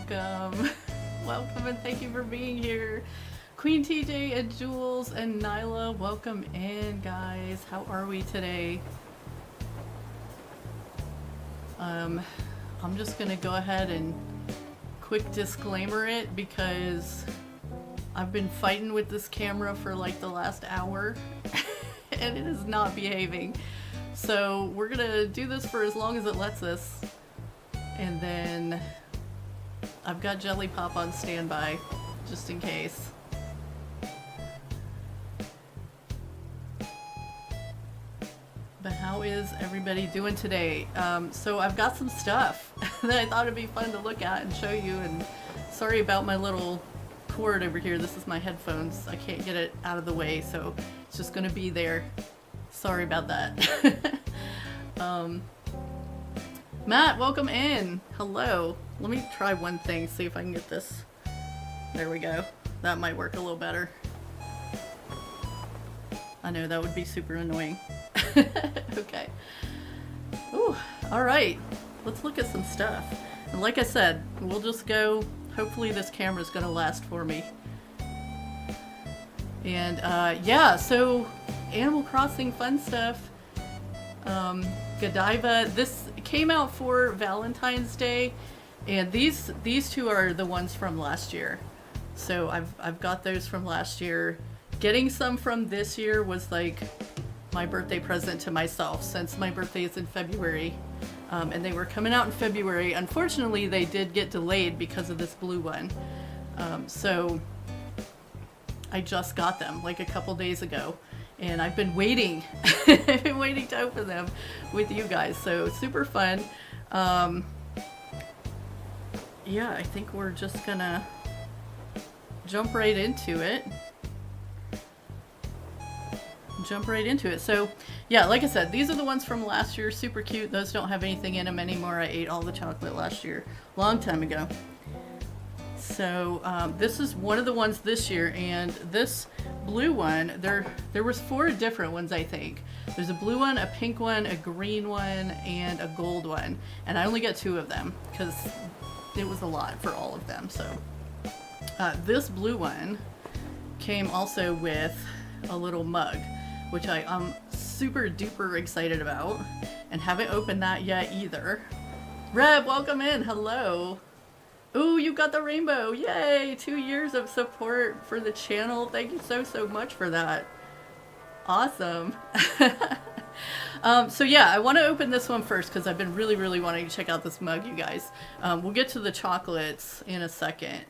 welcome. Welcome and thank you for being here. Queen TJ and Jules and Nyla, welcome in, guys. How are we today? I'm just gonna go ahead and quick disclaimer it because I've been fighting with this camera for like the last hour and it is not behaving. So we're gonna do this for as long as it lets us, and then I've got Jelly Pop on standby just in case. But how is everybody doing today? So I've got some stuff that I thought it'd be fun to look at and show you, and sorry about my little cord over here. This is my headphones. I can't get it out of the way, so it's just gonna be there. Sorry about that. Matt, welcome in. Hello. Let me try one thing, see if I can get this. There we go. That might work a little better. I know that would be super annoying. Okay. Ooh, all right. Let's look at some stuff. And like I said, we'll just go. Hopefully this camera's gonna last for me. And yeah, so Animal Crossing fun stuff. Godiva. This came out for Valentine's Day, and these two are the ones from last year. So I've got those from last year. Getting some from this year was like my birthday present to myself, since my birthday is in February, and they were coming out in February. Unfortunately, they did get delayed because of this blue one. So I just got them like a couple days ago, and I've been waiting. I've been waiting to open them with you guys, so super fun. Yeah, I think we're just gonna jump right into it. So yeah, like I said, these are the ones from last year. Super cute. Those don't have anything in them anymore. I ate all the chocolate last year, long time ago. So this is one of the ones this year, and this blue one, there was 4 different ones, I think. There's a blue one, a pink one, a green one, and a gold one, and I only got 2 of them because it was a lot for all of them. So this blue one came also with a little mug, which I'm super duper excited about, and haven't opened that yet either. Reb, welcome in. Hello. Ooh, you got the rainbow. Yay! 2 years of support for the channel. Thank you so much for that. Awesome. So yeah, I want to open this one first because I've been really wanting to check out this mug, you guys. We'll get to the chocolates in a second,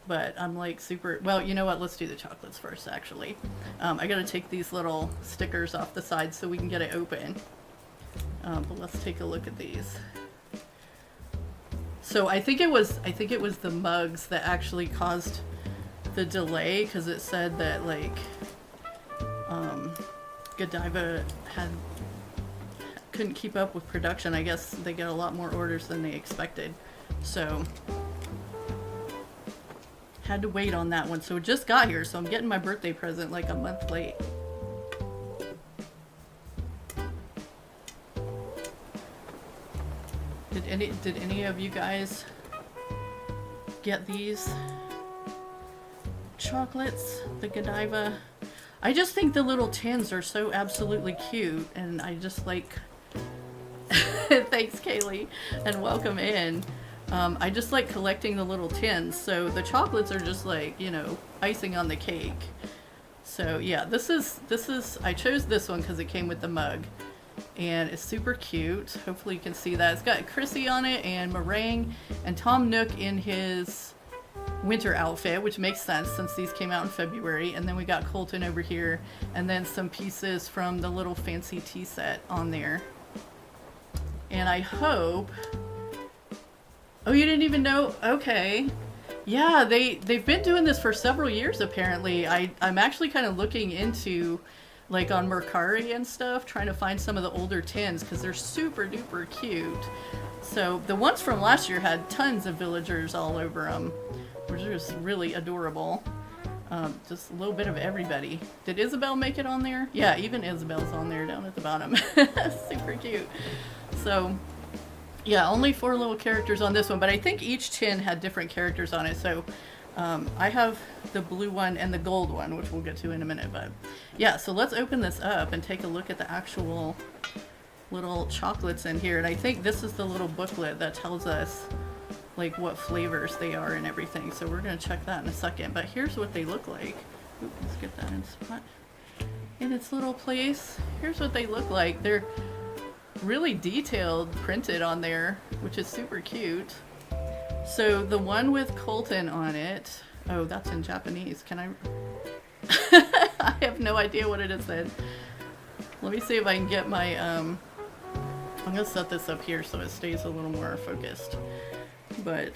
but I'm like super, well, you know what? Let's do the chocolates first, actually. I gotta take these little stickers off the side so we can get it open. But let's take a look at these. So I think it was the mugs that actually caused the delay, because it said that like Godiva couldn't keep up with production. I guess they get a lot more orders than they expected, so had to wait on that one. So it just got here, so I'm getting my birthday present like a month late. Did any of you guys get these chocolates, the Godiva? I just think the little tins are so absolutely cute, and I just like thanks Kaylee, and welcome in. I just like collecting the little tins, so the chocolates are just like, you know, icing on the cake. So yeah, this is I chose this one because it came with the mug, and it's super cute. Hopefully you can see that. It's got Chrissy on it, and Meringue, and Tom Nook in his winter outfit, which makes sense since these came out in February. And then we got Colton over here, and then some pieces from the little fancy tea set on there. And I hope... Oh, you didn't even know? Okay. Yeah, they've been doing this for several years, apparently. I'm actually kind of looking into, like, on Mercari and stuff, trying to find some of the older tins, because they're super duper cute. So the ones from last year had tons of villagers all over them, which is really adorable. Just a little bit of everybody. Did Isabel make it on there? Yeah, even Isabel's on there down at the bottom. Super cute. So Yeah, only 4 little characters on this one, but I think each tin had different characters on it. So I have the blue one and the gold one, which we'll get to in a minute. But yeah, so let's open this up and take a look at the actual little chocolates in here. And I think this is the little booklet that tells us like what flavors they are and everything. So we're going to check that in a second. But here's what they look like. Ooh, let's get that in spot. In its little place. Here's what they look like. They're really detailed printed on there, which is super cute. So the one with Colton on it, oh, that's in Japanese. Can I I have no idea what it is then. Let me see if I can get my I'm gonna set this up here so it stays a little more focused, but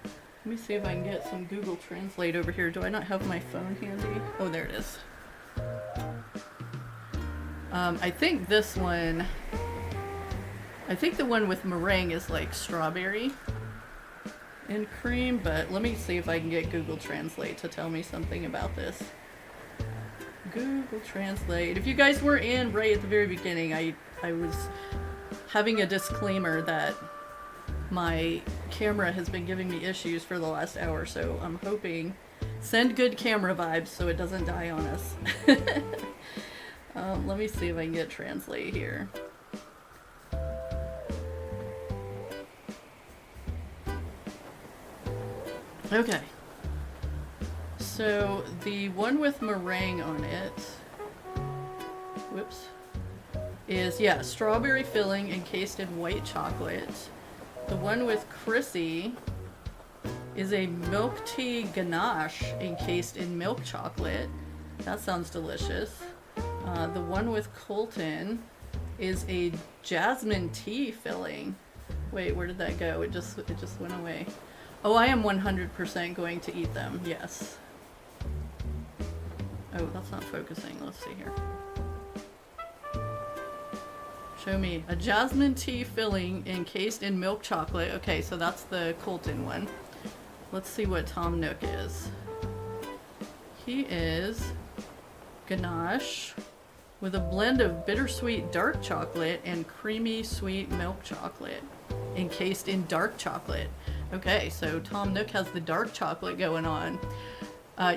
let me see if I can get some Google Translate over here. Do I not have my phone handy? Oh, there it is. I think this one, I think the one with meringue is like strawberry and cream, but let me see if I can get Google Translate to tell me something about this. Google Translate. If you guys were in right at the very beginning, I was having a disclaimer that my camera has been giving me issues for the last hour, so I'm hoping, send good camera vibes so it doesn't die on us. Let me see if I can get Translate here. Okay. So the one with meringue on it, whoops, is, yeah, strawberry filling encased in white chocolate. The one with Chrissy is a milk tea ganache encased in milk chocolate. That sounds delicious. The one with Colton is a jasmine tea filling. Wait, where did that go? It just went away. Oh, I am 100% going to eat them. Yes. Oh, that's not focusing. Let's see here. Show me. A jasmine tea filling encased in milk chocolate. Okay, so that's the Colton one. Let's see what Tom Nook is. He is ganache with a blend of bittersweet dark chocolate and creamy sweet milk chocolate encased in dark chocolate. Okay, so Tom Nook has the dark chocolate going on.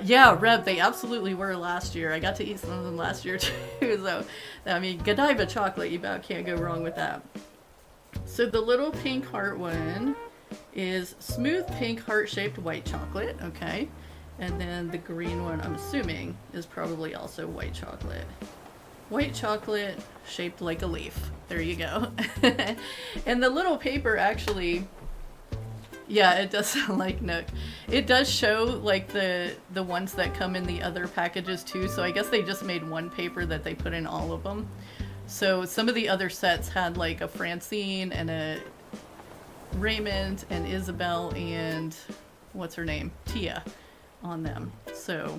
Yeah, Reb, they absolutely were last year. I got to eat some of them last year too. So, I mean, Godiva chocolate, you about can't go wrong with that. So the little pink heart one is smooth pink heart-shaped white chocolate. Okay. And then the green one, I'm assuming, is probably also white chocolate. White chocolate shaped like a leaf. There you go. And the little paper actually, yeah, it does sound like Nook. It does show like the ones that come in the other packages too. So I guess they just made one paper that they put in all of them. So some of the other sets had like a Francine and a Raymond and Isabel and what's her name? Tia on them. So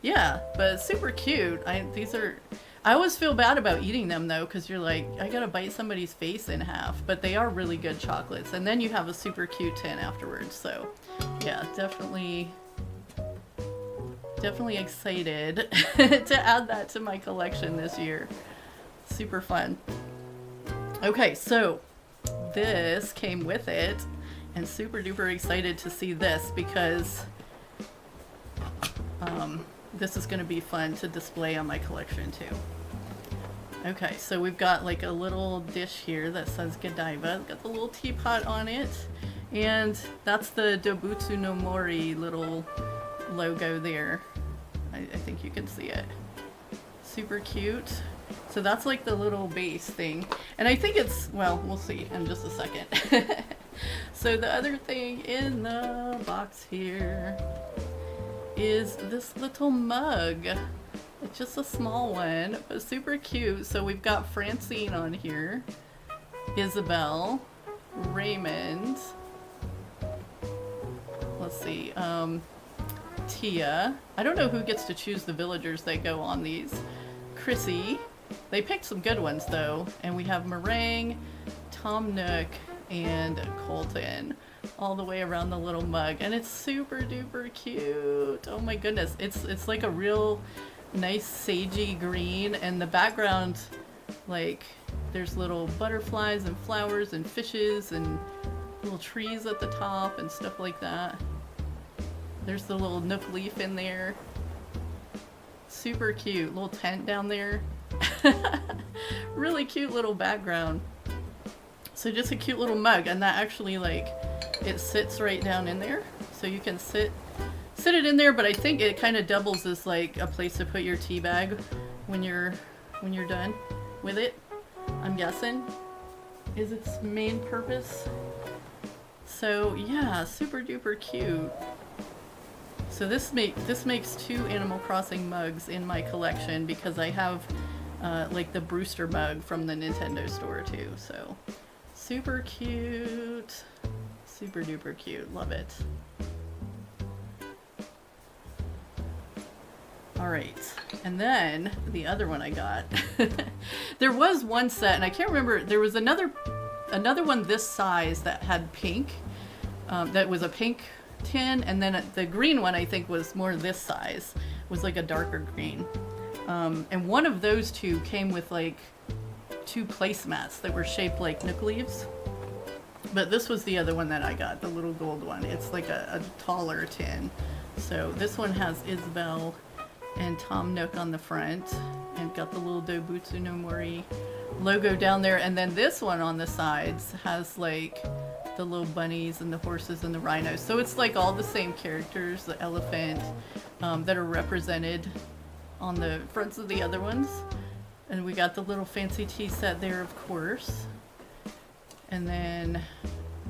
yeah, but super cute. I always feel bad about eating them though, because you're like, I gotta bite somebody's face in half, but they are really good chocolates. And then you have a super cute tin afterwards. So yeah, definitely excited to add that to my collection this year. Super fun. Okay, so this came with it and super duper excited to see this because this is going to be fun to display on my collection too. Okay, so we've got like a little dish here that says Godiva. It's got the little teapot on it, and that's the Dobutsu no Mori little logo there. I think you can see it. Super cute. So that's like the little base thing. And I think it's, well, we'll see in just a second. So the other thing in the box here is this little mug. It's just a small one, but super cute. So we've got Francine on here, Isabel, Raymond, let's see, Tia. I don't know who gets to choose the villagers that go on these. Chrissy. They picked some good ones though. And we have Meringue, Tom Nook, and Colton all the way around the little mug. And it's super duper cute. Oh my goodness. It's like a real nice sagey green, and the background like There's little butterflies and flowers and fishes and little trees at the top and stuff like that. There's the little nook leaf in there. Super cute. Little tent down there. Really cute little background. So just a cute little mug, and that actually, like, it sits right down in there. So you can sit it in there, but I think it kind of doubles as like a place to put your tea bag when you're done with it. I'm guessing is its main purpose. So yeah, super duper cute. So this makes 2 Animal Crossing mugs in my collection because I have like the Brewster mug from the Nintendo store too. So super cute, super duper cute, love it. All right, and then the other one I got. There was one set, and I can't remember. There was another one this size that had pink. That was a pink tin, and then the green one I think was more this size. Was like a darker green. And one of those two came with like 2 placemats that were shaped like nook leaves. But this was the other one that I got, the little gold one. It's like a taller tin. So this one has Isabelle and Tom Nook on the front, and got the little Dobutsu no Mori logo down there, and then this one on the sides has like the little bunnies and the horses and the rhinos. So it's like all the same characters, the elephant, that are represented on the fronts of the other ones. And we got the little fancy tea set there, of course. And then,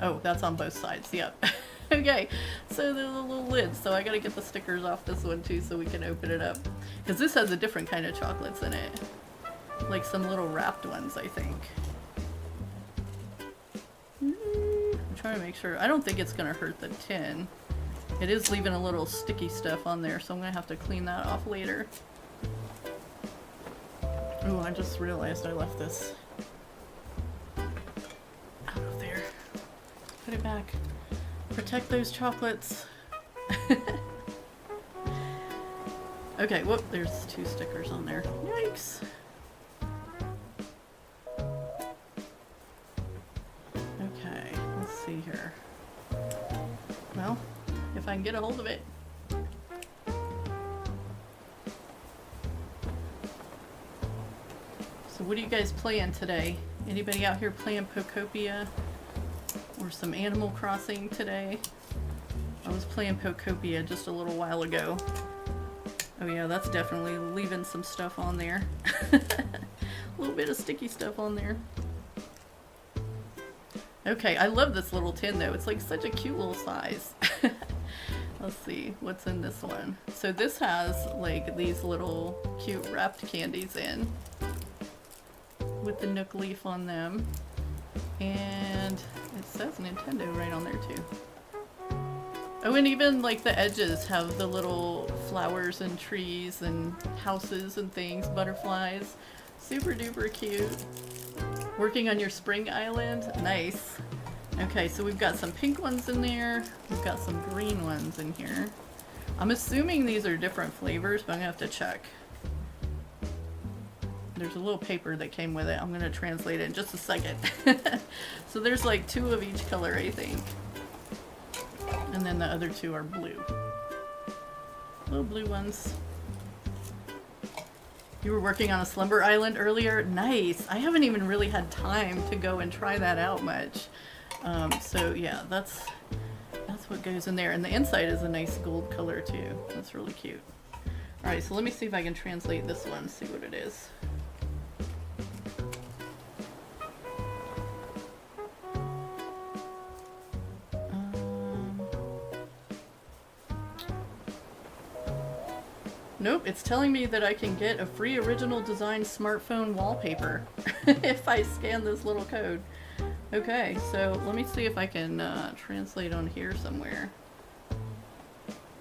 oh, that's on both sides, yep. Okay, so the little lids. So I gotta get the stickers off this one too so we can open it up. Because this has a different kind of chocolates in it. Like some little wrapped ones, I think. I'm trying to make sure. I don't think it's gonna hurt the tin. It is leaving a little sticky stuff on there, so I'm gonna have to clean that off later. Oh, I just realized I left this out of there. Put it back. Protect those chocolates. Okay, whoop, there's 2 stickers on there. Yikes. Okay, let's see here. Well, if I can get a hold of it. So what are you guys playing today? Anybody out here playing Pokopia? Or some Animal Crossing today? I was playing Pokopia just a little while ago. Oh yeah, that's definitely leaving some stuff on there. A little bit of sticky stuff on there. Okay, I love this little tin though. It's like such a cute little size. Let's see, what's in this one? So this has like these little cute wrapped candies in. With the nook leaf on them. And it says Nintendo right on there too. Oh, and even like the edges have the little flowers and trees and houses and things, butterflies. Super duper cute. Working on your spring island? Nice. Okay, so we've got some pink ones in there. We've got some green ones in here. I'm assuming these are different flavors, but I'm gonna have to check. There's a little paper that came with it. I'm gonna translate it in just a second. So there's like 2 of each color, I think. And then the other 2 are blue. Little blue ones. You were working on a slumber island earlier? Nice! I haven't even really had time to go and try that out much. So yeah, that's what goes in there. And the inside is a nice gold color too. That's really cute. Alright, so let me see if I can translate this one, see what it is. Nope, it's telling me that I can get a free original design smartphone wallpaper if I scan this little code. Okay, so let me see if I can translate on here somewhere.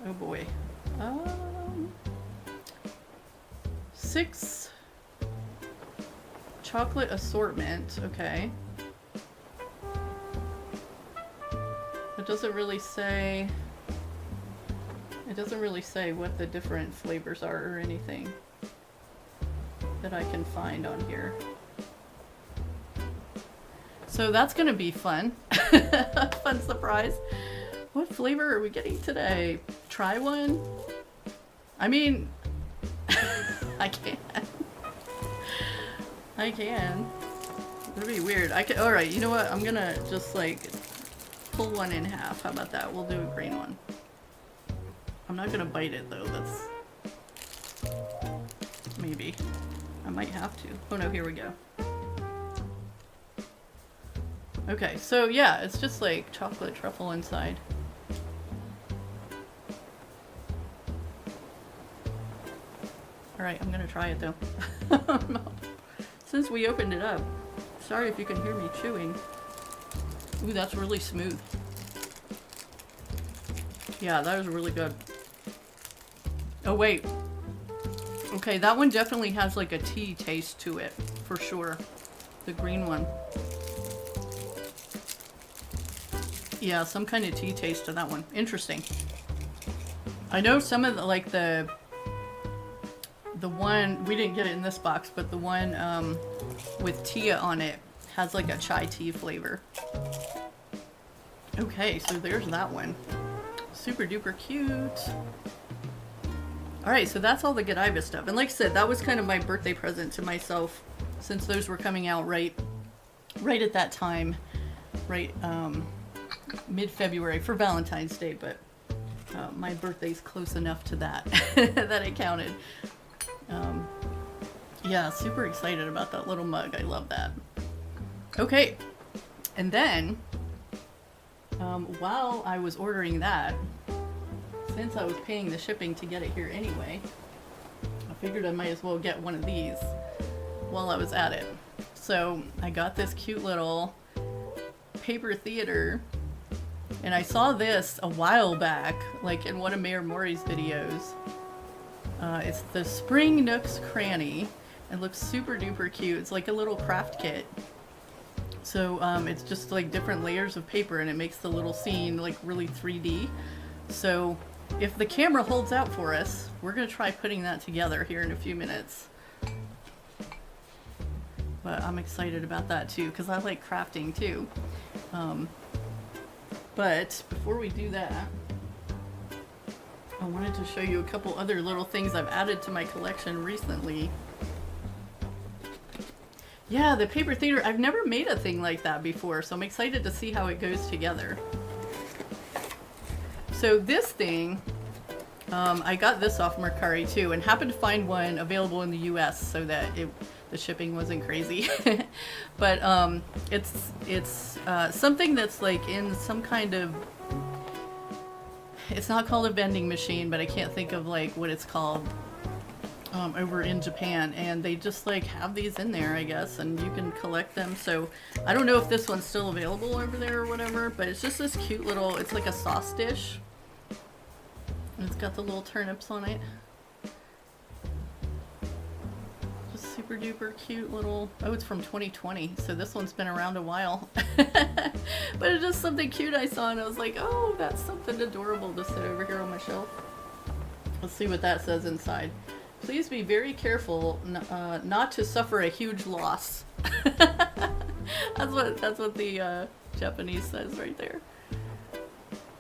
Oh boy. 6 chocolate assortment, okay. It doesn't really say what the different flavors are or anything that I can find on here. So that's gonna be fun. Fun surprise. What flavor are we getting today? Try one? I mean, I can. I can. It'd be weird. Alright, you know what? I'm gonna just like pull one in half. How about that? We'll do a green one. I'm not gonna bite it though. That's... Maybe. I might have to. Oh no, here we go. Okay, so yeah, it's just like chocolate truffle inside. Alright, I'm gonna try it though. Since we opened it up. Sorry if you can hear me chewing. Ooh, that's really smooth. Yeah, that was really good. Oh wait. Okay, that one definitely has like a tea taste to it, for sure. The green one. Yeah, some kind of tea taste to that one. Interesting. I know some of the, like the one, we didn't get it in this box, but the one with tea on it has like a chai tea flavor. Okay, so there's that one. Super duper cute. Alright, so that's all the Godiva stuff. And like I said, that was kind of my birthday present to myself, since those were coming out right at that time. Right, mid-February for Valentine's Day, but my birthday's close enough to that that it counted. Yeah, super excited about that little mug. I love that. Okay, and then while I was ordering that, since I was paying the shipping to get it here anyway, I figured I might as well get one of these while I was at it. So I got this cute little paper theater, and I saw this a while back, like in one of Mayor Mori's videos. It's the Spring Nooks Cranny. It looks super duper cute. It's like a little craft kit. So it's just like different layers of paper, and it makes the little scene like really 3D. So if the camera holds out for us, we're gonna try putting that together here in a few minutes. But I'm excited about that too, because I like crafting too. But before we do that, I wanted to show you a couple other little things I've added to my collection recently. Yeah, the paper theater, I've never made a thing like that before, so I'm excited to see how it goes together. So this thing, I got this off Mercari too, and happened to find one available in the US so that the shipping wasn't crazy. But it's something that's like in some kind of, it's not called a vending machine, but I can't think of like what it's called over in Japan, and they just like have these in there, I guess, and you can collect them. So I don't know if this one's still available over there or whatever, but it's just this cute little, it's like a sauce dish, and it's got the little turnips on it. Just super duper cute little, oh, it's from 2020, so this one's been around a while. But it's just something cute I saw, and I was like, oh, that's something adorable to sit over here on my shelf. Let's see what that says inside. Please be very careful not to suffer a huge loss. That's what the Japanese says right there.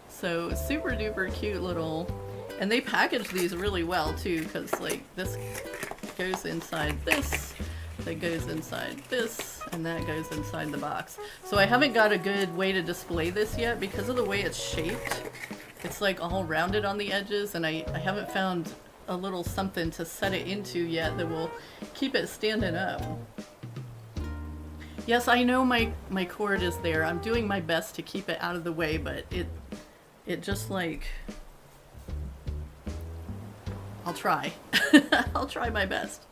So super duper cute little, and they package these really well too, because like this goes inside this, that goes inside this, and that goes inside the box. So I haven't got a good way to display this yet because of the way it's shaped. It's like all rounded on the edges, and I haven't found a little something to set it into yet that will keep it standing up. Yes, I know my cord is there. I'm doing my best to keep it out of the way, but it just like, I'll try. I'll try my best.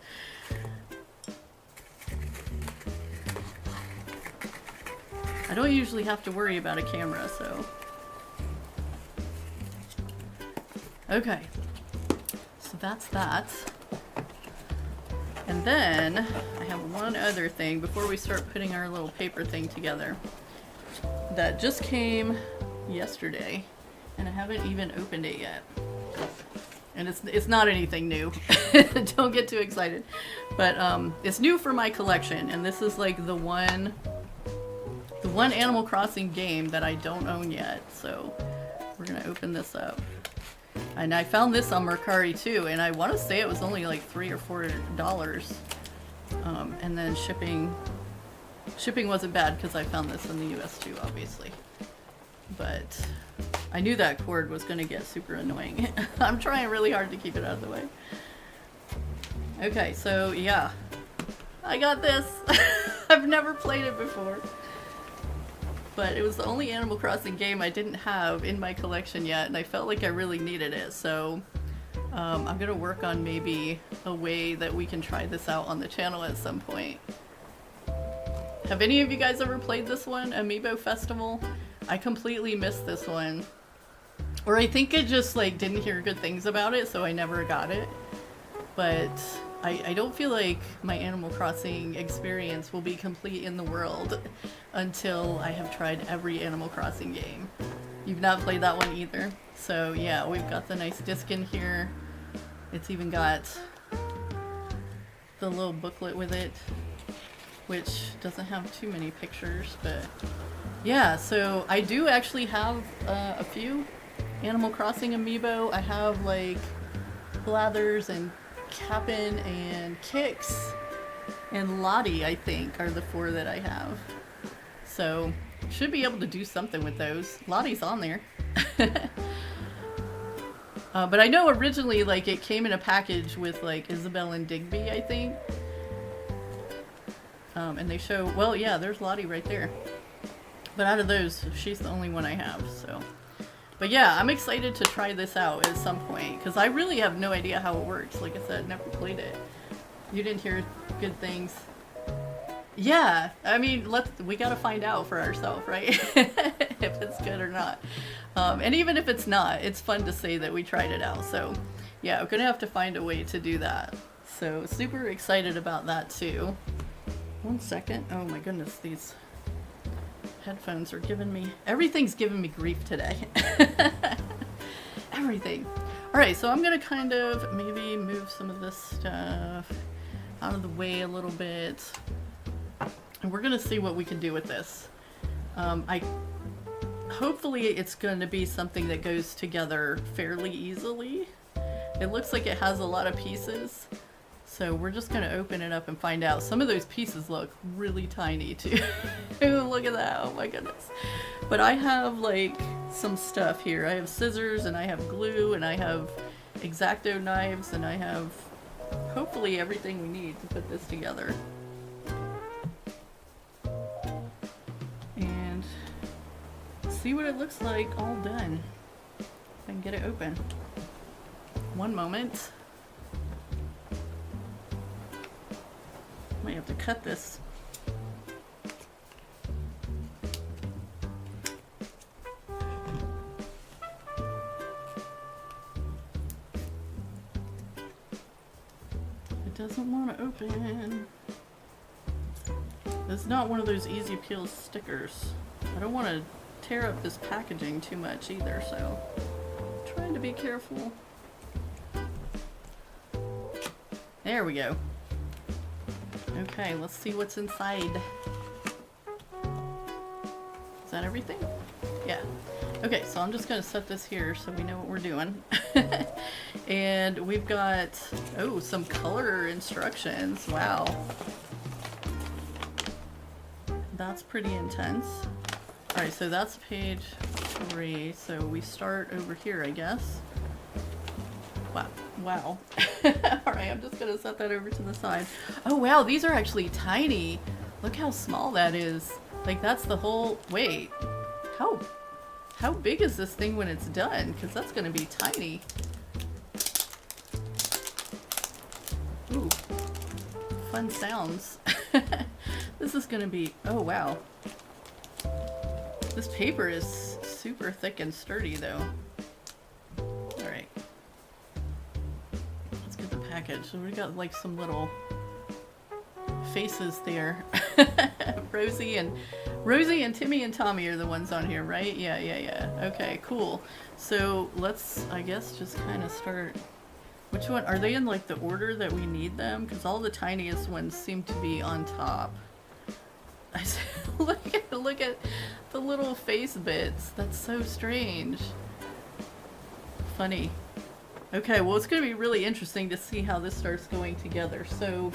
I don't usually have to worry about a camera, so. Okay. So that's that. And then I have one other thing before we start putting our little paper thing together that just came yesterday, and I haven't even opened it yet. And it's not anything new. Don't get too excited. But it's new for my collection, and this is like the one one Animal Crossing game that I don't own yet. So we're gonna open this up. And I found this on Mercari too, and I want to say it was only like $3 or $4. And then shipping wasn't bad because I found this in the US too, obviously. But I knew that cord was going to get super annoying. I'm trying really hard to keep it out of the way. Okay, so yeah, I got this. I've never played it before. But it was the only Animal Crossing game I didn't have in my collection yet, and I felt like I really needed it. So I'm going to work on maybe a way that we can try this out on the channel at some point. Have any of you guys ever played this one, Amiibo Festival? I completely missed this one. Or I think I just like didn't hear good things about it, so I never got it. But I don't feel like my Animal Crossing experience will be complete in the world until I have tried every Animal Crossing game. You've not played that one either. So yeah, we've got the nice disc in here. It's even got the little booklet with it, which doesn't have too many pictures, but yeah, so I do actually have a few Animal Crossing amiibo. I have like Blathers and Cap'n and Kix and Lottie, I think, are the 4 that I have. So should be able to do something with those. Lottie's on there. But I know originally like it came in a package with like Isabelle and Digby, I think. And they show, well, yeah, there's Lottie right there. But out of those, she's the only one I have, so. But yeah, I'm excited to try this out at some point, because I really have no idea how it works. Like I said, never played it. You didn't hear good things. Yeah, I mean, we gotta find out for ourselves, right? If it's good or not. And even if it's not, it's fun to say that we tried it out. So yeah, we're gonna have to find a way to do that. So super excited about that too. One second. Oh my goodness, these headphones are giving me, everything's giving me grief today. Everything. Alright, so I'm gonna kind of maybe move some of this stuff out of the way a little bit. And we're gonna see what we can do with this. Hopefully it's gonna be something that goes together fairly easily. It looks like it has a lot of pieces. So we're just going to open it up and find out. Some of those pieces look really tiny too. Look at that. Oh my goodness. But I have like some stuff here. I have scissors and I have glue and I have X-Acto knives and I have hopefully everything we need to put this together. And see what it looks like all done. If I can get it open. One moment. Might have to cut this. It doesn't want to open. It's not one of those easy peel stickers. I don't want to tear up this packaging too much either, so I'm trying to be careful. There we go. Okay, let's see what's inside. Is that everything? Yeah. Okay, so I'm just going to set this here so we know what we're doing. And we've got, oh, some color instructions. Wow. That's pretty intense. Alright, so that's page 3. So we start over here, I guess. Wow. Wow. Alright, I'm just going to set that over to the side. Oh wow, these are actually tiny. Look how small that is. Like that's the whole, wait. How big is this thing when it's done? Because that's going to be tiny. Ooh. Fun sounds. This is going to be, oh wow. This paper is super thick and sturdy though. Alright. Let's get the package. So we got like some little faces there. Rosie and Timmy and Tommy are the ones on here, right? Yeah. Okay, cool. So let's, I guess, just kind of start. Which one? Are they in like the order that we need them? Because all the tiniest ones seem to be on top. I said, look at the little face bits. That's so strange. Funny. Okay, well, it's going to be really interesting to see how this starts going together. So,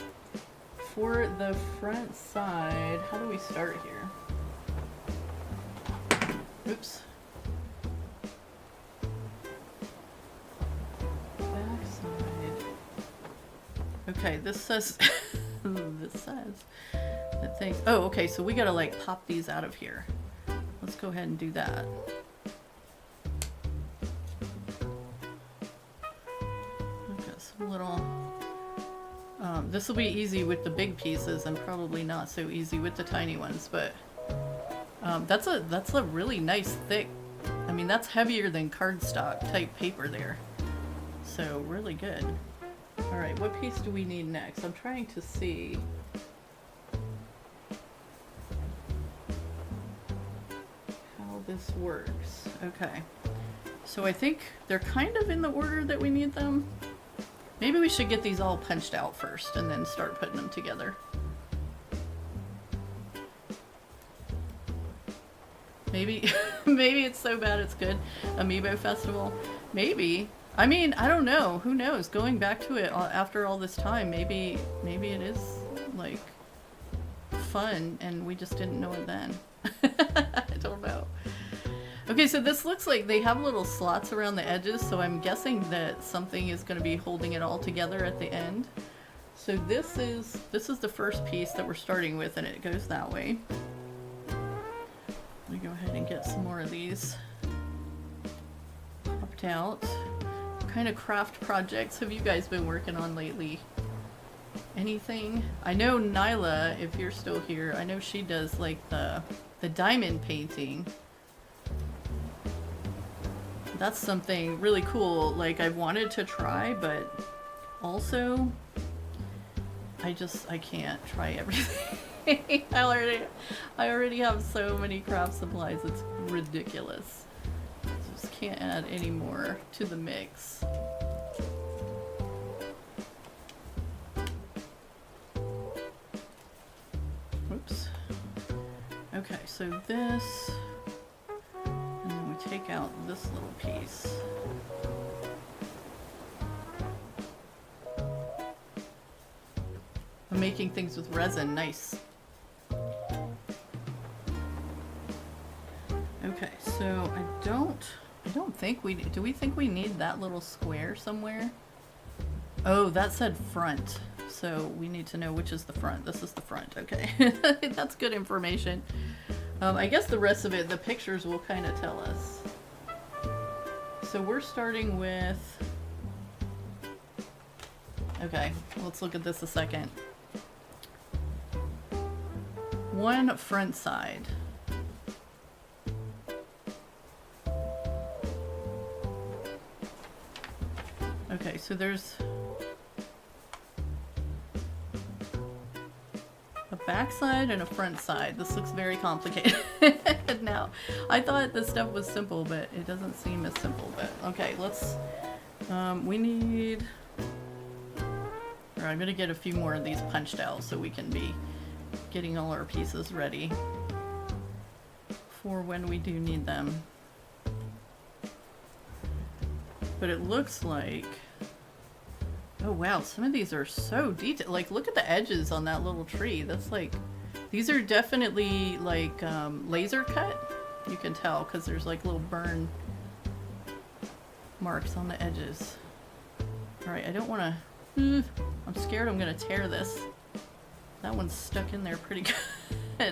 for the front side, how do we start here? Oops. Back side. Okay, this says... this says... that thing... Oh, okay, so we gotta, like, pop these out of here. Let's go ahead and do that. Little this will be easy with the big pieces and probably not so easy with the tiny ones, but that's a really nice thick, I mean, that's heavier than cardstock type paper there, so really good. All right, what piece do we need next? I'm trying to see how this works. Okay, so I think they're kind of in the order that we need them. Maybe we should get these all punched out first and then start putting them together. Maybe, maybe it's so bad it's good. Amiibo Festival. Maybe. I mean, I don't know. Who knows? Going back to it after all this time, maybe it is, like, fun and we just didn't know it then. I don't know. Okay, so this looks like they have little slots around the edges, so I'm guessing that something is going to be holding it all together at the end. So this is the first piece that we're starting with, and it goes that way. Let me go ahead and get some more of these popped out. What kind of craft projects have you guys been working on lately? Anything? I know Nyla, if you're still here, I know she does like the diamond painting. That's something really cool, like I've wanted to try, but also I can't try everything. I already have so many craft supplies, it's ridiculous. Just can't add any more to the mix. Oops. Okay, so this... take out this little piece. I'm making things with resin. Nice. Okay, so I don't think do we think we need that little square somewhere? Oh, that said front. So we need to know which is the front. This is the front. Okay. That's good information. I guess the rest of it, the pictures will kind of tell us. So we're starting with... Okay, let's look at this a second. One front side. Okay, so there's... a back side and a front side. This looks very complicated now. I thought this stuff was simple, but it doesn't seem as simple. But okay, let's we need, or I'm gonna get a few more of these punched out so we can be getting all our pieces ready for when we do need them. But it looks like, oh wow, some of these are so detailed. Like, look at the edges on that little tree. That's like, these are definitely like laser cut. You can tell because there's like little burn marks on the edges. All right, I don't want to, I'm scared I'm going to tear this. That one's stuck in there pretty good. All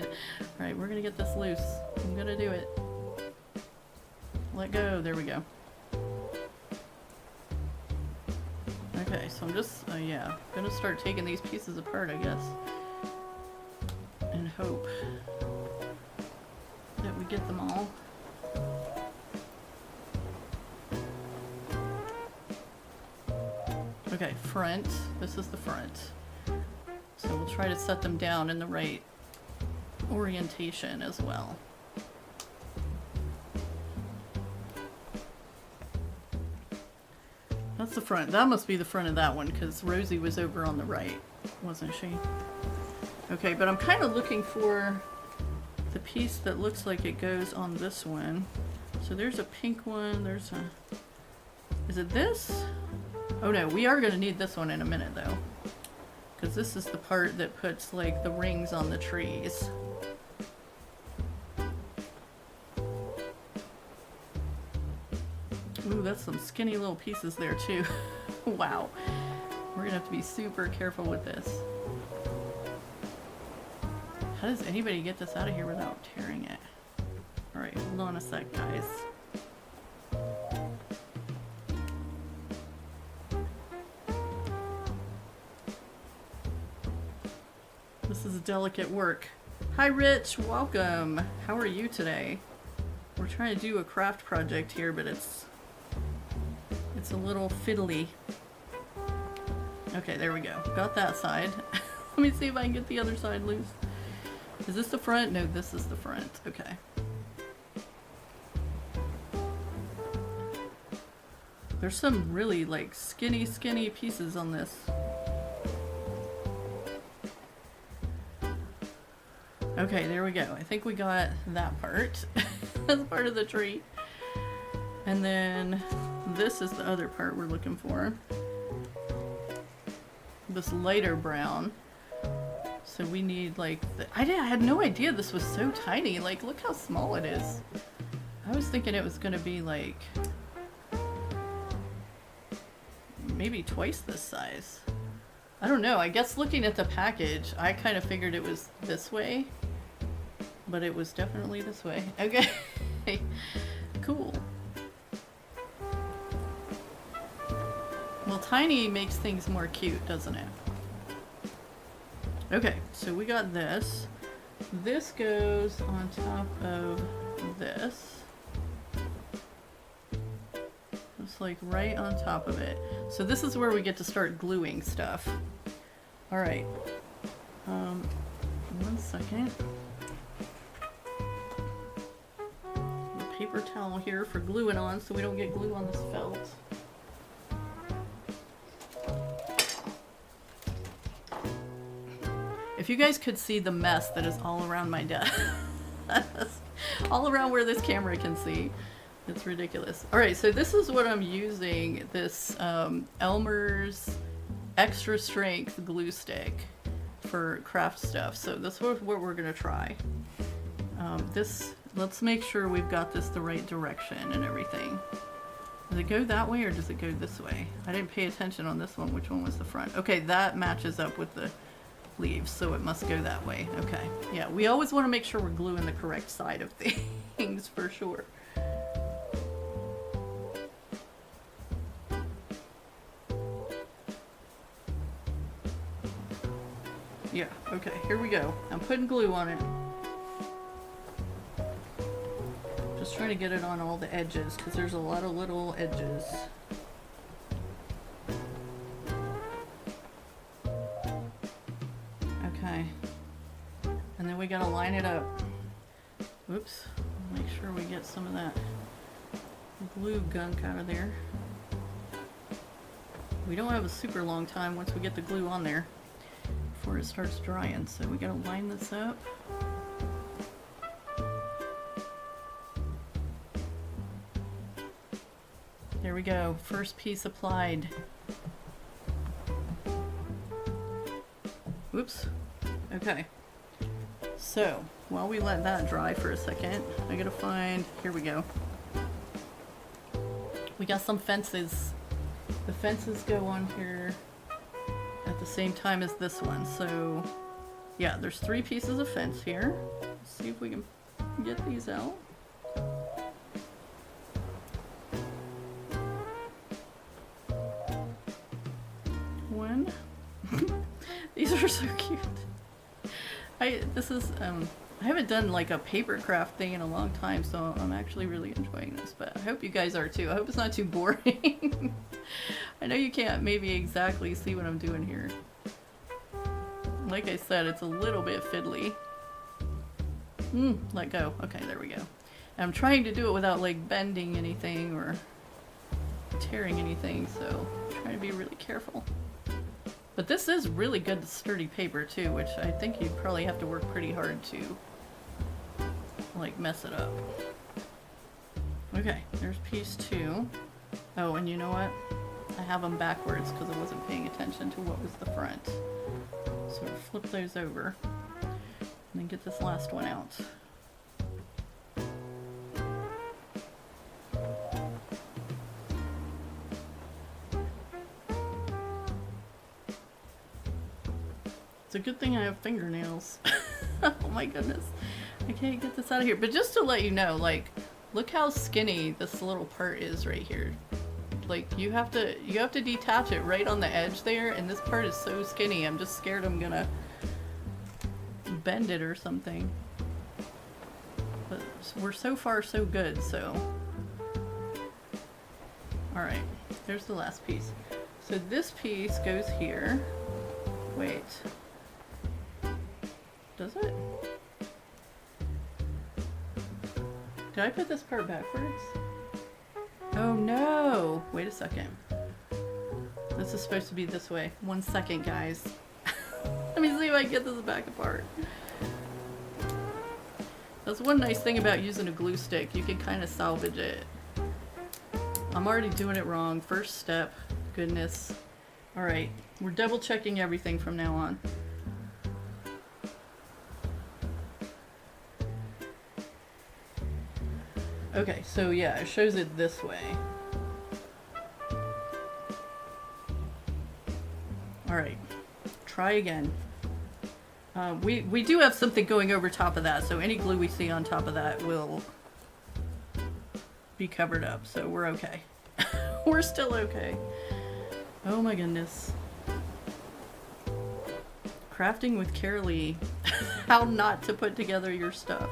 right, we're going to get this loose. I'm going to do it. Let go. There we go. Okay, so I'm just, yeah, gonna start taking these pieces apart, I guess, and hope that we get them all. Okay, front. This is the front. So we'll try to set them down in the right orientation as well. That's the front. That must be the front of that one because Rosie was over on the right, wasn't she? Okay, but I'm kind of looking for the piece that looks like it goes on this one. So there's a pink one, there's a... Is it this? Oh no, we are gonna need this one in a minute though. Because this is the part that puts like the rings on the trees. Ooh, that's some skinny little pieces there too. Wow. We're gonna have to be super careful with this. How does anybody get this out of here without tearing it? Alright, hold on a sec, guys. This is delicate work. Hi Rich, welcome. How are you today? We're trying to do a craft project here, but it's a little fiddly. Okay, there we go. Got that side. Let me see if I can get the other side loose. Is this the front? No, this is the front. Okay. There's some really like skinny pieces on this. Okay, there we go. I think we got that part. That's part of the tree. And then this is the other part we're looking for. This lighter brown. So we need like I had no idea this was so tiny. Like, look how small it is. I was thinking it was gonna be like maybe twice this size. I don't know. I guess looking at the package, I kind of figured it was this way, but it was definitely this way. Okay. Cool. Well, tiny makes things more cute, doesn't it? Okay, so we got this. This goes on top of this. It's like right on top of it. So this is where we get to start gluing stuff. Alright. 1 second. A paper towel here for gluing on so we don't get glue on this felt. If you guys could see the mess that is all around my desk, all around where this camera can see, it's ridiculous. Alright, so this is what I'm using, this Elmer's extra strength glue stick for craft stuff. So this is what we're going to try. Let's make sure we've got this the right direction and everything. Does it go that way or does it go this way? I didn't pay attention on this one, which one was the front. Okay, that matches up with the leaves, so it must go that way. Okay, yeah, we always want to make sure we're gluing the correct side of things for sure. Yeah, okay, here we go. I'm putting glue on it. Just trying to get it on all the edges because there's a lot of little edges. Okay, and then we gotta line it up. Whoops, make sure we get some of that glue gunk out of there. We don't have a super long time once we get the glue on there before it starts drying, so we gotta line this up. There we go, first piece applied. Whoops. Okay, so while we let that dry for a second, I gotta find, here we go. We got some fences. The fences go on here at the same time as this one. So yeah, there's 3 pieces of fence here. Let's see if we can get these out. One. These are so cute. I haven't done like a paper craft thing in a long time, so I'm actually really enjoying this, but I hope you guys are too. I hope it's not too boring. I know you can't maybe exactly see what I'm doing here. Like I said, it's a little bit fiddly. Let go. Okay, there we go. And I'm trying to do it without like bending anything or tearing anything, so I'm trying to be really careful. But this is really good sturdy paper too, which I think you'd probably have to work pretty hard to like mess it up. Okay, there's piece 2. Oh, and you know what? I have them backwards because I wasn't paying attention to what was the front. So flip those over and then get this last one out. It's a good thing I have fingernails. Oh my goodness. I can't get this out of here. But just to let you know, like, look how skinny this little part is right here. Like, you have to detach it right on the edge there, and this part is so skinny. I'm just scared I'm gonna bend it or something. But we're so far so good, so. Alright, there's the last piece. So this piece goes here. Wait. Does it? Did I put this part backwards? Oh no! Wait a second. This is supposed to be this way. 1 second, guys. Let me see if I can get this back apart. That's one nice thing about using a glue stick. You can kind of salvage it. I'm already doing it wrong. First step. Goodness. Alright. We're double checking everything from now on. Okay, so yeah, it shows it this way. Alright, try again. We do have something going over top of that, so any glue we see on top of that will be covered up, so we're okay. We're still okay. Oh my goodness. Crafting with Carraleigh. How not to put together your stuff.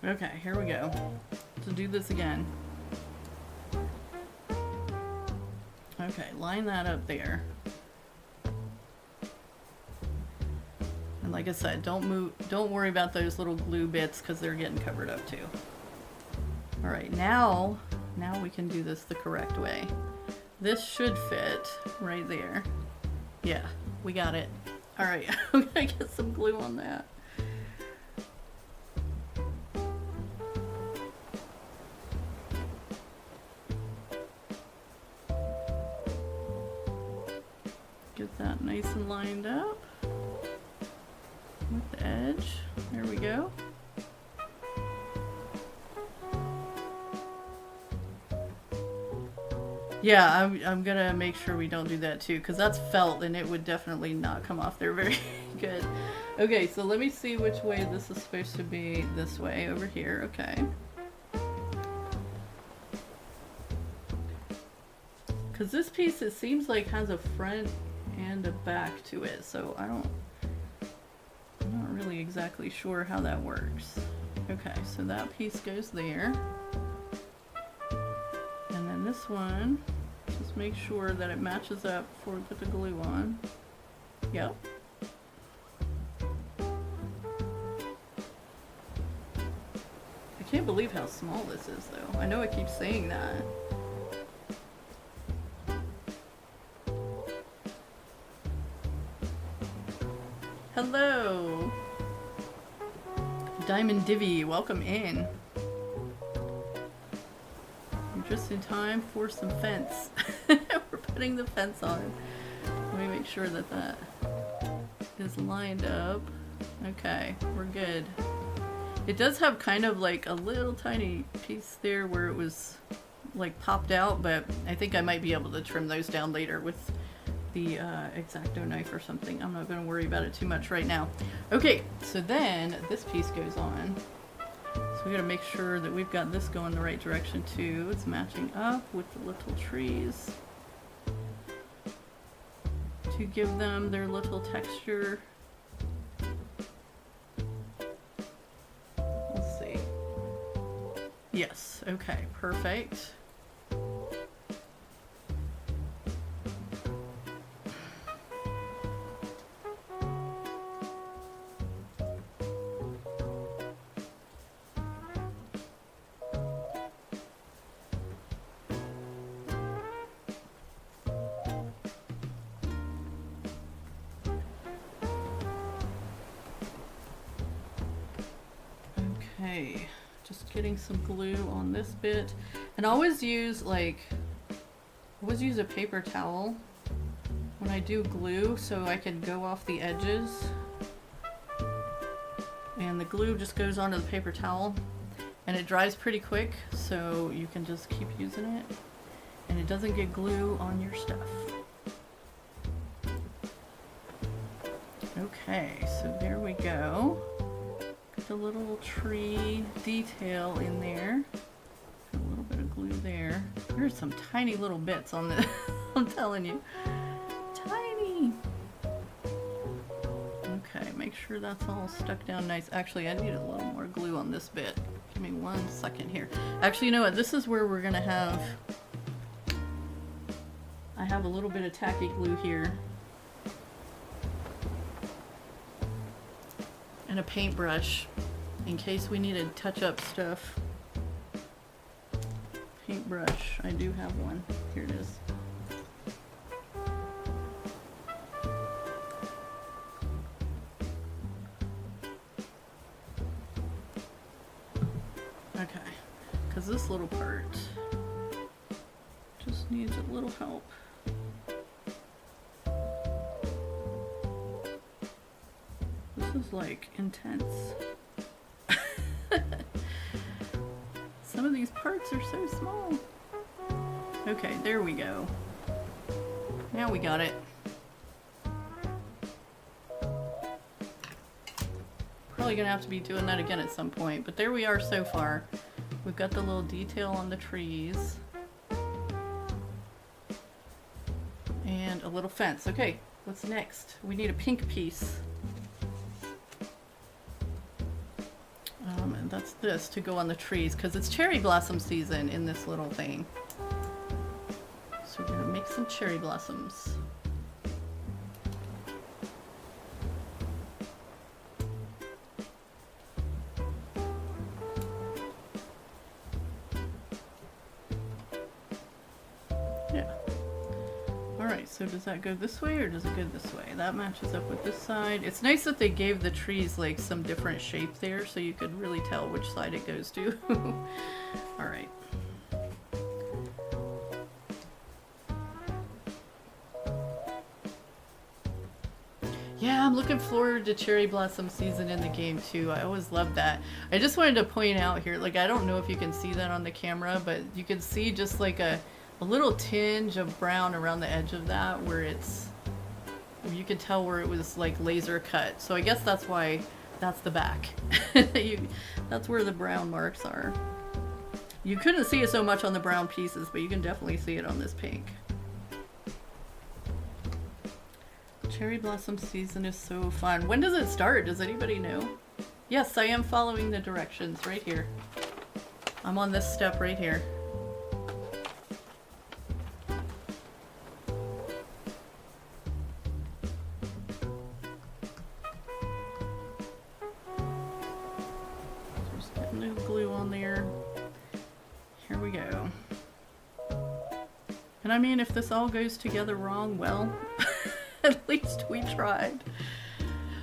Okay, here we go. To do this again. Okay, line that up there. And like I said, don't worry about those little glue bits because they're getting covered up too. Alright, now we can do this the correct way. This should fit right there. Yeah, we got it. Alright, I'm gonna get some glue on that. Get that nice and lined up with the edge. There we go. Yeah, I'm gonna make sure we don't do that too, because that's felt and it would definitely not come off there very good. Okay, so let me see which way this is supposed to be. This way, over here, okay. Because this piece, it seems like has a front and a back to it, so I'm not really exactly sure how that works. Okay, so that piece goes there. And then this one, just make sure that it matches up before we put the glue on. Yep. I can't believe how small this is though. I know I keep saying that. Hello! Diamond Divvy, welcome in. You're just in time for some fence. We're putting the fence on. Let me make sure that that is lined up. Okay, we're good. It does have kind of like a little tiny piece there where it was like popped out, but I think I might be able to trim those down later with the X-Acto knife or something. I'm not going to worry about it too much right now. Okay, so then this piece goes on. So we got to make sure that we've got this going the right direction too. It's matching up with the little trees to give them their little texture. Let's see. Yes, okay, perfect. Okay, just getting some glue on this bit. And I always use a paper towel when I do glue so I can go off the edges. And the glue just goes onto the paper towel and it dries pretty quick, so you can just keep using it and it doesn't get glue on your stuff. Okay, so there we go. Got the little tree detail in there. Got a little bit of glue there. There's some tiny little bits on the I'm telling you. Tiny! Okay, make sure that's all stuck down nice. Actually, I need a little more glue on this bit. Give me 1 second here. Actually, you know what? This is where we're gonna have... I have a little bit of tacky glue here. And a paintbrush in case we need to touch up stuff. Paintbrush, I do have one. Here it is. Okay, because this little part just needs a little help. This is like intense. Some of these parts are so small. Okay, there we go. Now we got it. Probably gonna have to be doing that again at some point, but there we are so far. We've got the little detail on the trees. And a little fence. Okay, what's next? We need a pink piece. And that's this to go on the trees because it's cherry blossom season in this little thing. So we're gonna make some cherry blossoms. Yeah. Alright, so does that go this way or does it go this way? That matches up with this side. It's nice that they gave the trees like some different shape there so you could really tell which side it goes to. Alright. Yeah, I'm looking forward to cherry blossom season in the game too. I always love that. I just wanted to point out here, like I don't know if you can see that on the camera, but you can see just like a little tinge of brown around the edge of that where it's, you can tell where it was like laser cut. So I guess that's why that's the back. That's where the brown marks are. You couldn't see it so much on the brown pieces, but you can definitely see it on this pink. Cherry blossom season is so fun. When does it start? Does anybody know? Yes, I am following the directions right here. I'm on this step right here. Just getting new glue on there. Here we go. And I mean, if this all goes together wrong, well, at least we tried.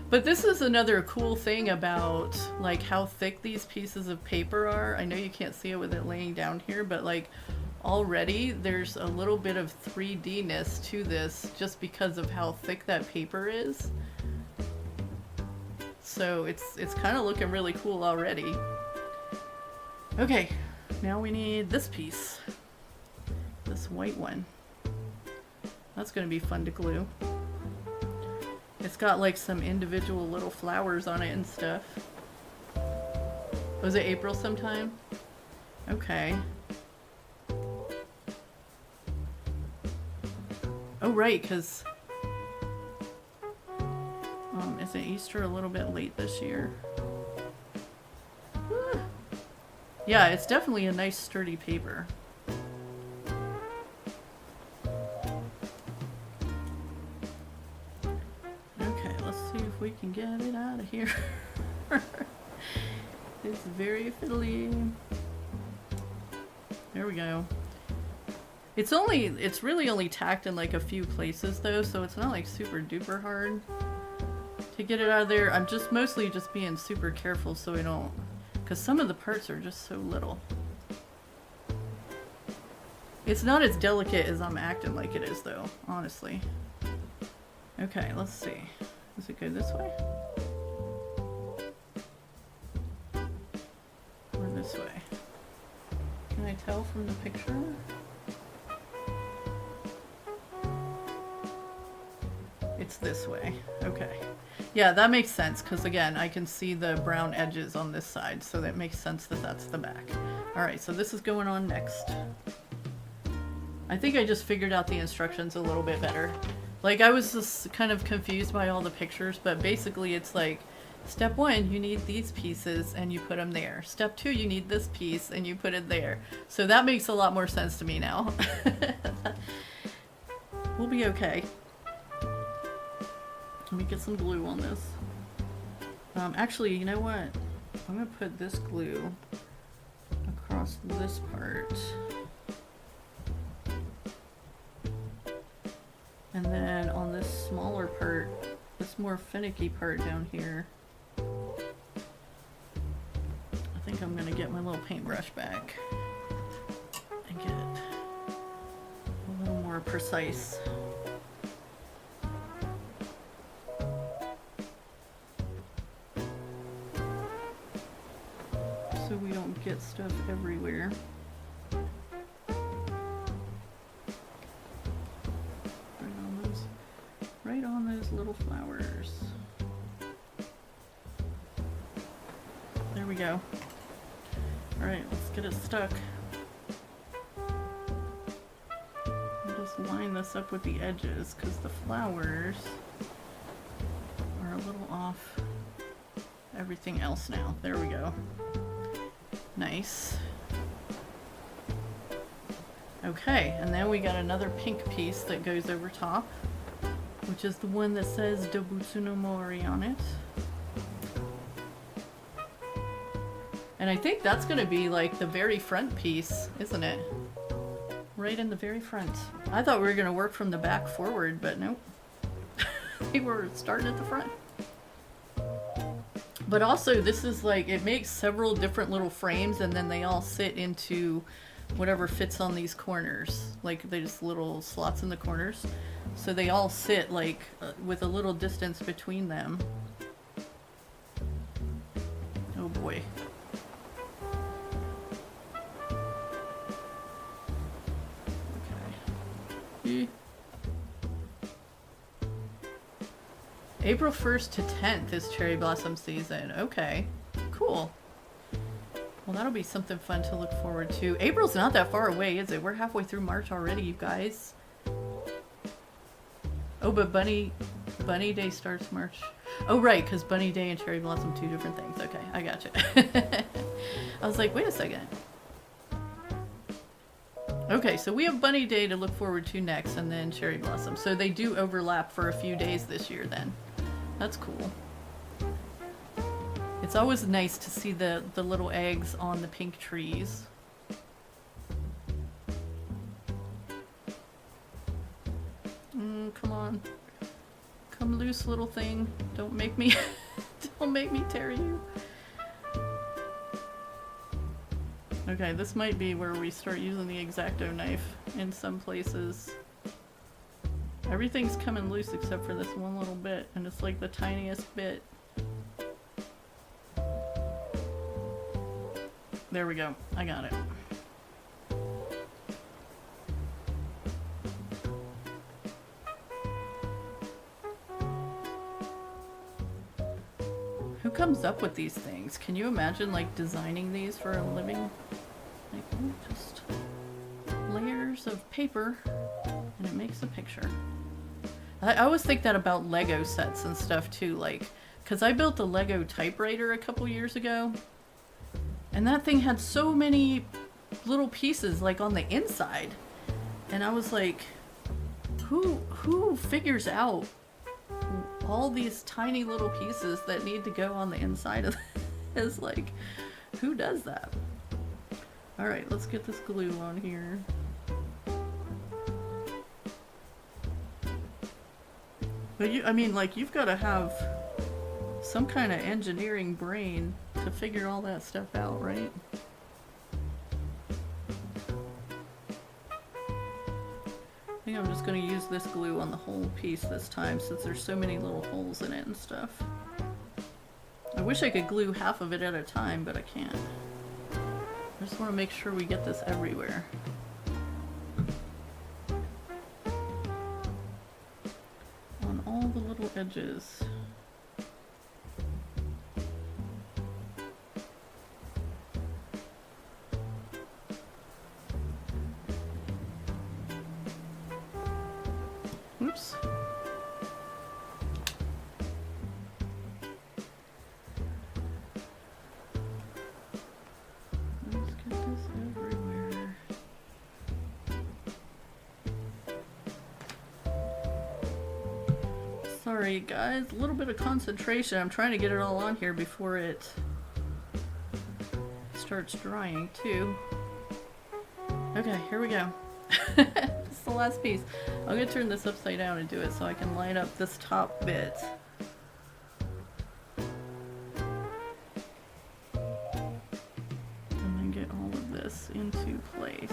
But this is another cool thing about like how thick these pieces of paper are. I know you can't see it with it laying down here, but like already there's a little bit of 3D-ness to this just because of how thick that paper is. So it's kind of looking really cool already. Okay, now we need this piece. This white one. That's gonna be fun to glue. It's got like some individual little flowers on it and stuff. Was it April sometime? Okay. Oh right, because isn't Easter a little bit late this year? Whew. Yeah, it's definitely a nice sturdy paper. We can get it out of here. It's very fiddly. There we go. It's really only tacked in like a few places though, so it's not like super duper hard to get it out of there. I'm just mostly just being super careful so I don't Because some of the parts are just so little. It's not as delicate as I'm acting like it is, though, honestly. Okay, let's see. Does it go this way? Or this way? Can I tell from the picture? It's this way. Okay. Yeah, that makes sense, because again, I can see the brown edges on this side, so that makes sense that that's the back. Alright, so this is going on next. I think I just figured out the instructions a little bit better. Like, I was just kind of confused by all the pictures, but basically it's like, step 1, you need these pieces and you put them there. Step 2, you need this piece and you put it there. So that makes a lot more sense to me now. We'll be okay. Let me get some glue on this. Actually, you know what? I'm gonna put this glue across this part. And then on this smaller part, this more finicky part down here, I think I'm gonna get my little paintbrush back and get a little more precise. So we don't get stuff everywhere. Right on those little flowers. There we go. Alright, let's get it stuck. I'll just line this up with the edges because the flowers are a little off everything else now. There we go. Nice. Okay, and then we got another pink piece that goes over top, which is the one that says Dobutsu no Mori on it. And I think that's gonna be like the very front piece, isn't it? Right in the very front. I thought we were gonna work from the back forward, but nope. We were starting at the front. But also this is like, it makes several different little frames and then they all sit into whatever fits on these corners. Like there's little slots in the corners. So they all sit like with a little distance between them. Oh boy. Okay. April 1st to 10th is cherry blossom season. Okay, cool. Well, that'll be something fun to look forward to. April's not that far away, is it? We're halfway through March already, you guys. Oh, but Bunny Day starts March. Oh, right, because Bunny Day and Cherry Blossom, 2 different things. Okay, I gotcha. I was like, wait a second. Okay, so we have Bunny Day to look forward to next, and then Cherry Blossom. So they do overlap for a few days this year then. That's cool. It's always nice to see the little eggs on the pink trees. Come on. Come loose, little thing. Don't make me don't make me tear you. Okay, this might be where we start using the X-Acto knife in some places. Everything's coming loose except for this one little bit, and it's like the tiniest bit. There we go. I got it. Who comes up with these things? Can you imagine like designing these for a living? Like, just layers of paper and it makes a picture. I always think that about Lego sets and stuff too, like, because I built a Lego typewriter a couple years ago, and that thing had so many little pieces like on the inside, and I was like, who figures out all these tiny little pieces that need to go on the inside of this? Like, who does that? All right, let's get this glue on here. But I mean, like, you've got to have some kind of engineering brain to figure all that stuff out, right? I think I'm just going to use this glue on the whole piece this time since there's so many little holes in it and stuff. I wish I could glue half of it at a time, but I can't. I just want to make sure we get this everywhere. On all the little edges. Oops. Let's get this everywhere. Sorry guys, a little bit of concentration. I'm trying to get it all on here before it starts drying too. Okay, here we go. This is the last piece. I'm going to turn this upside down and do it so I can line up this top bit. And then get all of this into place.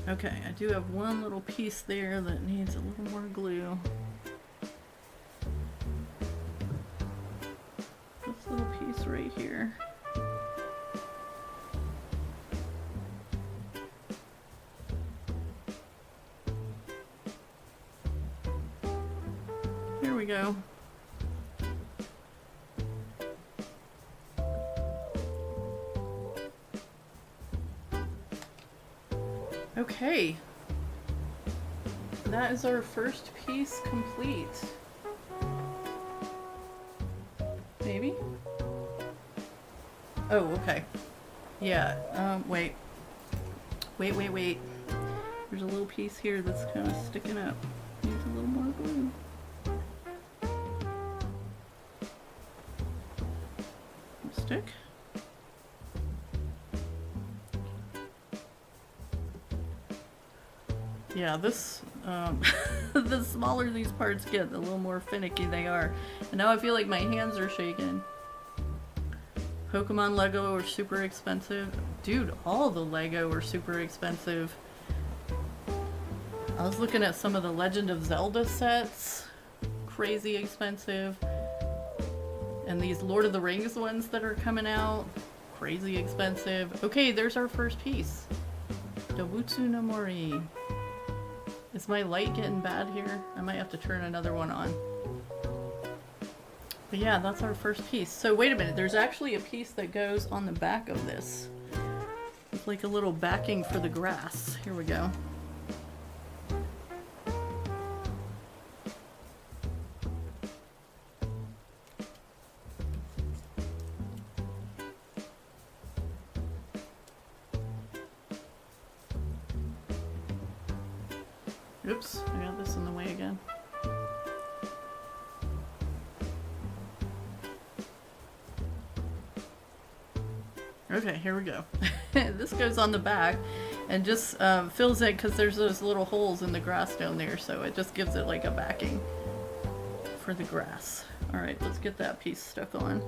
Okay, I do have one little piece there that needs a little more glue. This little piece right here. Here we go. Okay. That is our first piece complete. Maybe? Oh, okay. Yeah, wait. Wait. There's a little piece here that's kind of sticking up. Needs a little more glue. Stick. Yeah, this, the smaller these parts get, the little more finicky they are. And now I feel like my hands are shaking. Pokemon Lego are super expensive. Dude, all the Lego are super expensive. I was looking at some of the Legend of Zelda sets. Crazy expensive. And these Lord of the Rings ones that are coming out. Crazy expensive. Okay, there's our first piece. Dobutsu no Mori. Is my light getting bad here? I might have to turn another one on. But yeah, that's our first piece. So wait a minute, there's actually a piece that goes on the back of this. It's like a little backing for the grass. Here we go. Oops, I got this in the way again. Okay, here we go. This goes on the back and just fills it because there's those little holes in the grass down there, so it just gives it like a backing for the grass. Alright, let's get that piece stuck on.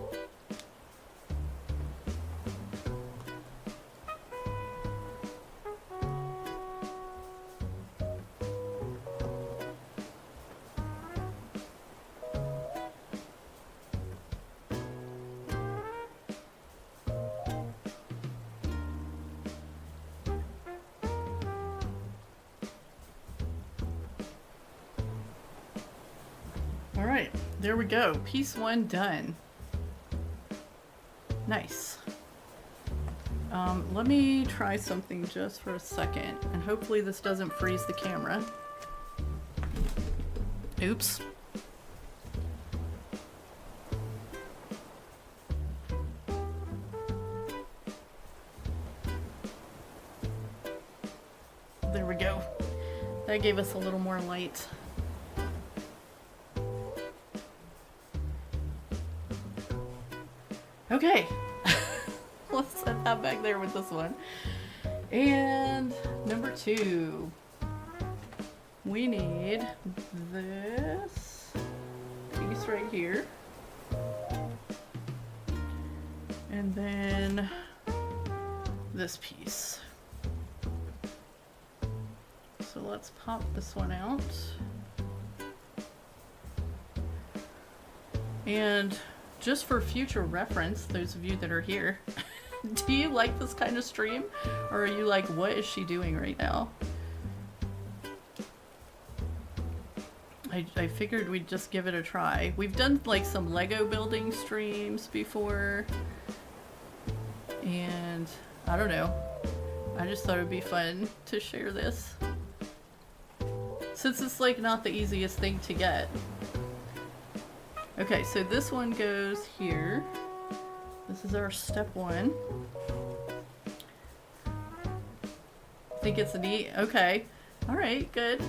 Alright, there we go. Piece one done. Nice. Let me try something just for a second, and hopefully this doesn't freeze the camera. Oops. There we go. That gave us a little more light. Okay, let's set that back there with this one. And number two, we need this. piece right here. And then this piece. So let's pop this one out. And just for future reference, those of you that are here, do you like this kind of stream? Or are you like, what is she doing right now? I figured we'd just give it a try. We've done like some Lego building streams before. And I don't know. I just thought it'd be fun to share this. Since it's like not the easiest thing to get. Okay, so this one goes here. This is our step one. Think it's neat? Okay. Alright, good.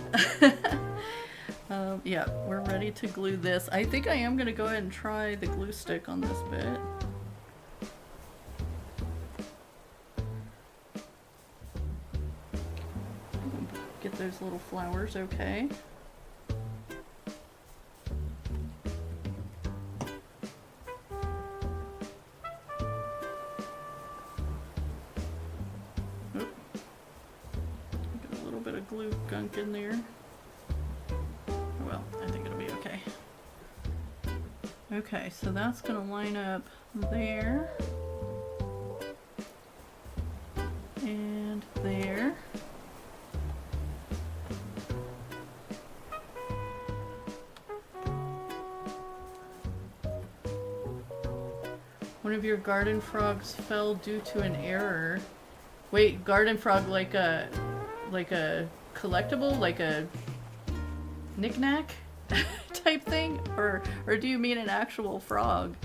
Yeah, we're ready to glue this. I think I am going to go ahead and try the glue stick on this bit. Get those little flowers okay. Get a little bit of glue gunk in there. Well, I think it'll be okay. Okay, so that's gonna line up there. And there. One of your garden frogs fell due to an error. Wait, garden frog like a collectible, like a knick-knack type thing? Or do you mean an actual frog?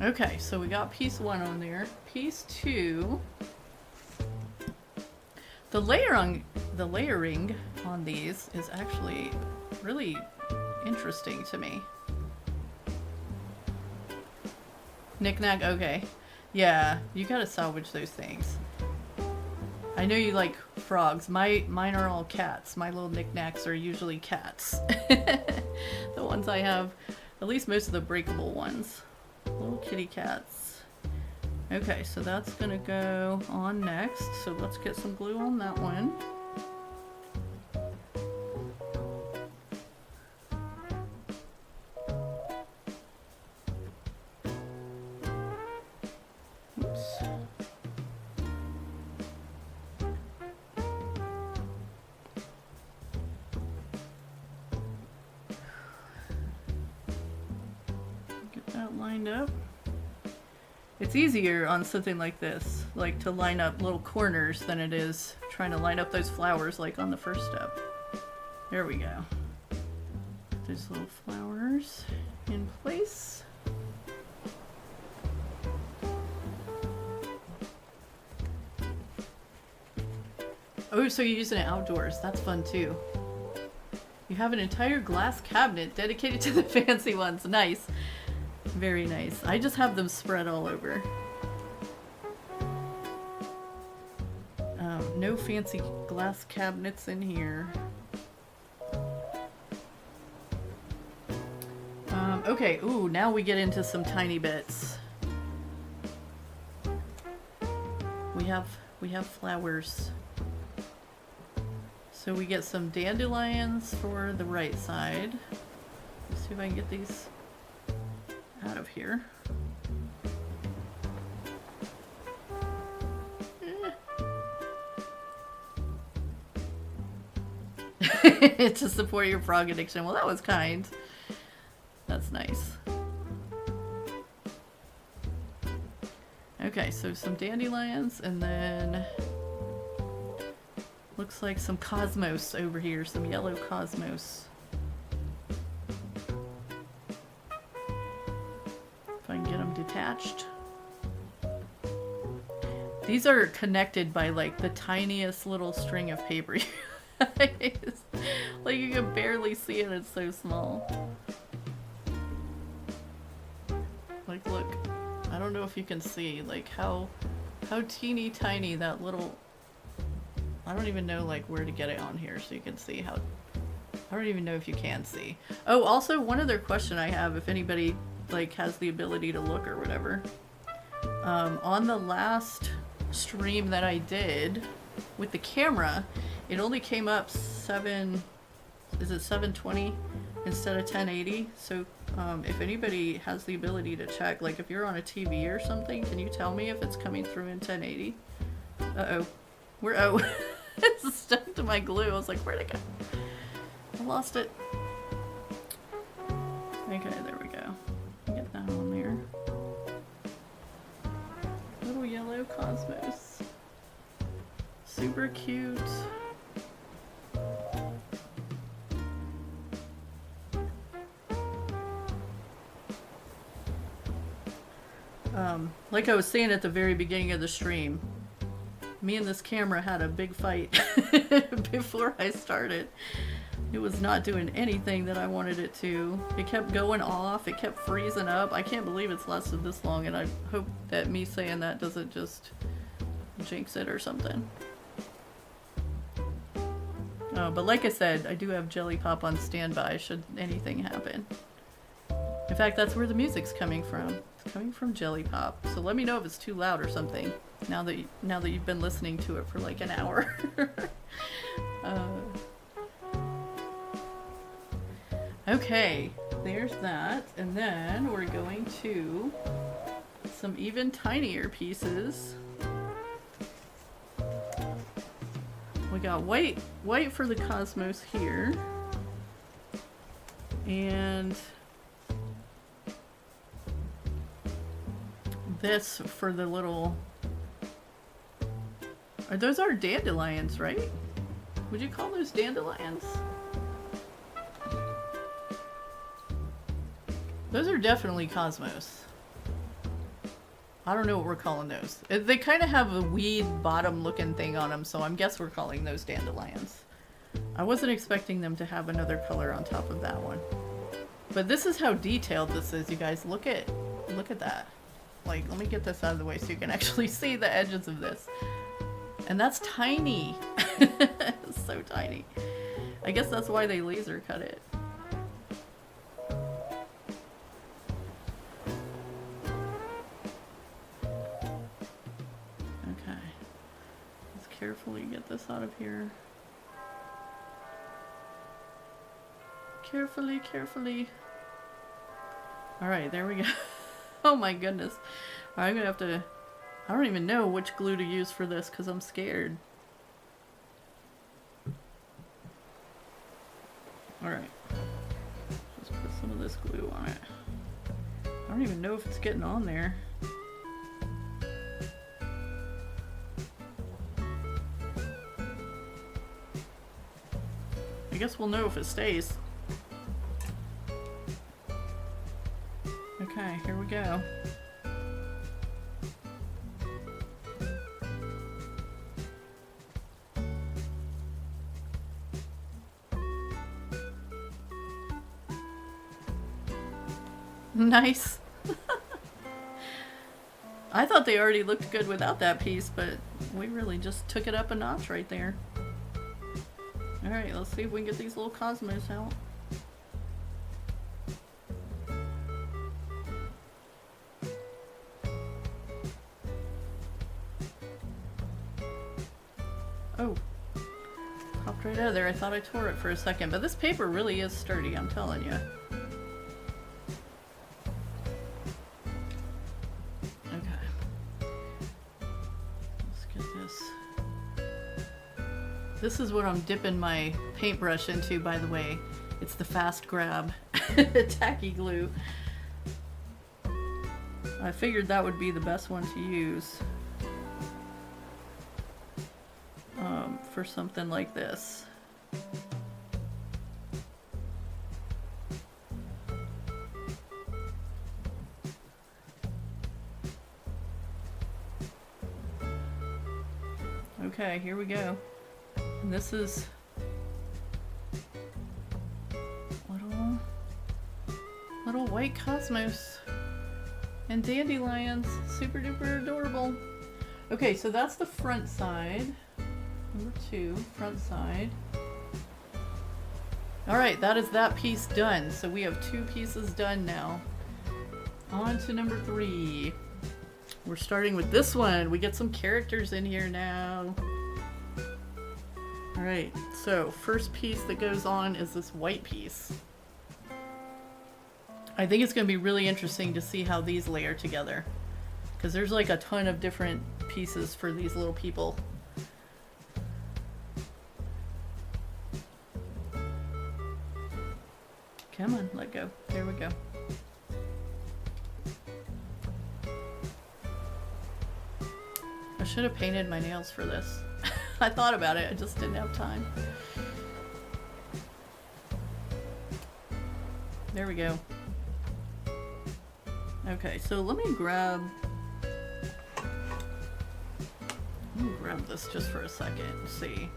Okay, so we got piece one on there. Piece two. The layering on these is actually really interesting to me. Knick-knack, okay. Yeah, you gotta salvage those things. I know you like frogs. Mine are all cats. My little knickknacks are usually cats. The ones I have, at least most of the breakable ones. Little kitty cats. Okay, so that's gonna go on next. So let's get some glue on that one. Up. It's easier on something like this, like to line up little corners than it is trying to line up those flowers like on the first step. There we go. Those little flowers in place. Oh, so you're using it outdoors. That's fun too. You have an entire glass cabinet dedicated to the fancy ones. Nice. Very nice. I just have them spread all over. No fancy glass cabinets in here. Okay, ooh, now we get into some tiny bits. We have flowers. So we get some dandelions for the right side. Let's see if I can get these out of here. To support your frog addiction. Well, that was kind. That's nice. Okay, so some dandelions, and then looks like some cosmos over here, some yellow cosmos. If I can get them detached. These are connected by like the tiniest little string of paper. Like you can barely see it, it's so small. Like look, I don't know if you can see like how teeny tiny that little, I don't even know like where to get it on here so you can see how I don't even know if you can see. Oh, also one other question I have, if anybody like has the ability to look or whatever. On the last stream that I did with the camera, it only came up 720 instead of 1080. So if anybody has the ability to check, like if you're on a TV or something, can you tell me if it's coming through in 1080? Uh-oh. It's stuck to my glue. I was like, where'd it go? I lost it. Okay, there we go. Get that on there. Little yellow cosmos. Super cute. Like I was saying at the very beginning of the stream, me and this camera had a big fight before I started. It was not doing anything that I wanted it to. It kept going off. It kept freezing up. I can't believe it's lasted this long, and I hope that me saying that doesn't just jinx it or something. But like I said, I do have Jelly Pop on standby should anything happen. In fact, that's where the music's coming from. It's coming from Jelly Pop. So let me know if it's too loud or something. Now that you've been listening to it for like an hour. Okay, there's that. And then we're going to some even tinier pieces. We got white for the cosmos here. And this for the little... Those are dandelions, right? Would you call those dandelions? Those are definitely cosmos. I don't know what we're calling those. They kind of have a weed bottom looking thing on them, so I guess we're calling those dandelions. I wasn't expecting them to have another color on top of that one. But this is how detailed this is, you guys. Look at that. Like, let me get this out of the way so you can actually see the edges of this. And that's tiny. It's so tiny. I guess that's why they laser cut it. Okay. Let's carefully get this out of here. Carefully, carefully. Alright, there we go. Oh my goodness. I'm gonna have to... I don't even know which glue to use for this because I'm scared. Alright. Just put some of this glue on it. I don't even know if it's getting on there. I guess we'll know if it stays. Okay, here we go. Nice. I thought they already looked good without that piece, but we really just took it up a notch right there. Alright, let's see if we can get these little cosmos out. Oh, popped right out of there. I thought I tore it for a second, but this paper really is sturdy, I'm telling you. This is what I'm dipping my paintbrush into, by the way. It's the Fast Grab tacky glue. I figured that would be the best one to use for something like this. Okay, here we go. And this is little white cosmos and dandelions. Super duper adorable. Okay, so that's the front side. Number 2, front side. Alright, that is that piece done. So we have 2 pieces done now. On to number 3. We're starting with this one. We get some characters in here now. Alright, so first piece that goes on is this white piece. I think it's going to be really interesting to see how these layer together. Because there's like a ton of different pieces for these little people. Come on, let go. There we go. I should have painted my nails for this. I thought about it, I just didn't have time. There we go. Okay, so let me grab this just for a second and see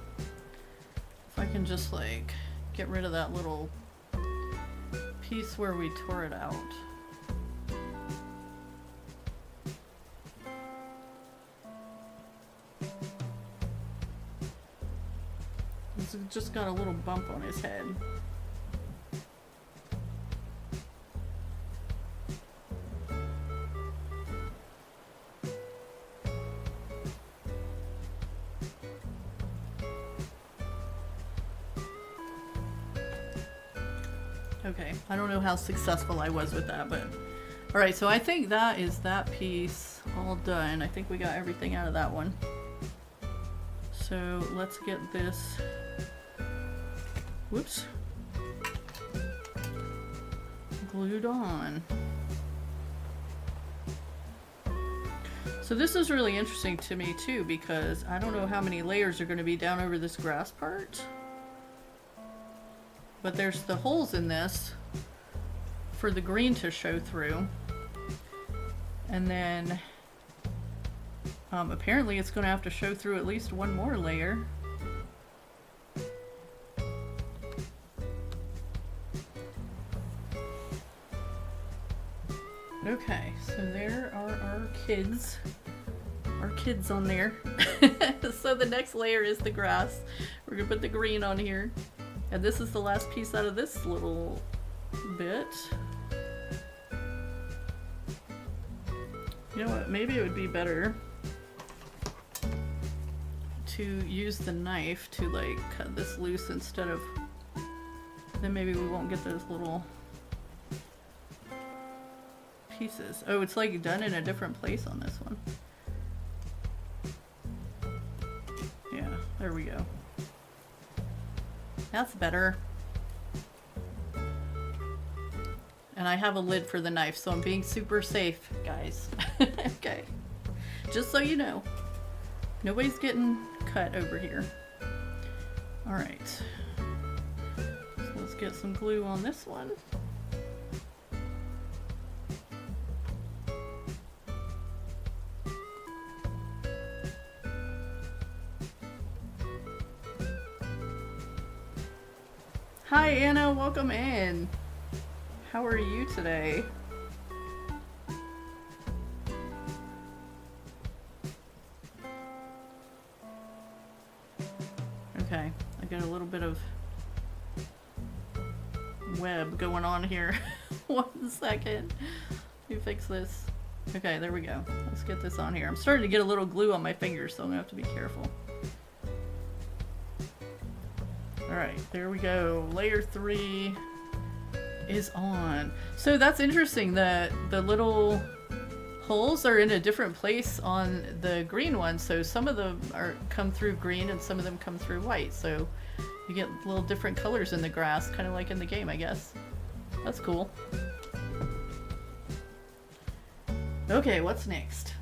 if I can just like get rid of that little piece where we tore it out. He's just got a little bump on his head. Okay, I don't know how successful I was with that, but alright, so I think that is that piece all done. I think we got everything out of that one. So let's get this, whoops, glued on. So this is really interesting to me too, because I don't know how many layers are going to be down over this grass part. But there's the holes in this for the green to show through. And then apparently it's going to have to show through at least one more layer. Okay, so there are our kids. Our kids on there. So the next layer is the grass. We're going to put the green on here. And this is the last piece out of this little bit. You know what, maybe it would be better to use the knife to like cut this loose instead of, then maybe we won't get those little pieces. Oh, it's like done in a different place on this one. Yeah, there we go. That's better. And I have a lid for the knife, so I'm being super safe, guys. Okay. Just so you know. Nobody's getting cut over here. Alright. So let's get some glue on this one. Hi Anna, welcome in. How are you today? Okay, I got a little bit of web going on here. 1 second. Let me fix this. Okay, there we go. Let's get this on here. I'm starting to get a little glue on my fingers, so I'm gonna have to be careful. Alright, there we go. Layer 3 is on. So that's interesting that the little holes are in a different place on the green one. So some of them come through green and some of them come through white. So you get little different colors in the grass, kind of like in the game, I guess. That's cool. Okay, what's next?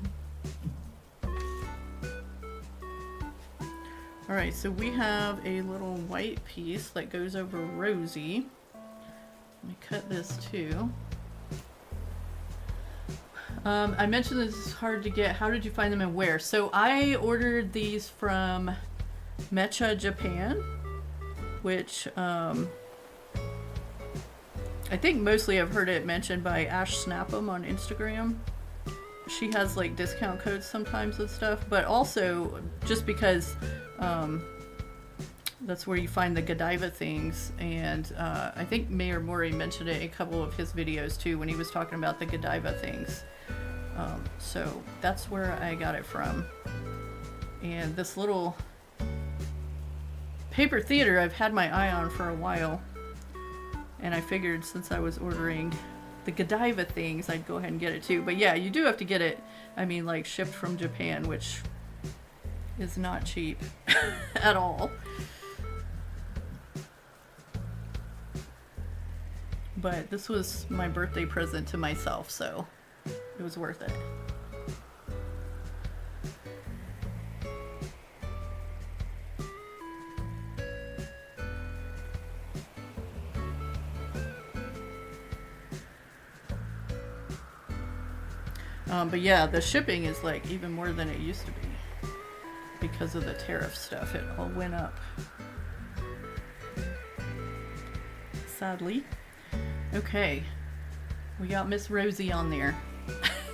Alright, so we have a little white piece that goes over Rosie. Let me cut this too. I mentioned this is hard to get. How did you find them and where? So I ordered these from Mecha Japan, which I think mostly I've heard it mentioned by Ash Snapham on Instagram. She has like discount codes sometimes and stuff, but also just because That's where you find the Godiva things, and I think Mayor Mori mentioned it in a couple of his videos too when he was talking about the Godiva things. So that's where I got it from. And this little paper theater I've had my eye on for a while, and I figured since I was ordering the Godiva things I'd go ahead and get it too. But yeah, you do have to get it, I mean, like shipped from Japan, which is not cheap at all. But this was my birthday present to myself, so it was worth it. But yeah, the shipping is like even more than it used to be because of the tariff stuff. It all went up, sadly. Okay, we got Miss Rosie on there.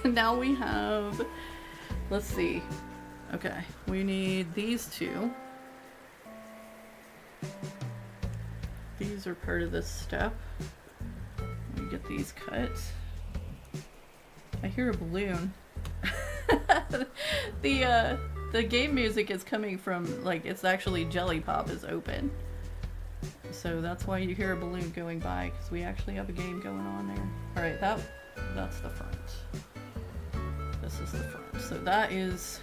Now we have, let's see. Okay, we need these two. These are part of this step. Let me get these cut. I hear a balloon. The game music is coming from, like, it's actually Jelly Pop is open. So that's why you hear a balloon going by, because we actually have a game going on there. Alright, that's the front. This is the front. So that is,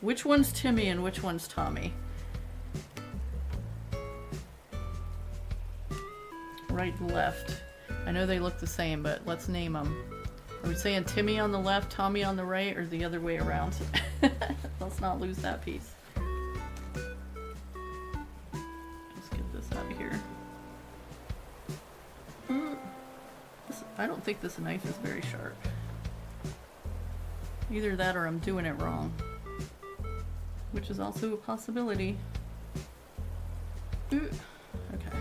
which one's Timmy and which one's Tommy? Right and left. I know they look the same, but let's name them. Are we saying Timmy on the left, Tommy on the right, or the other way around? Let's not lose that piece. Let's get this out of here. I don't think this knife is very sharp. Either that or I'm doing it wrong, which is also a possibility. Ooh. Okay.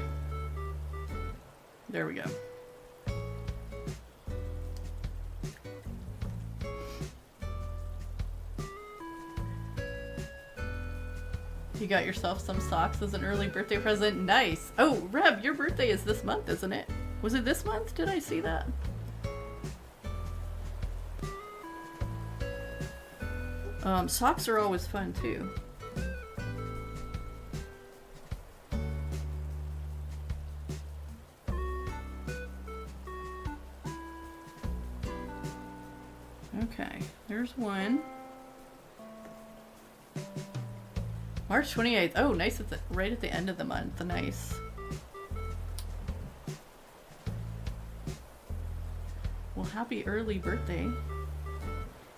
There we go. You got yourself some socks as an early birthday present. Nice. Oh, Reb, your birthday is this month, isn't it? Was it this month? Did I see that? Socks are always fun too. Okay, there's one. March 28th. Oh, nice. It's right at the end of the month. Nice. Well, happy early birthday.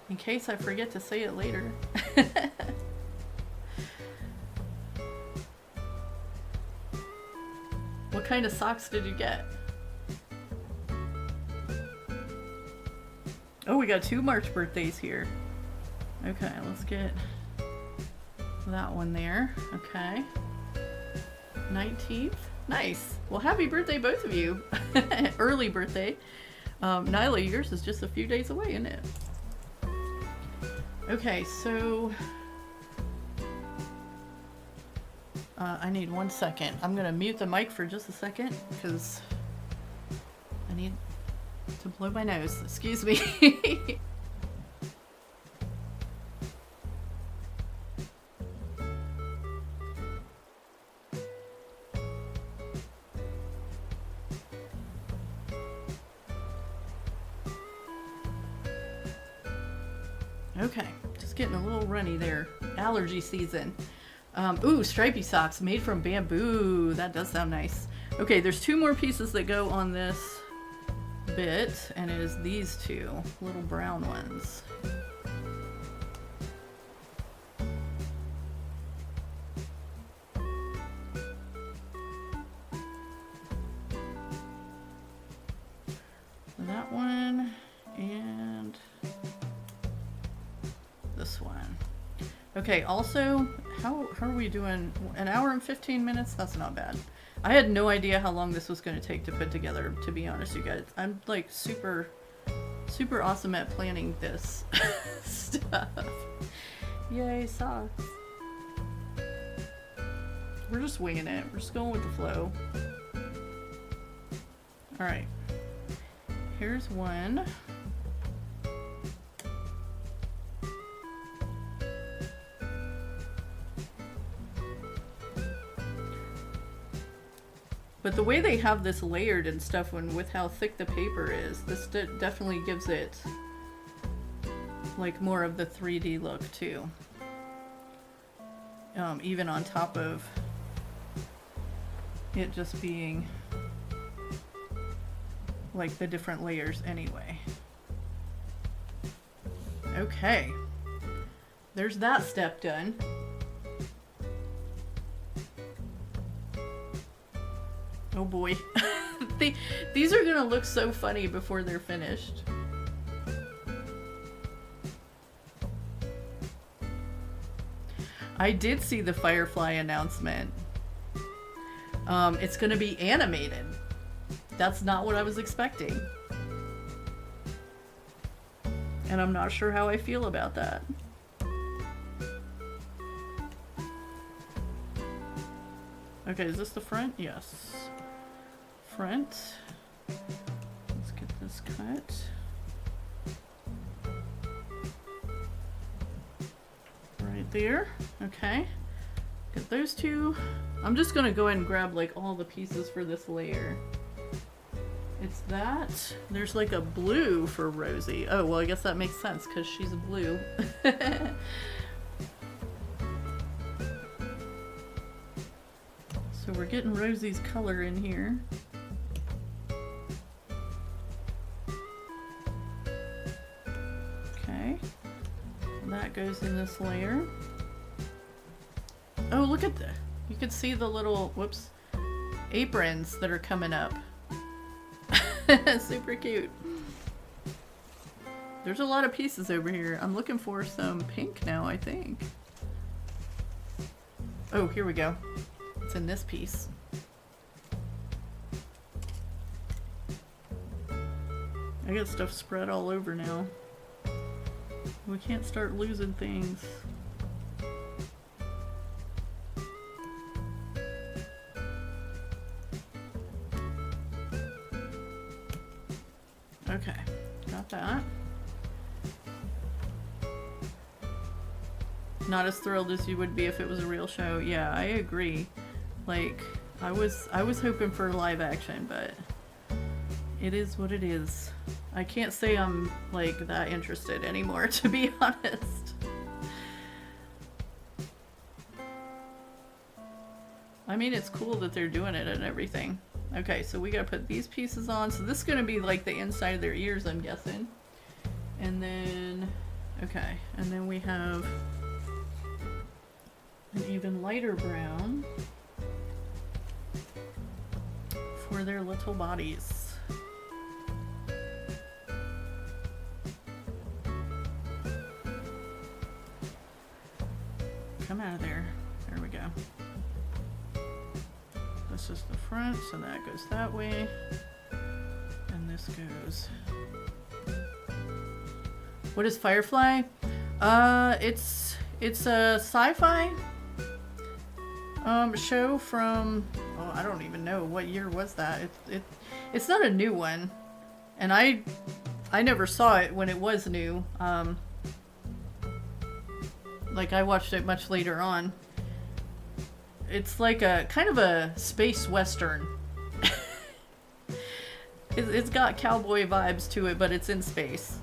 In case I forget to say it later. What kind of socks did you get? Oh, we got 2 March birthdays here. Okay, let's get that one there. Okay. 19th. Nice. Well, happy birthday, both of you. Early birthday. Nyla, yours is just a few days away, isn't it? Okay, so I need 1 second. I'm gonna mute the mic for just a second because I need to blow my nose. Excuse me. Okay, just getting a little runny there. Allergy season. Ooh, stripy socks made from bamboo. That does sound nice. Okay, there's 2 more pieces that go on this bit, and it is these 2 little brown ones. That one and this one. Okay, also, how are we doing? An hour and 15 minutes? That's not bad. I had no idea how long this was going to take to put together, to be honest, you guys. I'm like super awesome at planning this stuff. Yay, socks. We're just winging it. We're just going with the flow. Alright. Here's one. But the way they have this layered and stuff, and with how thick the paper is, this definitely gives it like more of the 3D look too. Even on top of it just being like the different layers anyway. Okay. There's that step done. Oh boy. These are gonna look so funny before they're finished. I did see the Firefly announcement. It's gonna be animated. That's not what I was expecting. And I'm not sure how I feel about that. Okay, is this the front? Yes. Front. Let's get this cut. Right there. Okay. Get those two. I'm just gonna go ahead and grab like all the pieces for this layer. It's that. There's like a blue for Rosie. Oh, well, I guess that makes sense because she's a blue. So we're getting Rosie's color in here. Okay. That goes in this layer. Oh, look at that. You can see the little, whoops, aprons that are coming up. Super cute. There's a lot of pieces over here. I'm looking for some pink now, I think. Oh, here we go. It's in this piece. I got stuff spread all over now. We can't start losing things. Okay, got that. Not as thrilled as you would be if it was a real show. Yeah, I agree. Like, I was hoping for live action, but it is what it is. I can't say I'm like that interested anymore, to be honest. I mean, it's cool that they're doing it and everything. Okay, so we gotta put these pieces on. So this is gonna be like the inside of their ears, I'm guessing. And then, okay, and then we have an even lighter brown for their little bodies. Come out of there. There we go. This is the front, so that goes that way. And this goes... What is Firefly? It's a sci-fi show from... Oh, I don't even know. What year was that? It's not a new one. And I never saw it when it was new. Like, I watched it much later on. It's like a kind of a space western. It's got cowboy vibes to it, but it's in space.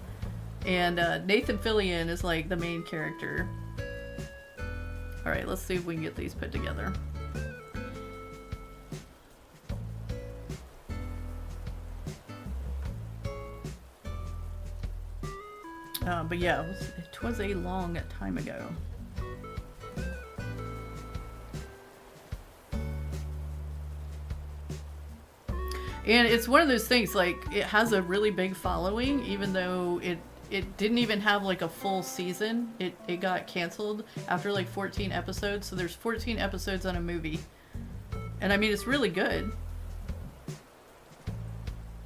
And Nathan Fillion is like the main character. Alright, let's see if we can get these put together. But yeah, it was a long time ago. And it's one of those things, like, it has a really big following, even though it didn't even have like a full season. It got canceled after like 14 episodes, so there's 14 episodes on a movie. And I mean, it's really good.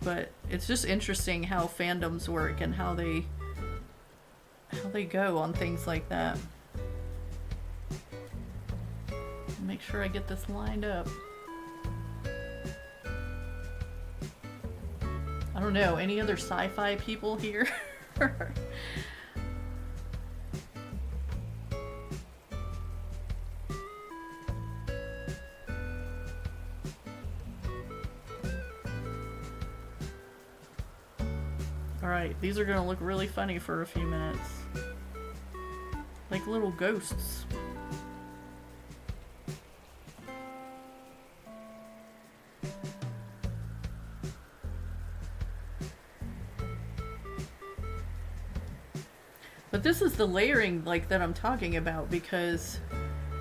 But it's just interesting how fandoms work and how they go on things like that. Make make sure I get this lined up. I don't know, any other sci-fi people here? Alright, these are gonna look really funny for a few minutes. Like little ghosts. But this is the layering like that I'm talking about, because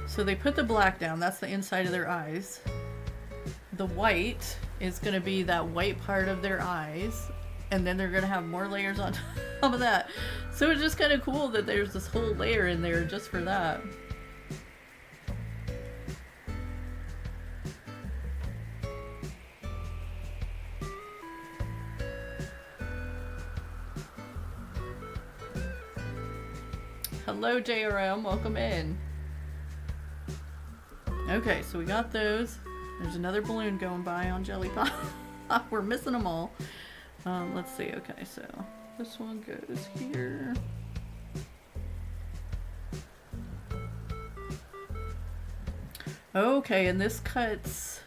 so they put the black down, that's the inside of their eyes. The white is going to be that white part of their eyes, and then they're going to have more layers on top of that. So it's just kind of cool that there's this whole layer in there just for that. Hello JRM, welcome in. Okay, so we got those. There's another balloon going by on Jelly Pop. We're missing them all. Let's see, okay, so this one goes here. Okay, and this cuts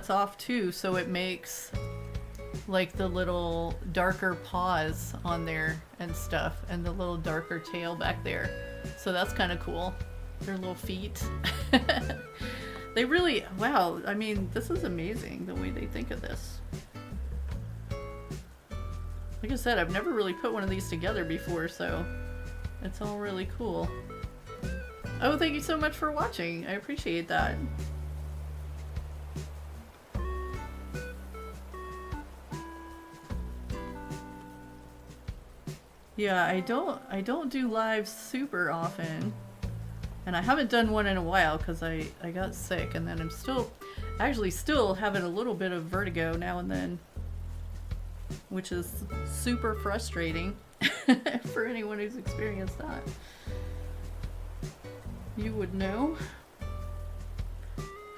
off too, so it makes like the little darker paws on there and stuff, and the little darker tail back there. So that's kind of cool. Their little feet. They really, wow, I mean, this is amazing the way they think of this. Like I said, I've never really put one of these together before, so it's all really cool. Oh, thank you so much for watching. I appreciate that. Yeah, I don't do lives super often, and I haven't done one in a while because I got sick, and then I'm still having a little bit of vertigo now and then, which is super frustrating for anyone who's experienced that. You would know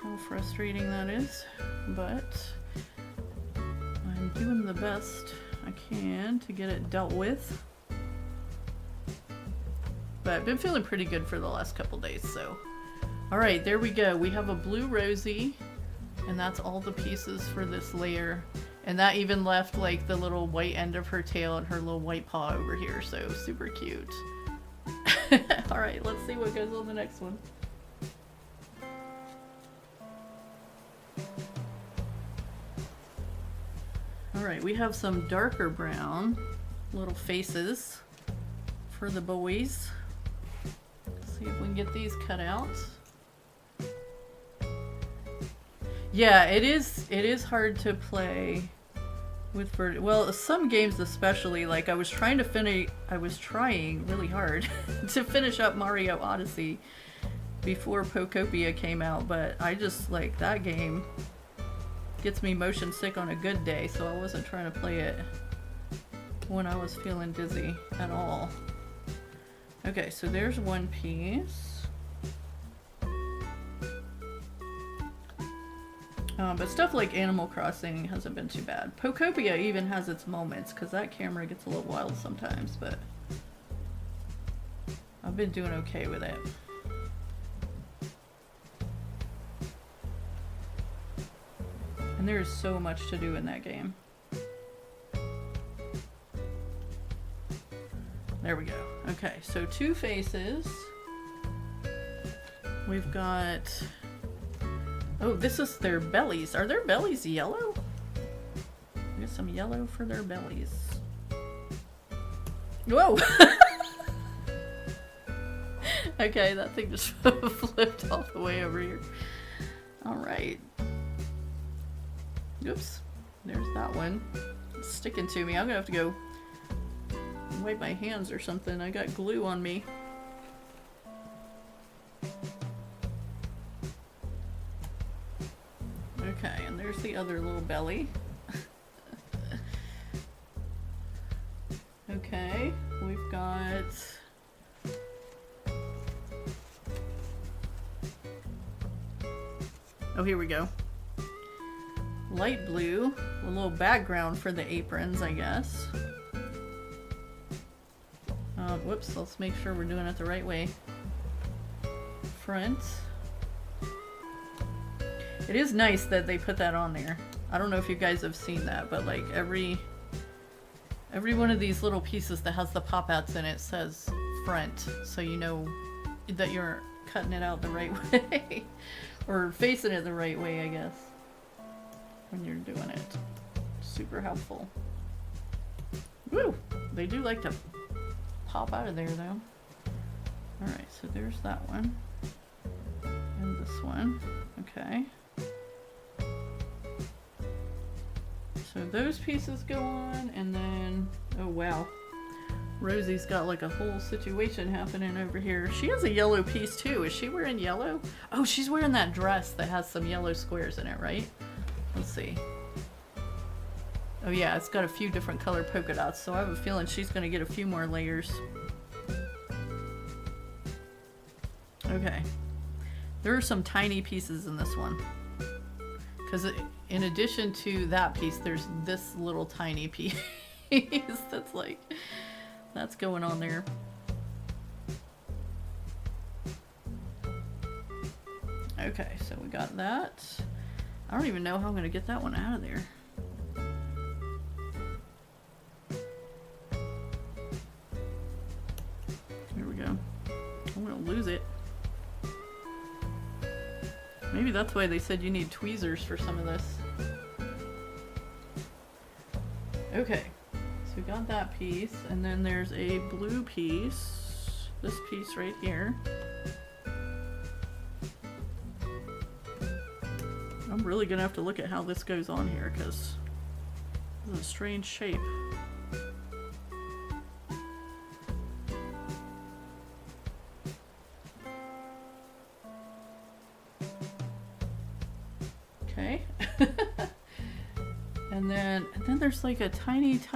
how frustrating that is, but I'm doing the best I can to get it dealt with. But I've been feeling pretty good for the last couple days, so. Alright, there we go. We have a blue Rosie, and that's all the pieces for this layer. And that even left like the little white end of her tail and her little white paw over here, so super cute. Alright, let's see what goes on the next one. Alright, we have some darker brown little faces for the boys. See if we can get these cut out. Yeah, it is hard to play with well, some games especially. Like I was trying really hard to finish up Mario Odyssey before Pokopia came out, but I just like that game gets me motion sick on a good day, so I wasn't trying to play it when I was feeling dizzy at all. Okay, so there's one piece. But stuff like Animal Crossing hasn't been too bad. Pokopia even has its moments, because that camera gets a little wild sometimes, but I've been doing okay with it. And there is so much to do in that game. There we go. Okay, so two faces. We've got... Oh, this is their bellies. Are their bellies yellow? Get some yellow for their bellies. Whoa! Okay, that thing just flipped all the way over here. Alright. Oops. There's that one. It's sticking to me. I'm gonna have to go wipe my hands or something. I got glue on me. Okay, and there's the other little belly. Okay, we've got Oh, here we go. Light blue, a little background for the aprons, I guess. Whoops, let's make sure we're doing it the right way. Front. It is nice that they put that on there. I don't know if you guys have seen that, but like every one of these little pieces that has the pop-outs in it says front, so you know that you're cutting it out the right way. Or facing it the right way, I guess, when you're doing it. Super helpful. Woo! They do like to pop out of there, though. Alright, so there's that one. And this one. Okay. So those pieces go on, and then, oh wow, Rosie's got like a whole situation happening over here. She has a yellow piece too. Is she wearing yellow? Oh, she's wearing that dress that has some yellow squares in it, right? Let's see. Oh yeah, it's got a few different color polka dots, so I have a feeling she's going to get a few more layers. Okay. There are some tiny pieces in this one. Because in addition to that piece, there's this little tiny piece that's like, that's going on there. Okay, so we got that. I don't even know how I'm going to get that one out of there. Here we go. I'm going to lose it. Maybe that's why they said you need tweezers for some of this. Okay, so we got that piece, and then there's a blue piece. This piece right here. I'm really gonna have to look at how this goes on here, because it's a strange shape. Okay. and then there's like a teeniest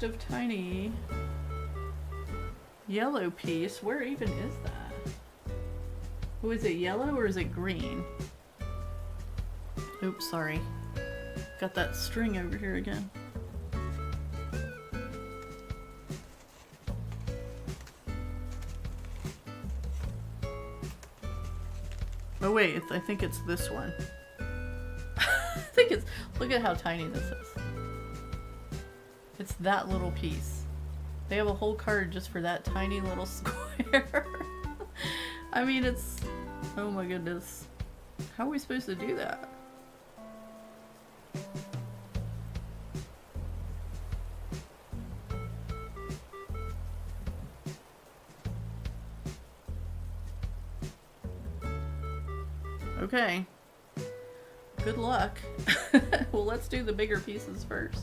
of tiny yellow piece. Where even is that? Oh, is it yellow or is it green? Oops, sorry. Got that string over here again. Oh wait, I think it's this one. I think it's, look at how tiny this is. It's that little piece. They have a whole card just for that tiny little square. I mean, it's, oh my goodness. How are we supposed to do that? Okay. Good luck. Well, let's do the bigger pieces first.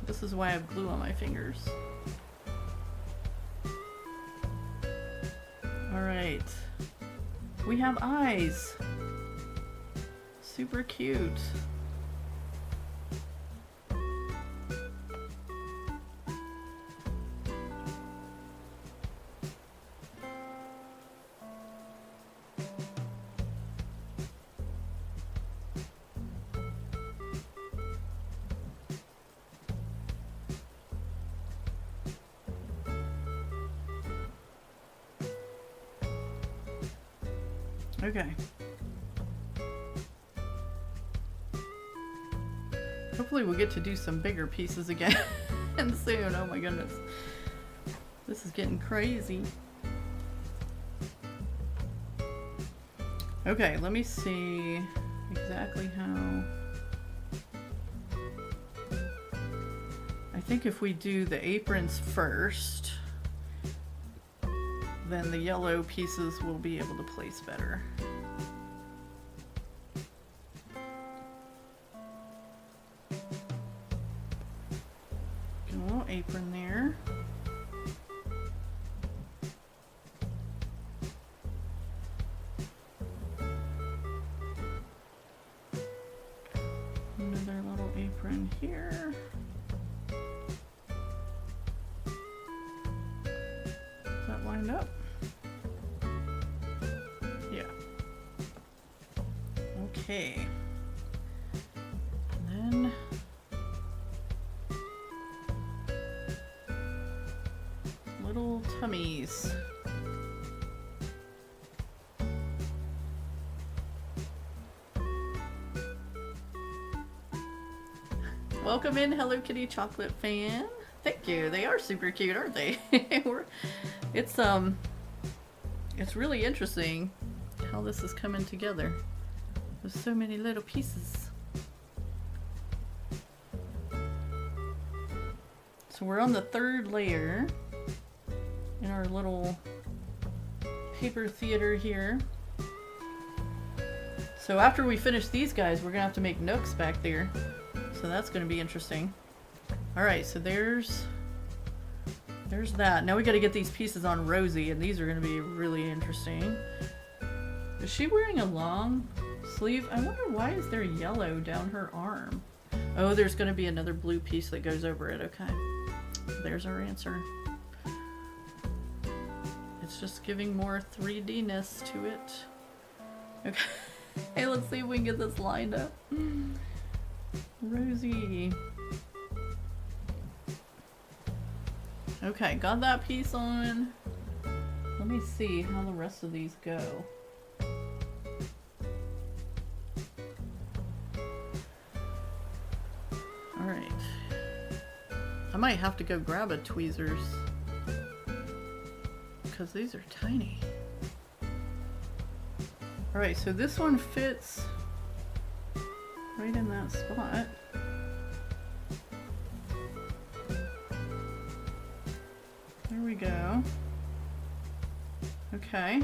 This is why I have glue on my fingers. Alright. We have eyes. Super cute. Okay. Hopefully we'll get to do some bigger pieces again and soon. Oh my goodness. This is getting crazy. Okay, let me see exactly how. I think if we do the aprons first, then the yellow pieces will be able to place better. Get a little apron there. Another little nope. Yeah. Okay. And then little tummies. Welcome in, Hello Kitty chocolate fan. Thank you. They are super cute, aren't they? It's really interesting how this is coming together. There's so many little pieces. So we're on the third layer in our little paper theater here. So after we finish these guys, we're gonna have to make nooks back there. So that's gonna be interesting. Alright, so there's that. Now we gotta get these pieces on Rosie, and these are gonna be really interesting. Is she wearing a long sleeve? I wonder why is there yellow down her arm? Oh, there's gonna be another blue piece that goes over it. Okay. There's our answer. It's just giving more 3D-ness to it. Okay. Hey, let's see if we can get this lined up. Rosie. Okay, got that piece on. Let me see how the rest of these go. Alright. I might have to go grab a tweezers, because these are tiny. Alright, so this one fits right in that spot. There we go. Okay.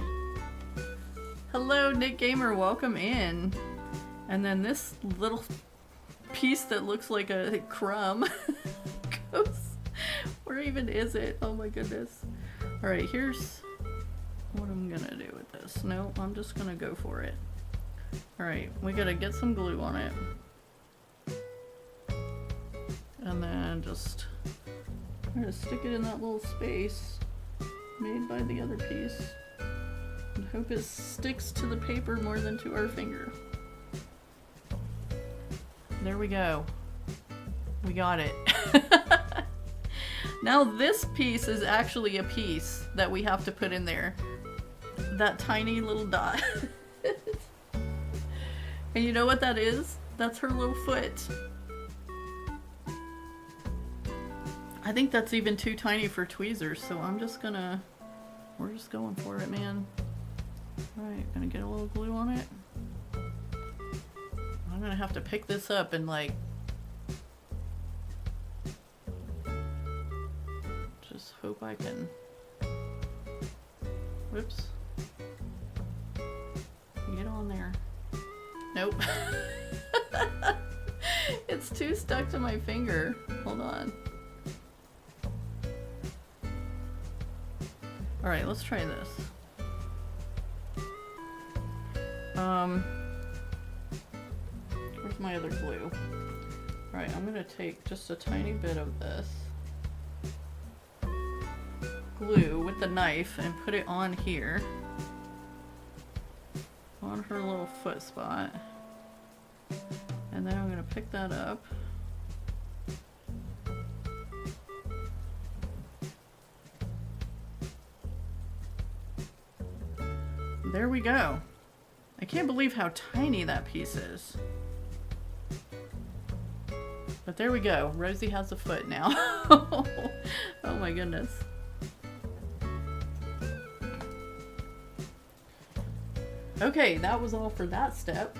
Hello, Nick Gamer, welcome in. And then this little piece that looks like a crumb goes. Where even is it? Oh my goodness. Alright, here's what I'm gonna do with this. No, I'm just gonna go for it. Alright, we gotta get some glue on it. And then just I'm gonna stick it in that little space made by the other piece. And hope it sticks to the paper more than to our finger. There we go. We got it. Now this piece is actually a piece that we have to put in there. That tiny little dot. And you know what that is? That's her little foot. I think that's even too tiny for tweezers, so we're just going for it, man. Alright, gonna get a little glue on it. I'm gonna have to pick this up and like just hope I can. Whoops. Get on there. Nope. It's too stuck to my finger. Hold on. Alright, let's try this. Where's my other glue? Alright, I'm gonna take just a tiny bit of this glue with the knife and put it on here. On her little foot spot. And then I'm gonna pick that up. There we go. I can't believe how tiny that piece is. But there we go. Rosie has a foot now. Oh my goodness. Okay, that was all for that step.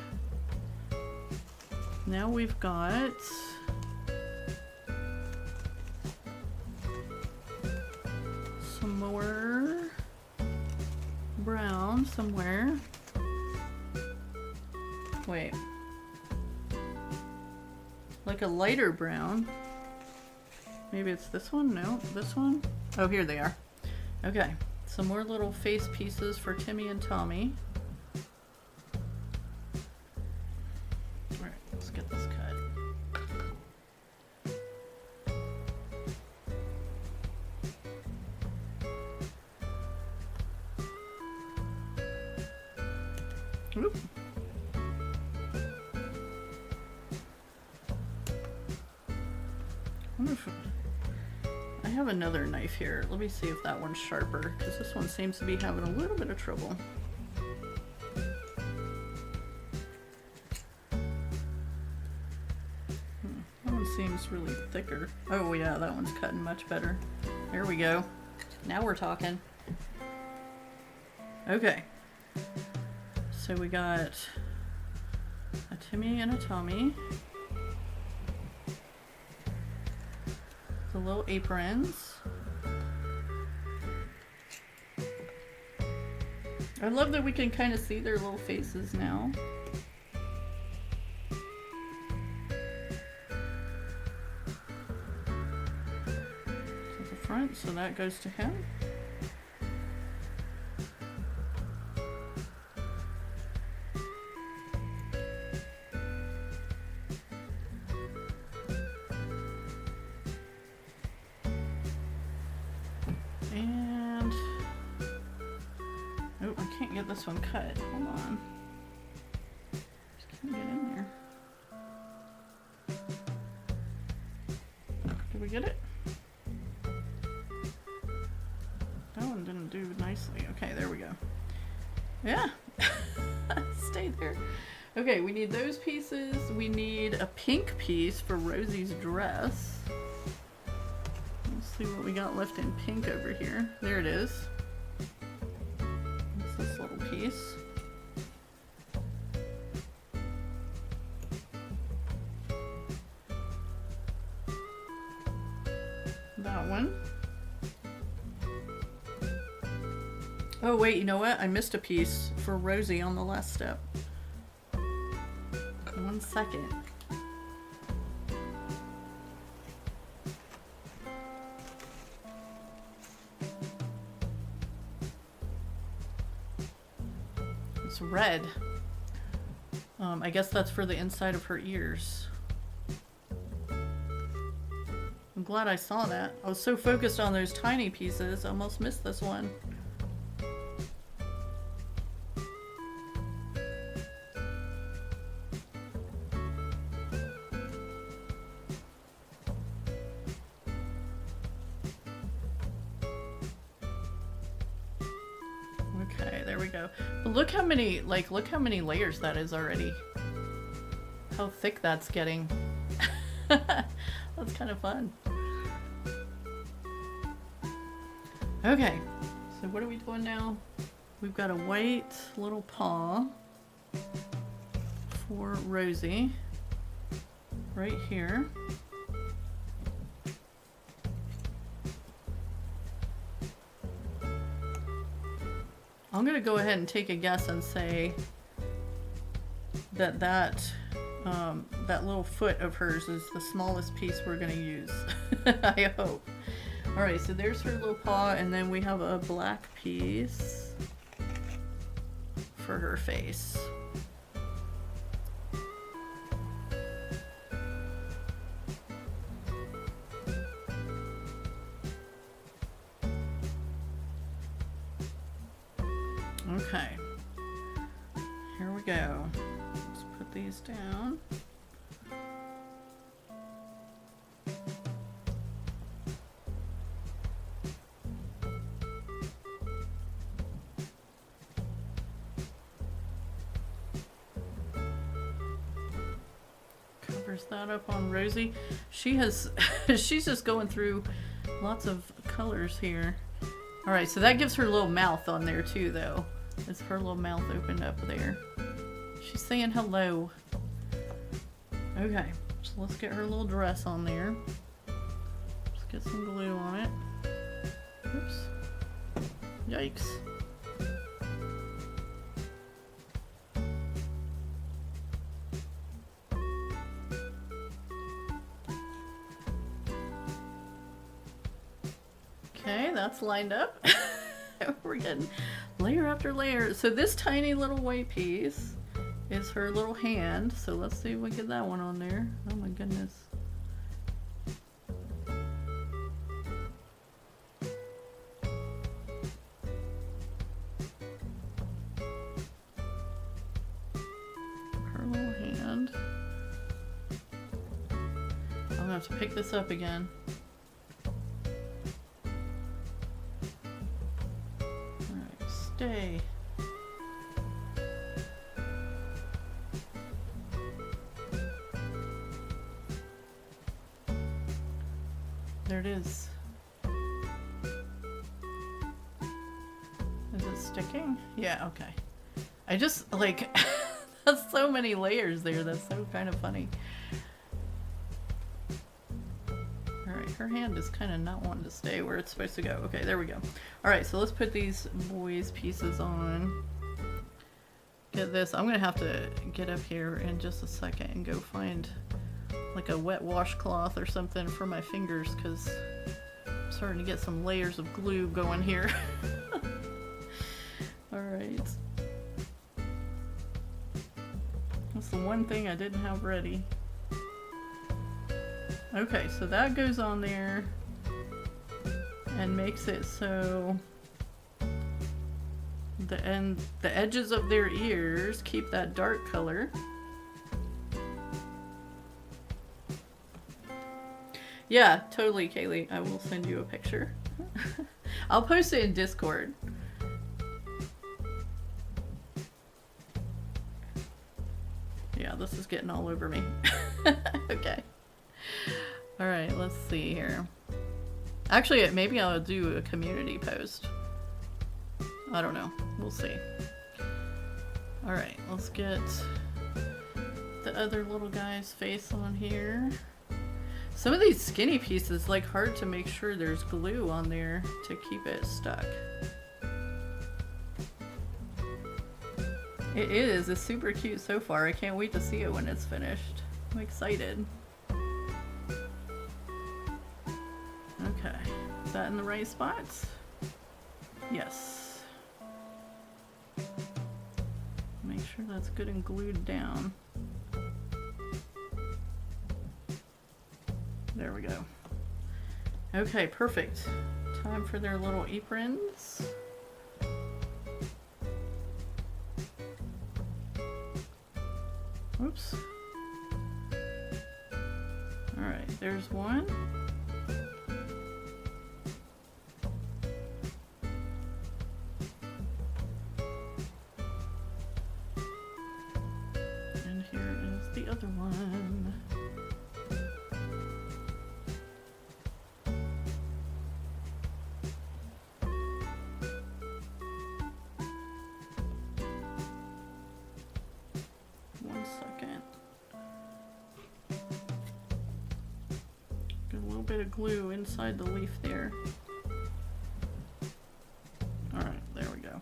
Now we've got some more brown somewhere. Wait. Like a lighter brown. Maybe it's this one? No, this one? Oh, here they are. Okay, some more little face pieces for Timmy and Tommy. Alright, let's get this cut. Oop. I have another knife here. Let me see if that one's sharper, because this one seems to be having a little bit of trouble. That one seems really thicker. Oh yeah, that one's cutting much better. There we go. Now we're talking. Okay. So we got a Timmy and a Tommy. The little aprons. I love that we can kind of see their little faces now. To the front, so that goes to him. This one cut. Hold on. Just can't get in there. Did we get it? That one didn't do nicely. Okay, there we go. Yeah. Stay there. Okay, we need those pieces. We need a pink piece for Rosie's dress. Let's see what we got left in pink over here. There it is. This little piece. That one. Oh wait, you know what? I missed a piece for Rosie on the last step. 1 second. It's red. I guess that's for the inside of her ears. I'm glad I saw that. I was so focused on those tiny pieces, I almost missed this one. Okay, there we go. But look how many, look how many layers that is already. How thick that's getting. That's kind of fun. Okay, so what are we doing now? We've got a white little paw for Rosie right here. I'm gonna go ahead and take a guess and say that that little foot of hers is the smallest piece we're gonna use. I hope. Alright, so there's her little paw, and then we have a black piece for her face. Okay, here we go. Let's put these down. Covers that up on Rosie. She has, she's just going through lots of colors here. All right, so that gives her little mouth on there too, though. It's her little mouth opened up there. She's saying hello. Okay, so let's get her little dress on there. Let's get some glue on it. Oops. Yikes. Okay, that's lined up. We're getting layer after layer. So this tiny little white piece is her little hand. So let's see if we get that one on there. Oh my goodness. around. I'm gonna have to pick this up again. Alright, stay. There it is. Is it sticking? Yeah, okay. I just, like, that's so many layers there. That's so kind of funny. Alright, her hand is kind of not wanting to stay where it's supposed to go. Okay, there we go. Alright, so let's put these boys' pieces on. Get this. I'm going to have to get up here in just a second and go find like a wet washcloth or something for my fingers, because I'm starting to get some layers of glue going here. Alright. That's the one thing I didn't have ready. Okay, so that goes on there and makes it so the edges of their ears keep that dark color. Yeah, totally, Kaylee. I will send you a picture. I'll post it in Discord. Yeah, this is getting all over me. Okay. Alright, let's see here. Actually, maybe I'll do a community post. I don't know. We'll see. Alright, let's get the other little guy's face on here. Some of these skinny pieces, like, hard to make sure there's glue on there to keep it stuck. It is. It's super cute so far. I can't wait to see it when it's finished. I'm excited. Okay. Is that in the right spots? Yes. Make sure that's good and glued down. There we go. Okay, perfect. Time for their little aprons. Oops. Alright, there's one. And here is the other one. Bit of glue inside the leaf there. Alright, there we go.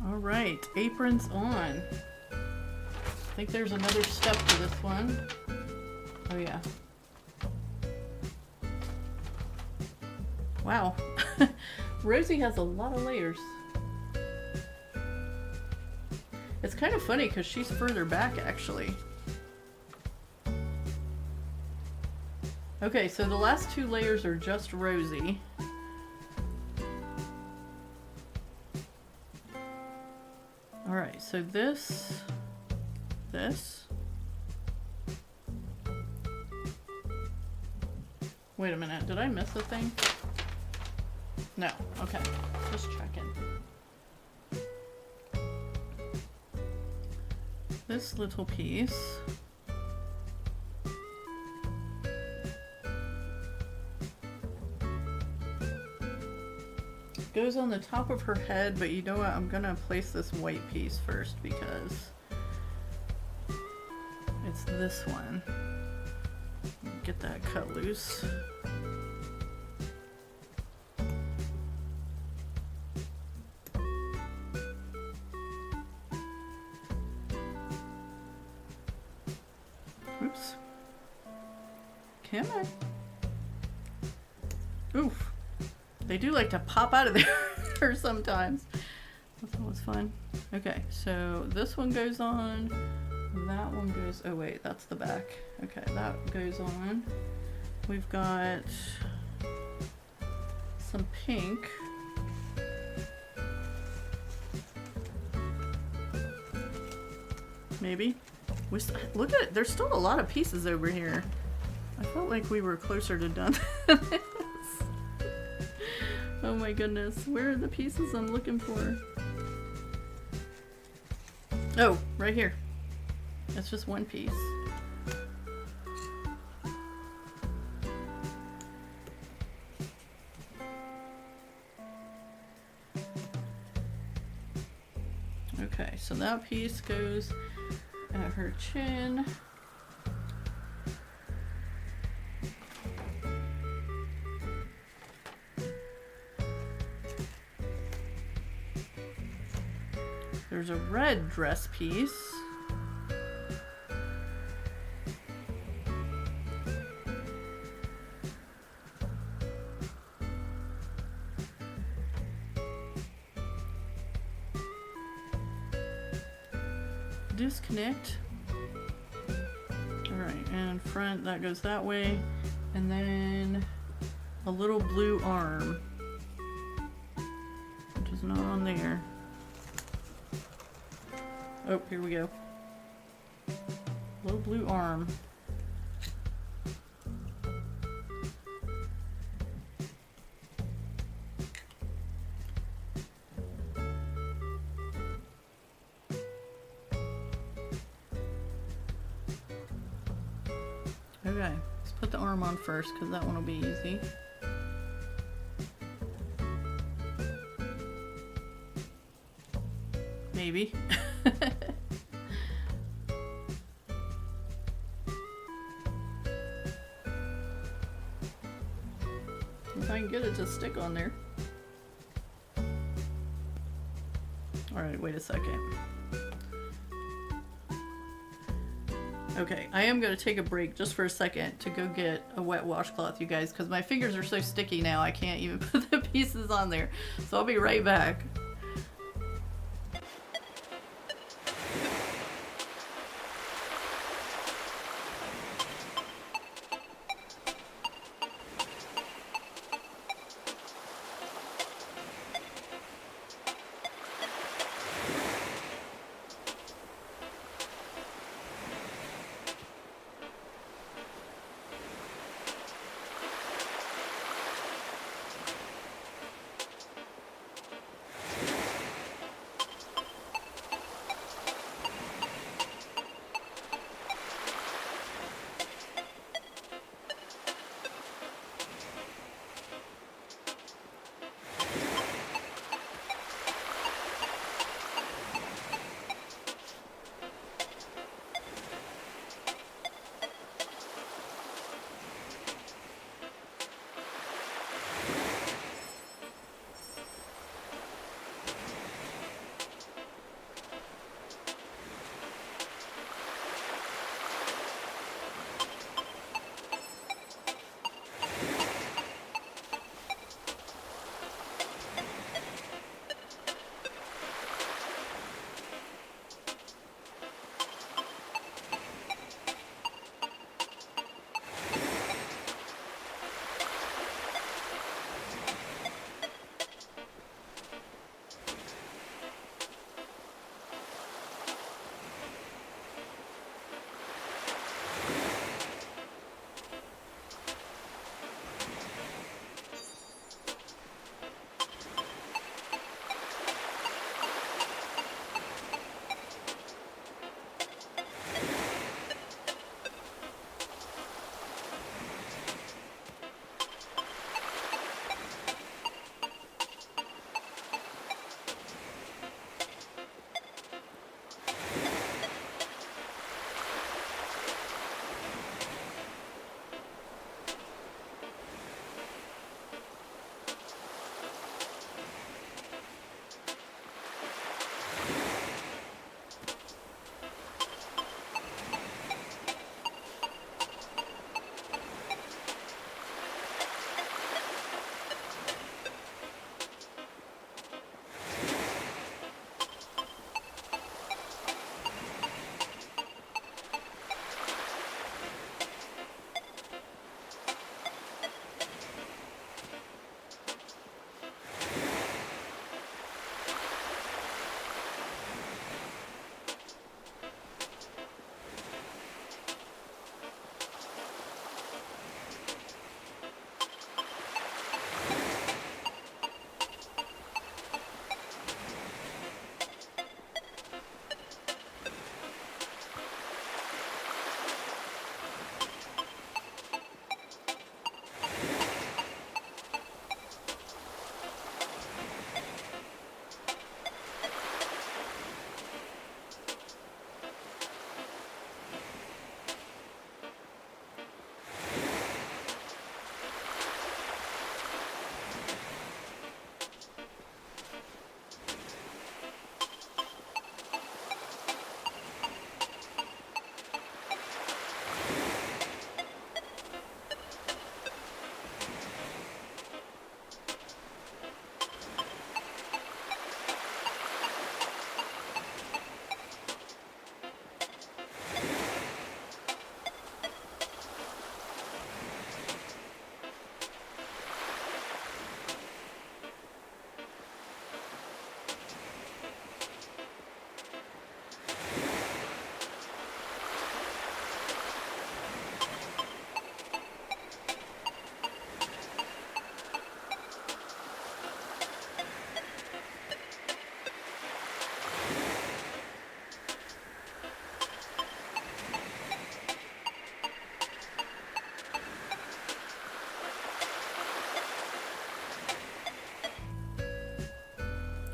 Alright, aprons on. I think there's another step to this one. Oh yeah. Wow. Rosie has a lot of layers. It's kind of funny because she's further back, actually. Okay, so the last two layers are just Rosie. Alright, so this. Wait a minute, did I miss a thing? No, okay, just checking. This little piece goes on the top of her head, but you know what? I'm gonna place this white piece first because it's this one. Get that cut loose. Oops. Can I? Oof. They do like to pop out of there sometimes. That's always fun. Okay, so this one goes on. That one goes... Oh wait, that's the back. Okay, that goes on. We've got some pink. Maybe. Look at it. There's still a lot of pieces over here. I felt like we were closer to done than this. Oh my goodness. Where are the pieces I'm looking for? Oh, right here. That's just one piece. Okay, so that piece goes at her chin. There's a red dress piece. Disconnect. Alright, and front, that goes that way. And then a little blue arm, which is not on there. Oh, here we go. Little blue arm. Okay, let's put the arm on first because that one will be easy. Maybe. If I can get it to stick on there. Alright, wait a second. Okay, I am going to take a break just for a second to go get a wet washcloth, you guys, because my fingers are so sticky now I can't even put the pieces on there. So I'll be right back.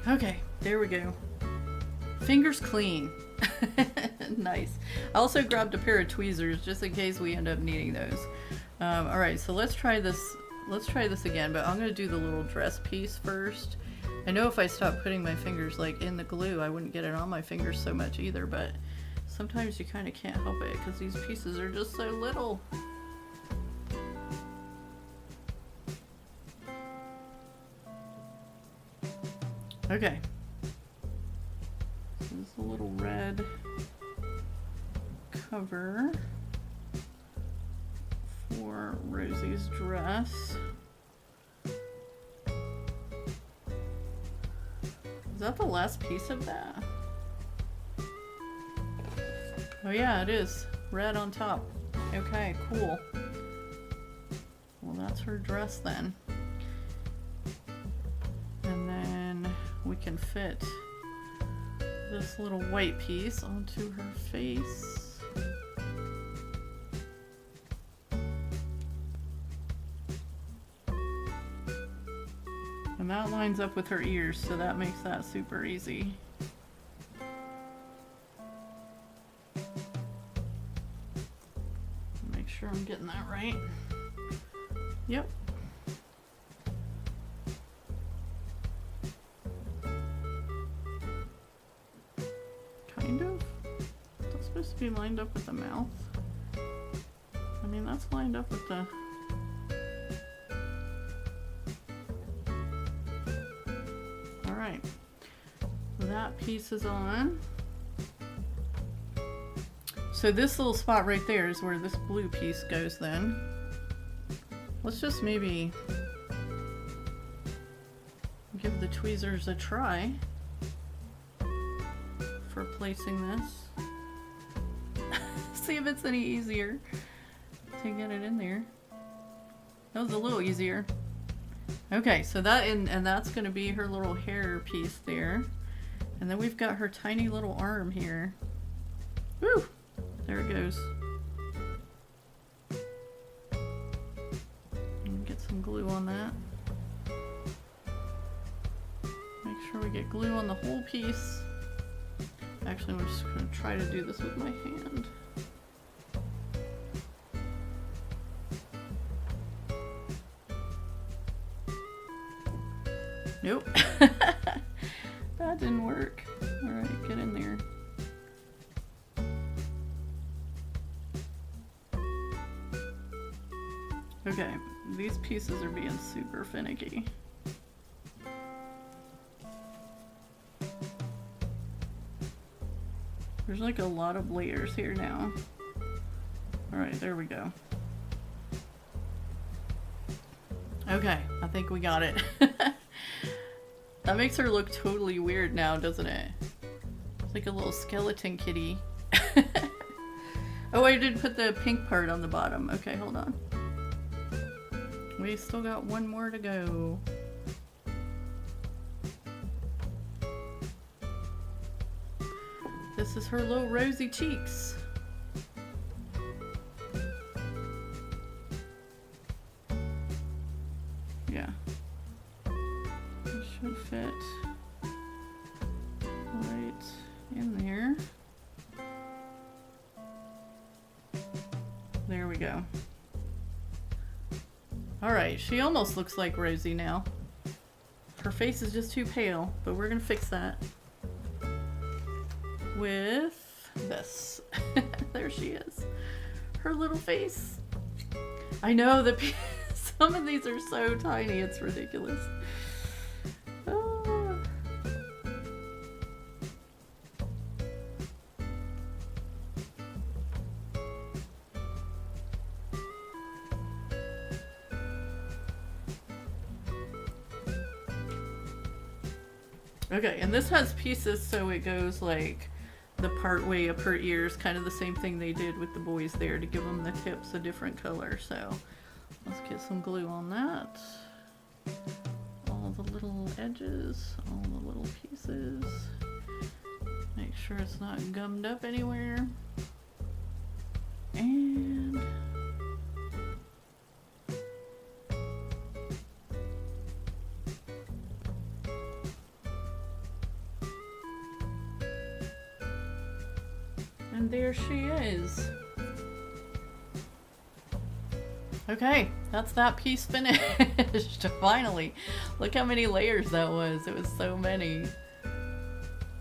Okay, there we go. Fingers clean. Nice. I also grabbed a pair of tweezers just in case we end up needing those. All right, so let's try this. Let's try this again, but I'm gonna do the little dress piece first. I know if I stopped putting my fingers like in the glue, I wouldn't get it on my fingers so much either, but sometimes you kind of can't help it because these pieces are just so little. Okay. So this is a little red cover for Rosie's dress. Is that the last piece of that? Oh yeah, it is. Red on top. Okay, cool. Well, that's her dress then. And then we can fit this little white piece onto her face. And that lines up with her ears, so that makes that super easy. Make sure I'm getting that right. Yep. Kind of. That's supposed to be lined up with the mouth. I mean, that's lined up with the... Alright. That piece is on. So this little spot right there is where this blue piece goes then. Let's just maybe give the tweezers a try for placing this. See if it's any easier to get it in there. That was a little easier. Okay, so that and that's gonna be her little hair piece there. And then we've got her tiny little arm here. Woo! There it goes. Get some glue on that. Make sure we get glue on the whole piece. Actually, I'm just going to try to do this with my hand. Nope. That didn't work. Alright, get in there. Okay, these pieces are being super finicky. There's like a lot of layers here now. Alright, there we go. Okay, I think we got it. That makes her look totally weird now, doesn't it? It's like a little skeleton kitty. Oh, I did put the pink part on the bottom. Okay, hold on. We still got one more to go. This is her little rosy cheeks. Yeah. It should fit right in there. There we go. Alright, she almost looks like Rosie now. Her face is just too pale, but we're gonna fix that with this. There she is. Her little face. I know that some of these are so tiny, it's ridiculous. Ah. Okay, and this has pieces so it goes like the part way up her ears, kind of the same thing they did with the boys there to give them the tips a different color. So let's get some glue on that. All the little edges, all the little pieces. Make sure it's not gummed up anywhere. And And there she is. Okay, that's that piece finished. Finally. Look how many layers that was. It was so many.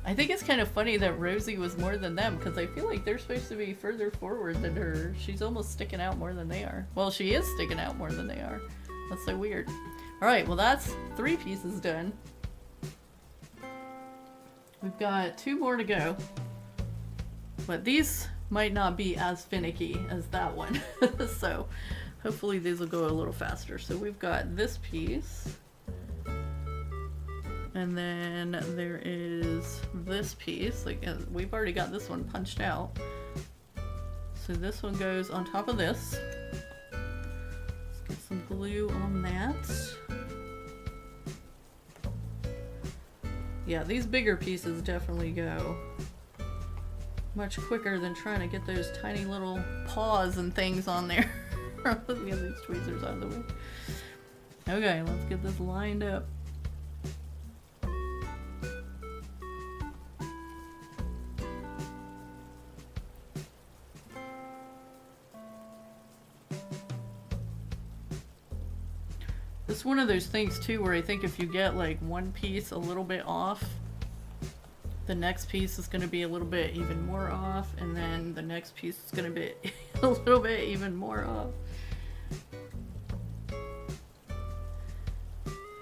I think it's kind of funny that Rosie was more than them, because I feel like they're supposed to be further forward than her. She's almost sticking out more than they are. Well, she is sticking out more than they are. That's so weird. Alright, well that's 3 pieces done. We've got 2 more to go. But these might not be as finicky as that one. So hopefully these will go a little faster. So we've got this piece. And then there is this piece. Like, we've already got this one punched out. So this one goes on top of this. Let's get some glue on that. Yeah, these bigger pieces definitely go much quicker than trying to get those tiny little paws and things on there. Let me get these tweezers out of the way. Okay, let's get this lined up. It's one of those things too where I think if you get like one piece a little bit off, the next piece is going to be a little bit even more off, and then the next piece is going to be a little bit even more off.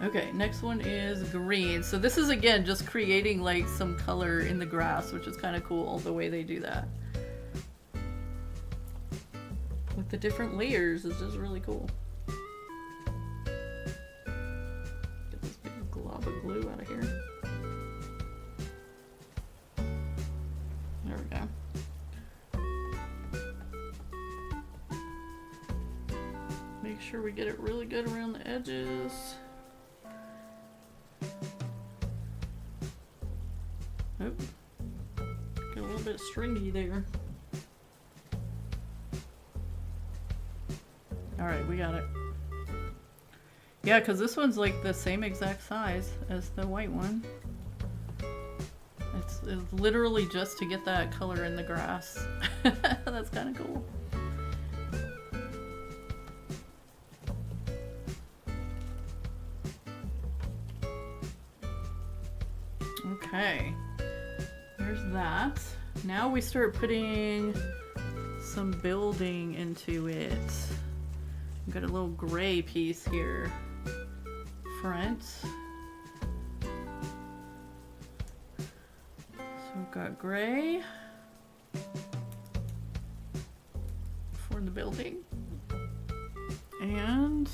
Okay, next one is green. So this is again just creating like some color in the grass, which is kind of cool the way they do that. With the different layers is just really cool. Get this big glob of glue out of here. There we go. Make sure we get it really good around the edges. Oh, get a little bit stringy there. Alright, we got it. Yeah, because this one's like the same exact size as the white one. It's literally just to get that color in the grass. That's kind of cool. Okay, there's that. Now we start putting some building into it. We've got a little gray piece here. Front. So we've got gray for the building. And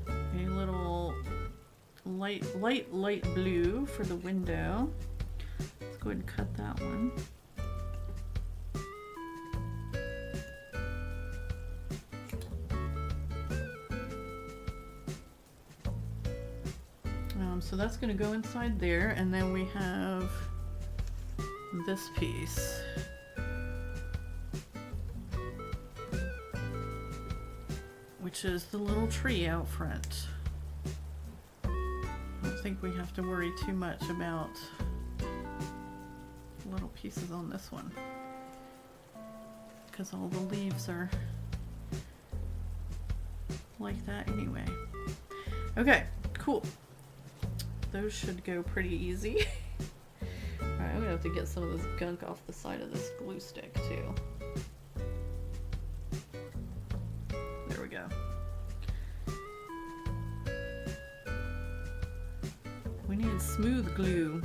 a little light blue for the window. Let's go ahead and cut that one. So that's going to go inside there, and then we have this piece. Which is the little tree out front. I don't think we have to worry too much about little pieces on this one, because all the leaves are like that anyway. Okay, cool. Those should go pretty easy. Alright, I'm gonna have to get some of this gunk off the side of this glue stick too. There we go. We need smooth glue.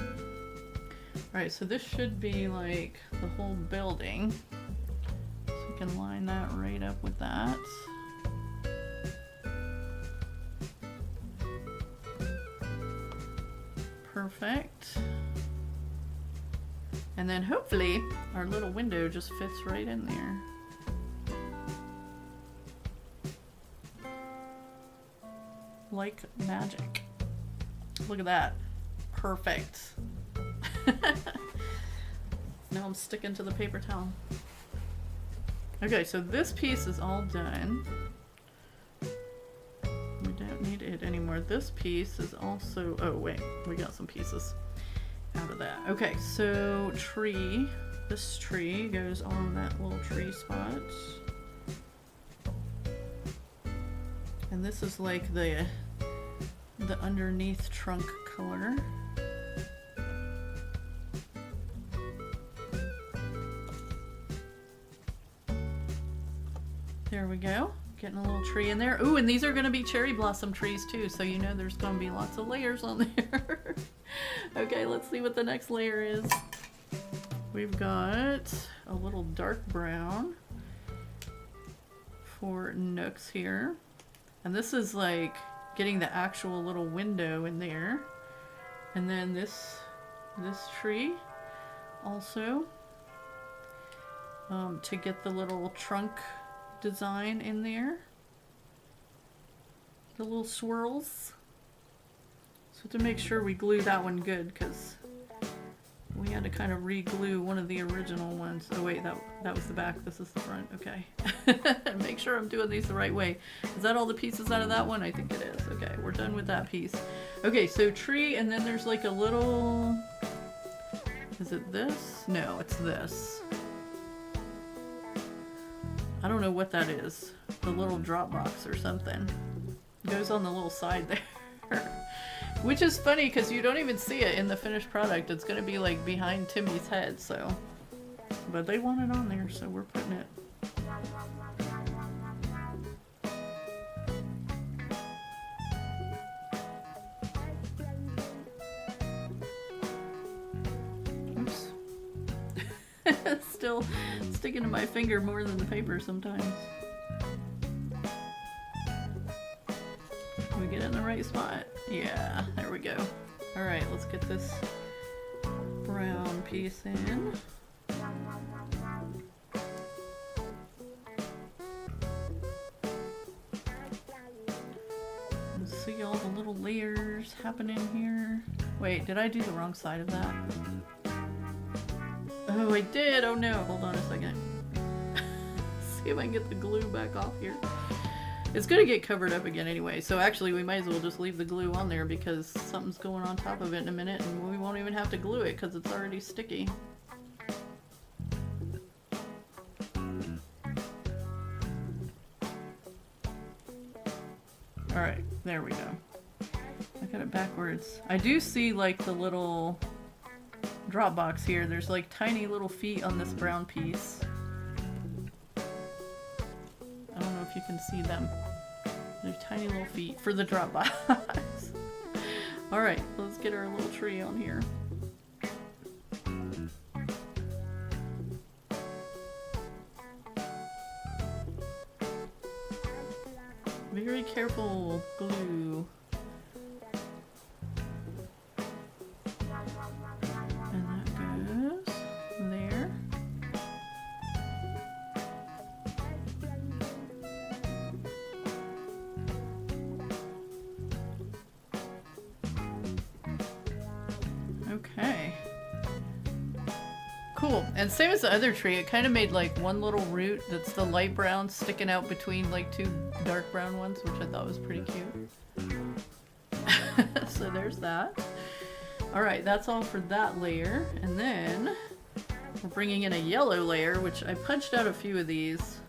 Alright, so this should be like the whole building. So we can line that right up with that. Perfect. And then hopefully our little window just fits right in there. Like magic. Look at that. Perfect. Now I'm sticking to the paper towel. Okay, so this piece is all done. We don't need it anymore. This piece is also, oh wait, we got some pieces. out of that. Okay, so tree. This tree goes on that little tree spot. And this is like the underneath trunk color. There we go. Getting a little tree in there. Ooh, and these are going to be cherry blossom trees too, so you know there's going to be lots of layers on there. Okay, let's see what the next layer is. We've got a little dark brown for nooks here. And this is like getting the actual little window in there. And then this tree also to get the little trunk design in there. The little swirls. So to make sure we glue that one good, because we had to kind of re-glue one of the original ones. Oh wait, that was the back, this is the front, okay. Make sure I'm doing these the right way. Is that all the pieces out of that one? I think it is. Okay, we're done with that piece. Okay, so tree, and then there's like a little, is it this? No, it's this. I don't know what that is. The little drop box or something. It goes on the little side there. Which is funny because you don't even see it in the finished product. It's going to be like behind Timmy's head, so. But they want it on there, so we're putting it. Oops. Still sticking to my finger more than the paper sometimes. Can we get it in the right spot? Yeah, there we go. Alright, let's get this brown piece in. And see all the little layers happening here. Wait, did I do the wrong side of that? Oh, I did! Oh no, hold on a second. See if I can get the glue back off here. It's gonna get covered up again anyway, so actually we might as well just leave the glue on there because something's going on top of it in a minute and we won't even have to glue it because it's already sticky. Alright, there we go. I got it backwards. I do see like the little drop box here. There's like tiny little feet on this brown piece. I don't know if you can see them. They're tiny little feet for the drop box. Alright, let's get our little tree on here. Very careful glue. And that goes there. Okay. Cool. And same as the other tree, it kind of made like one little root that's the light brown sticking out between like two dark brown ones, which I thought was pretty cute. So there's that. Alright, that's all for that layer. And then we're bringing in a yellow layer, which I punched out a few of these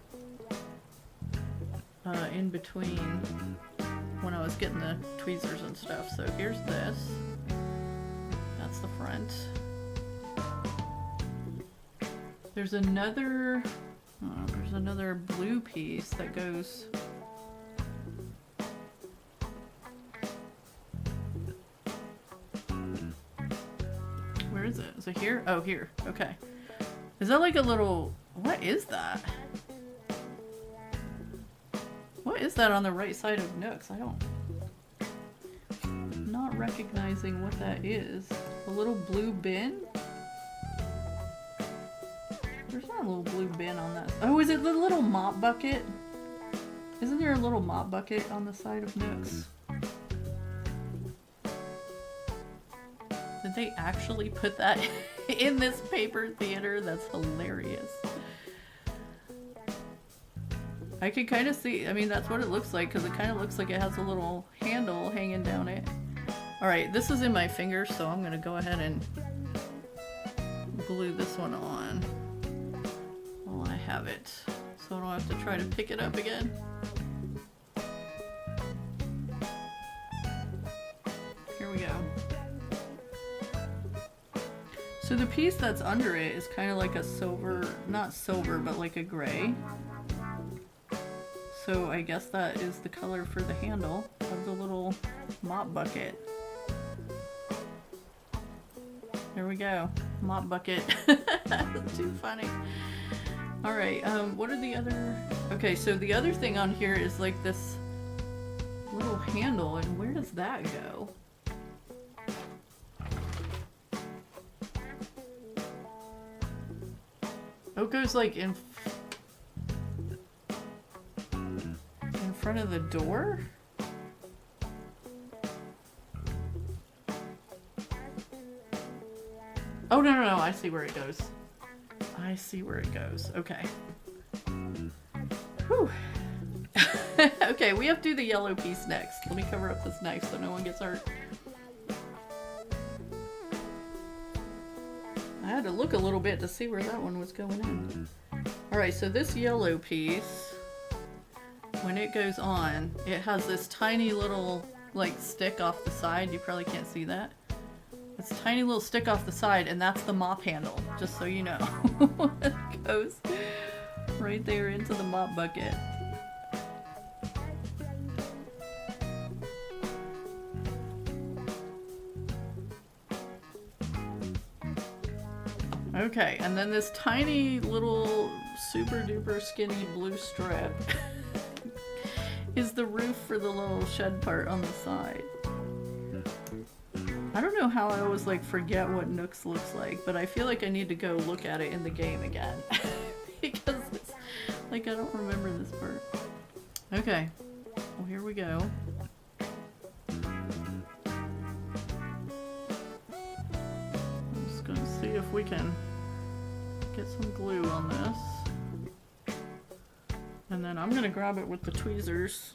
in between when I was getting the tweezers and stuff. So here's this. That's the front. There's another blue piece that goes. Where is it? Is it here? Oh, here. Okay. Is that like a little... What is that? What is that on the right side of Nooks? I'm not recognizing what that is. A little blue bin? There's not a little blue bin on that. Oh, is it the little mop bucket? Isn't there a little mop bucket on the side of Nooks? Did they actually put that in this paper theater? That's hilarious. I can kind of see, I mean, that's what it looks like because it kind of looks like it has a little handle hanging down it. Alright, this is in my finger, so I'm gonna go ahead and glue this one on while I have it, so I don't have to try to pick it up again. Here we go. So the piece that's under it is kind of like a silver, not silver, but like a gray. So I guess that is the color for the handle of the little mop bucket. There we go. Mop bucket. That's too funny. Alright, what are the other... Okay, so the other thing on here is like this little handle, and where does that go? Oh, it goes like in front of the door? Oh, no, I see where it goes. I see where it goes. Okay. Whew. Okay, we have to do the yellow piece next. Let me cover up this knife so no one gets hurt. I had to look a little bit to see where that one was going in. Alright, so this yellow piece, when it goes on, it has this tiny little, like, stick off the side. You probably can't see that. It's a tiny little stick off the side, and that's the mop handle, just so you know. It goes right there into the mop bucket. Okay, and then this tiny little super duper skinny blue strip is the roof for the little shed part on the side. I don't know how I always like forget what Nooks looks like, but I feel like I need to go look at it in the game again. Because it's like I don't remember this part. Okay, well here we go. I'm just gonna see if we can get some glue on this. And then I'm gonna grab it with the tweezers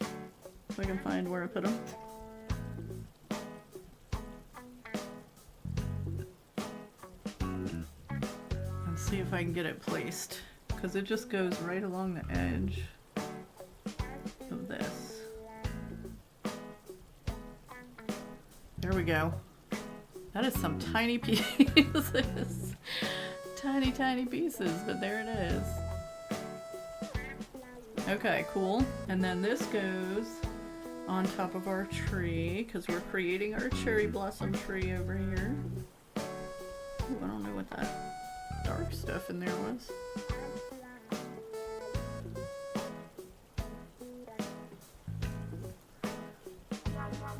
if I can find where I put them. See if I can get it placed, because it just goes right along the edge of this. There we go. That is some tiny pieces. Tiny pieces, but there it is. Okay, cool. And then this goes on top of our tree, because we're creating our cherry blossom tree over here. Ooh, I don't know what that dark stuff in there was.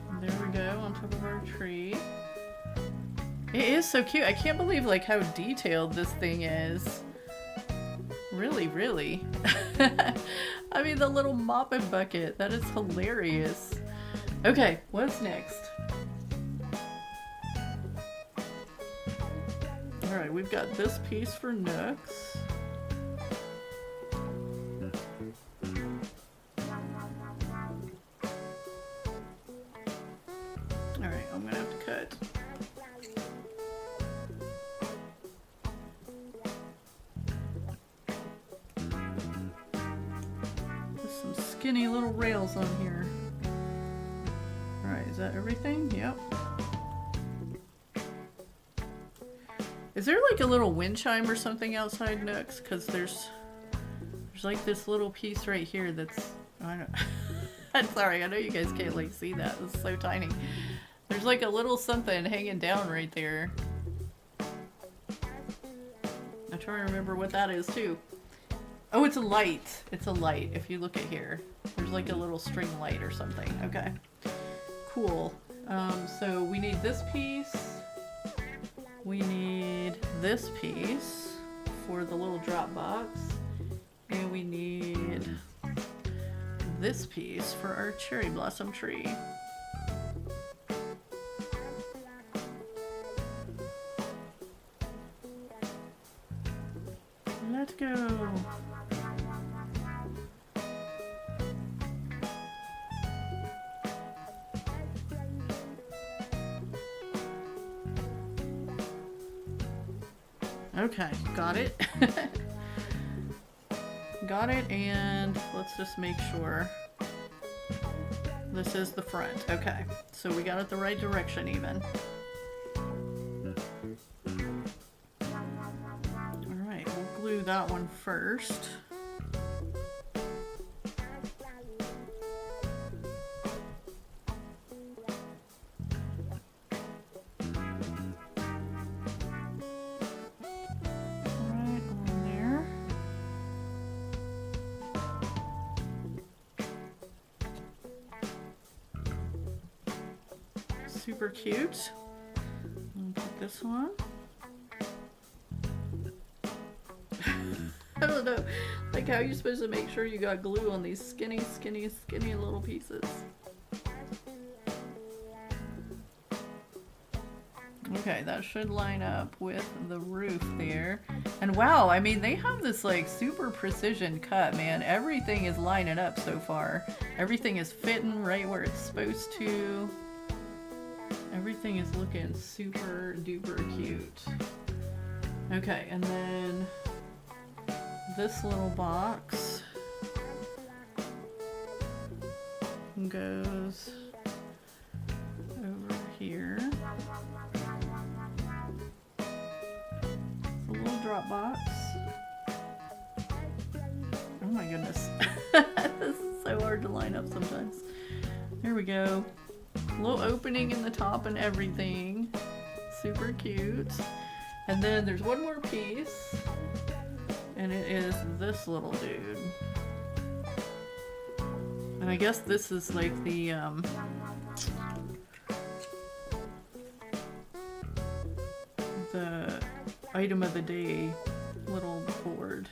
And there we go, on top of our tree. It is so cute. I can't believe like how detailed this thing is. Really. I mean, the little mopping bucket. That is hilarious. Okay, what's next? Alright, we've got this piece for Nooks. Alright, I'm gonna have to cut. There's some skinny little rails on here. Alright, is that everything? Yep. Is there like a little wind chime or something outside Nooks? Because there's like this little piece right here that's... I don't... I'm sorry, I know you guys can't like see that. It's so tiny. There's like a little something hanging down right there. I'm trying to remember what that is too. Oh, it's a light. It's a light. If you look at here, there's like a little string light or something. Okay, cool. So we need this piece. We need this piece for the little drop box, and we need this piece for our cherry blossom tree. Let's go. Okay, got it. Got it, and let's just make sure this is the front. Okay, so we got it the right direction even. Alright, we'll glue that one first. Super cute. I'll put this one. I don't know, like how you're supposed to make sure you got glue on these skinny little pieces. Okay, that should line up with the roof there. And wow, I mean, they have this like super precision cut, man. Everything is lining up so far. Everything is fitting right where it's supposed to. Everything is looking super duper cute. Okay, and then this little box goes over here. It's a little drop box. Oh my goodness. This is so hard to line up sometimes. There we go. Little opening in the top and everything. Super cute. And then there's one more piece. And it is this little dude. And I guess this is like the item of the day little board.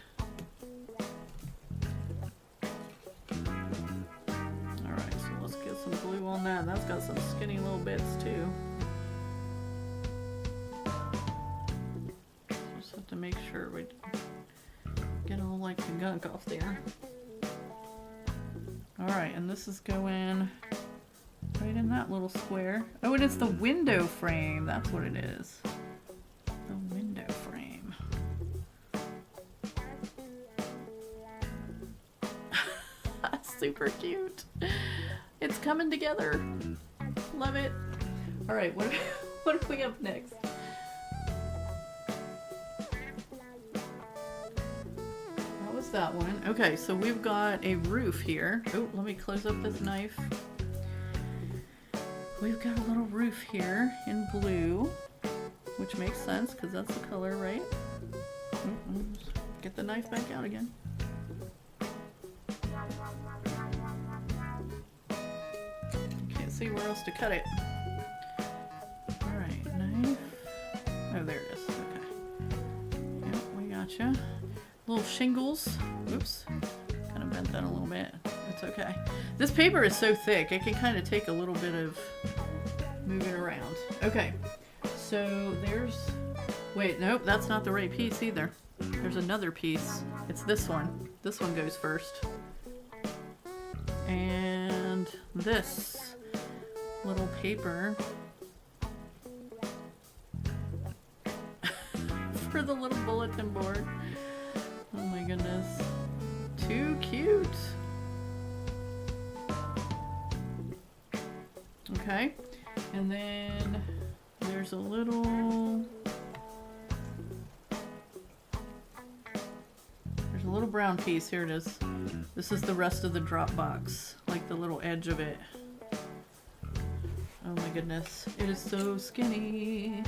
Glue on that. That's got some skinny little bits too. Just have to make sure we get all like the gunk off there. Alright, and this is going right in that little square. Oh, and it's the window frame. That's what it is. The window frame. Super cute. It's coming together. Love it. All right, what do we have next? That was that one. Okay, so we've got a roof here. Oh, let me close up this knife. We've got a little roof here in blue, which makes sense because that's the color, right? Get the knife back out again. See where else to cut it. Alright, knife. Oh, there it is. Okay. Yep, we gotcha. Little shingles. Oops. Kind of bent that a little bit. It's okay. This paper is so thick, it can kind of take a little bit of moving around. Okay. So there's... Wait, nope, that's not the right piece either. There's another piece. It's this one. This one goes first. And this little paper for the little bulletin board. Oh my goodness. Too cute. Okay. And then there's a little brown piece. Here it is. This is the rest of the drop box, like the little edge of it. Oh my goodness, it is so skinny.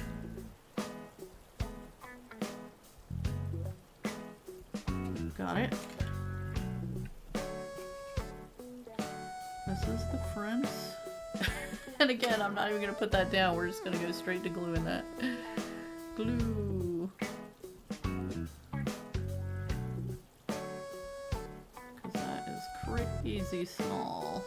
Got it. This is the front. And again, I'm not even going to put that down. We're just going to go straight to gluing that. Glue. Because that is crazy small.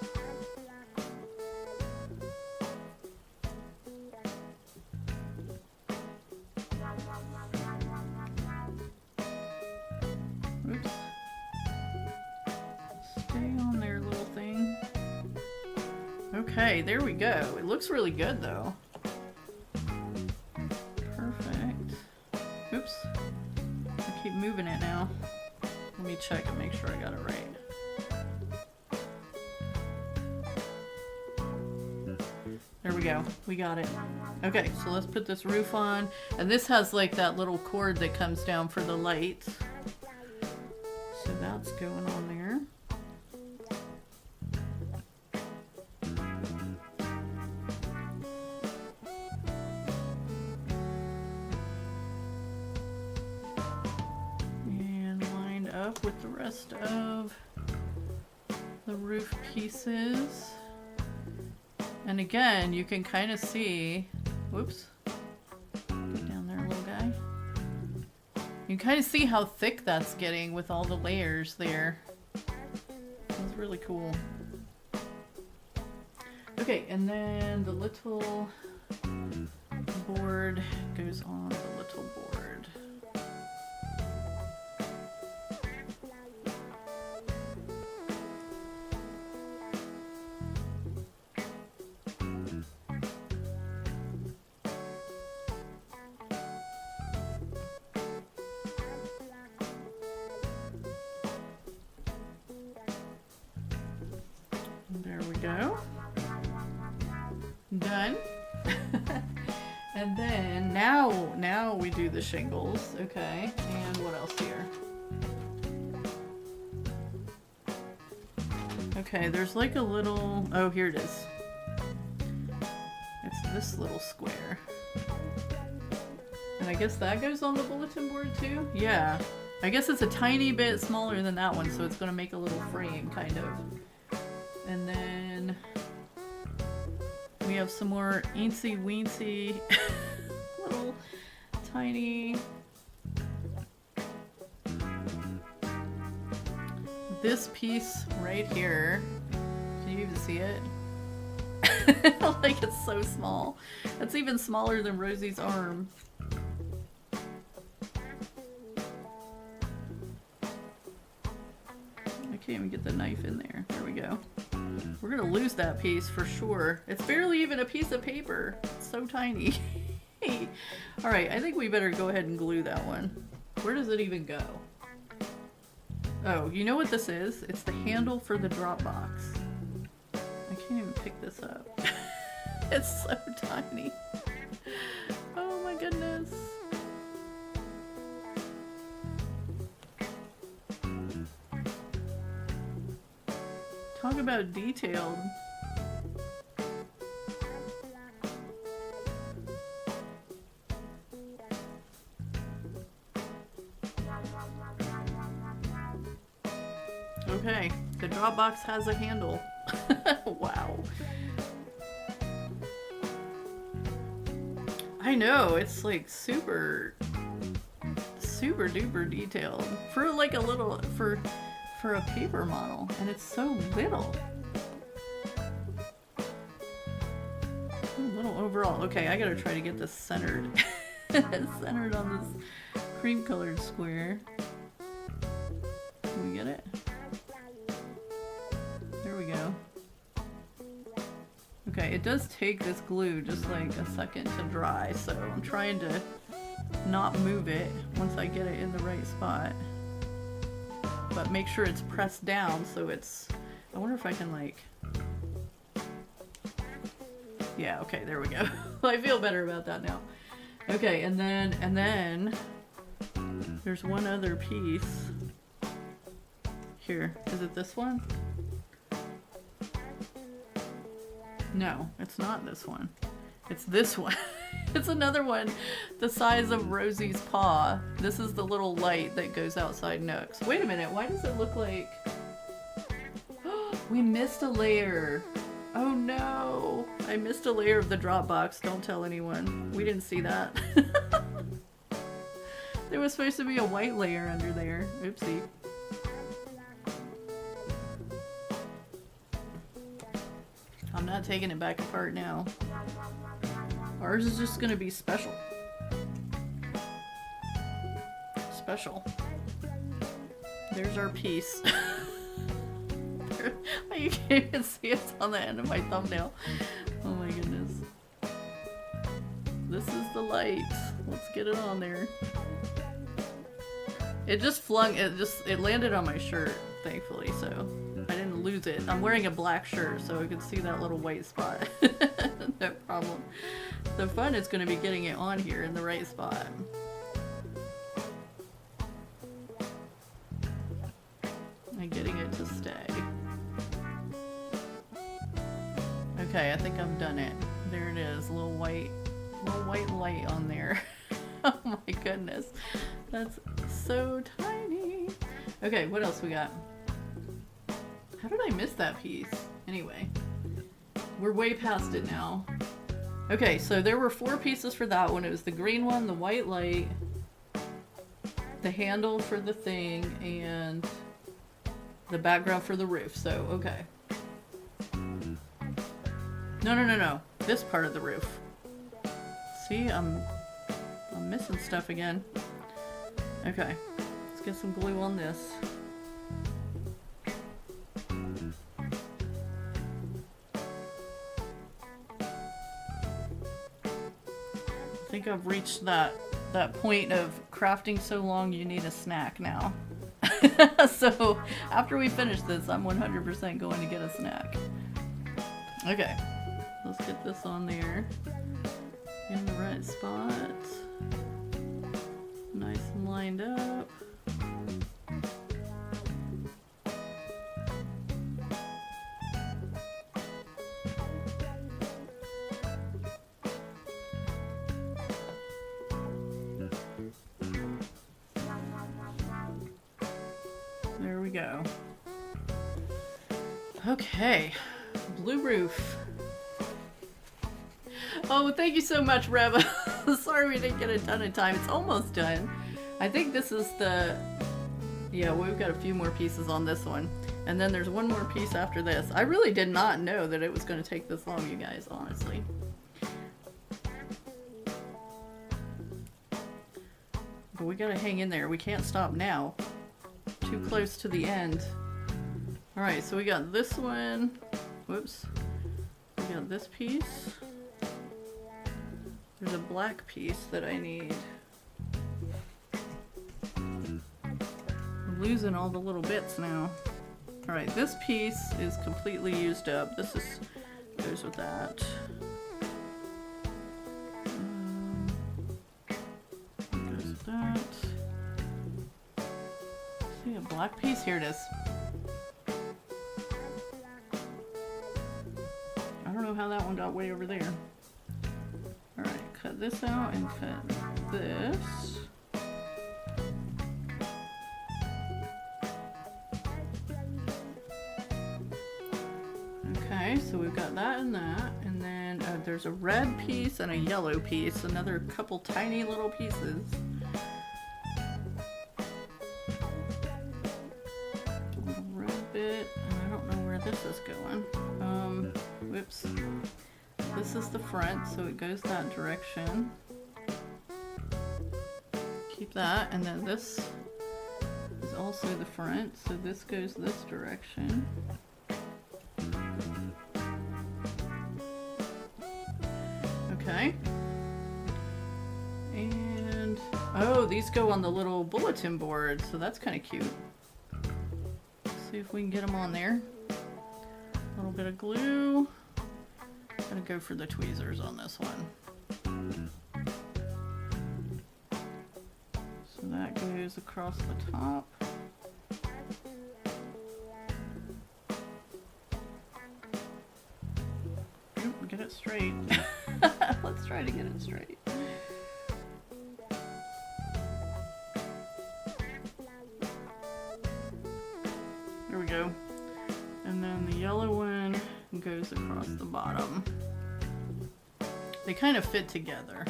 Oops. Stay on there, little thing. Okay, there we go. It looks really good though. Perfect. Oops. keep moving it now. Let me check and make sure I got it right. There we go. We got it. Okay, so let's put this roof on. And this has like that little cord that comes down for the lights. So that's going on there. And lined up with the rest of the roof pieces. And again, you can kind of see, whoops, get down there, little guy. You can kind of see how thick that's getting with all the layers there. That's really cool. Okay, and then the little board goes on the little board. There we go. Done. And then now we do the shingles. Okay. And what else here? Okay, there's like a little, oh, here it is. It's this little square. And I guess that goes on the bulletin board too? Yeah. I guess it's a tiny bit smaller than that one, so it's gonna make a little frame, kind of. And then we have some more eensy weensy little tiny. This piece right here, can you even see it? Like it's so small. That's even smaller than Rosie's arm. I can't even get the knife in there. There we go. We're gonna lose that piece for sure. It's barely even a piece of paper. It's so tiny. Alright, I think we better go ahead and glue that one. Where does it even go? Oh, you know what this is? It's the handle for the drop box. I can't even pick this up. It's so tiny. Oh my goodness. Talk about detailed. Okay, the drop box has a handle. Wow. I know, it's like super duper detailed. For like a little, for a paper model, and it's so little. Little overall. Okay, I gotta try to get this centered. Centered on this cream colored square. Can we get it? There we go. Okay, it does take this glue just like a second to dry, so I'm trying to not move it once I get it in the right spot. But make sure it's pressed down so it's, I wonder if I can like, yeah, okay, there we go. I feel better about that now. Okay, and then there's one other piece. Here, is it this one? No, it's not this one. It's this one. It's another one the size of Rosie's paw. This is the little light that goes outside Nook's. Wait a minute, why does it look like... We missed a layer. Oh no, I missed a layer of the drop box. Don't tell anyone. We didn't see that. There was supposed to be a white layer under there. Oopsie. I'm not taking it back apart now. Ours is just gonna be special. Special. There's our piece. You can't even see it's on the end of my thumbnail. Oh my goodness. This is the light. Let's get it on there. It just it landed on my shirt, thankfully, so I didn't lose it. I'm wearing a black shirt, so I could see that little white spot. No problem. The fun is going to be getting it on here in the right spot. And getting it to stay. Okay, I think I've done it. There it is, a little white light on there. Oh my goodness. That's so tiny. Okay, what else we got? How did I miss that piece? Anyway, we're way past it now. Okay, so there were 4 pieces for that one. It was the green one, the white light, the handle for the thing, and the background for the roof. So, okay. No. This part of the roof. See, I'm missing stuff again. Okay, let's get some glue on this. I think I've reached that point of crafting so long you need a snack now. So after we finish this, I'm 100% going to get a snack. Okay, let's get this on there in the right spot. Nice and lined up. There we go. Okay, blue roof. Oh, thank you so much, Reva. Sorry we didn't get a ton of time. It's almost done. I think this is the... Yeah, we've got a few more pieces on this one. And then there's one more piece after this. I really did not know that it was going to take this long, you guys, honestly. But we gotta hang in there. We can't stop now. Too close to the end. Alright, so we got this one. Whoops. We got this piece. There's a black piece that I need. I'm losing all the little bits now. Alright, this piece is completely used up. This goes with that. Goes with that. See a black piece? Here it is. I don't know how that one got way over there. Alright, cut this out and cut this. Okay, so we've got that and that, and then there's a red piece and a yellow piece, another couple tiny little pieces. A little red bit, and I don't know where this is going. Whoops. This is the front, so it goes that direction. Keep that, and then this is also the front, so this goes this direction. Okay. And, oh, these go on the little bulletin board, so that's kind of cute. Let's see if we can get them on there. A little bit of glue. I'm gonna go for the tweezers on this one. So that goes across the top. Oop, get it straight. Let's try to get it straight. There we go. And then the yellow one goes across the bottom. They kind of fit together.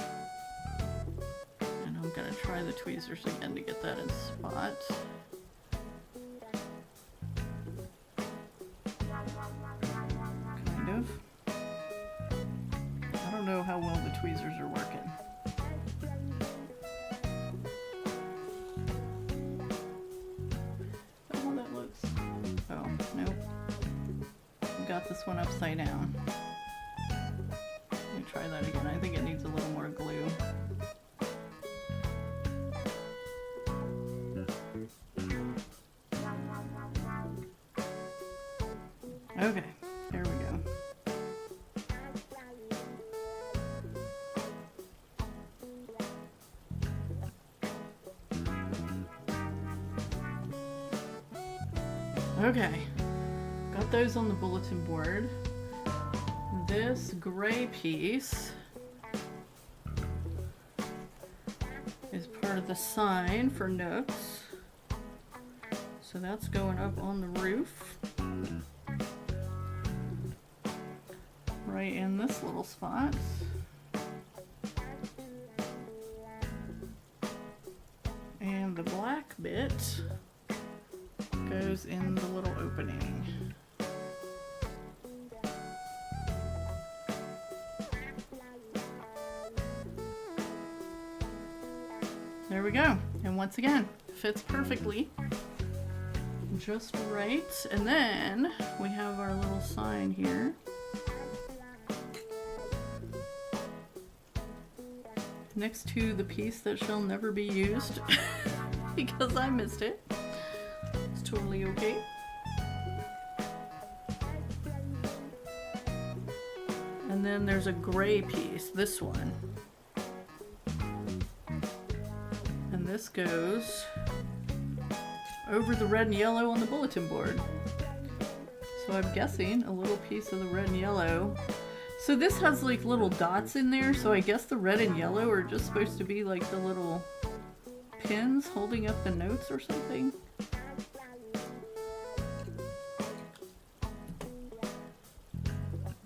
And I'm gonna try the tweezers again to get that in spot. Kind of. I don't know how well the tweezers are working. Is that how that looks? Oh, nope. Got this one upside down. Let me try that again. I think it needs a little more glue. Okay, there we go. Okay, got those on the bulletin board. This gray piece is part of the sign for Nooks. So that's going up on the roof. Right in this little spot. And the black bit goes in the little opening. There we go. And once again, fits perfectly. Just right. And then we have our little sign here. Next to the piece that shall never be used because I missed it. It's totally okay. And then there's a gray piece, this one. And this goes over the red and yellow on the bulletin board. So I'm guessing a little piece of the red and yellow. So this has like little dots in there, so I guess the red and yellow are just supposed to be like the little pins holding up the notes or something.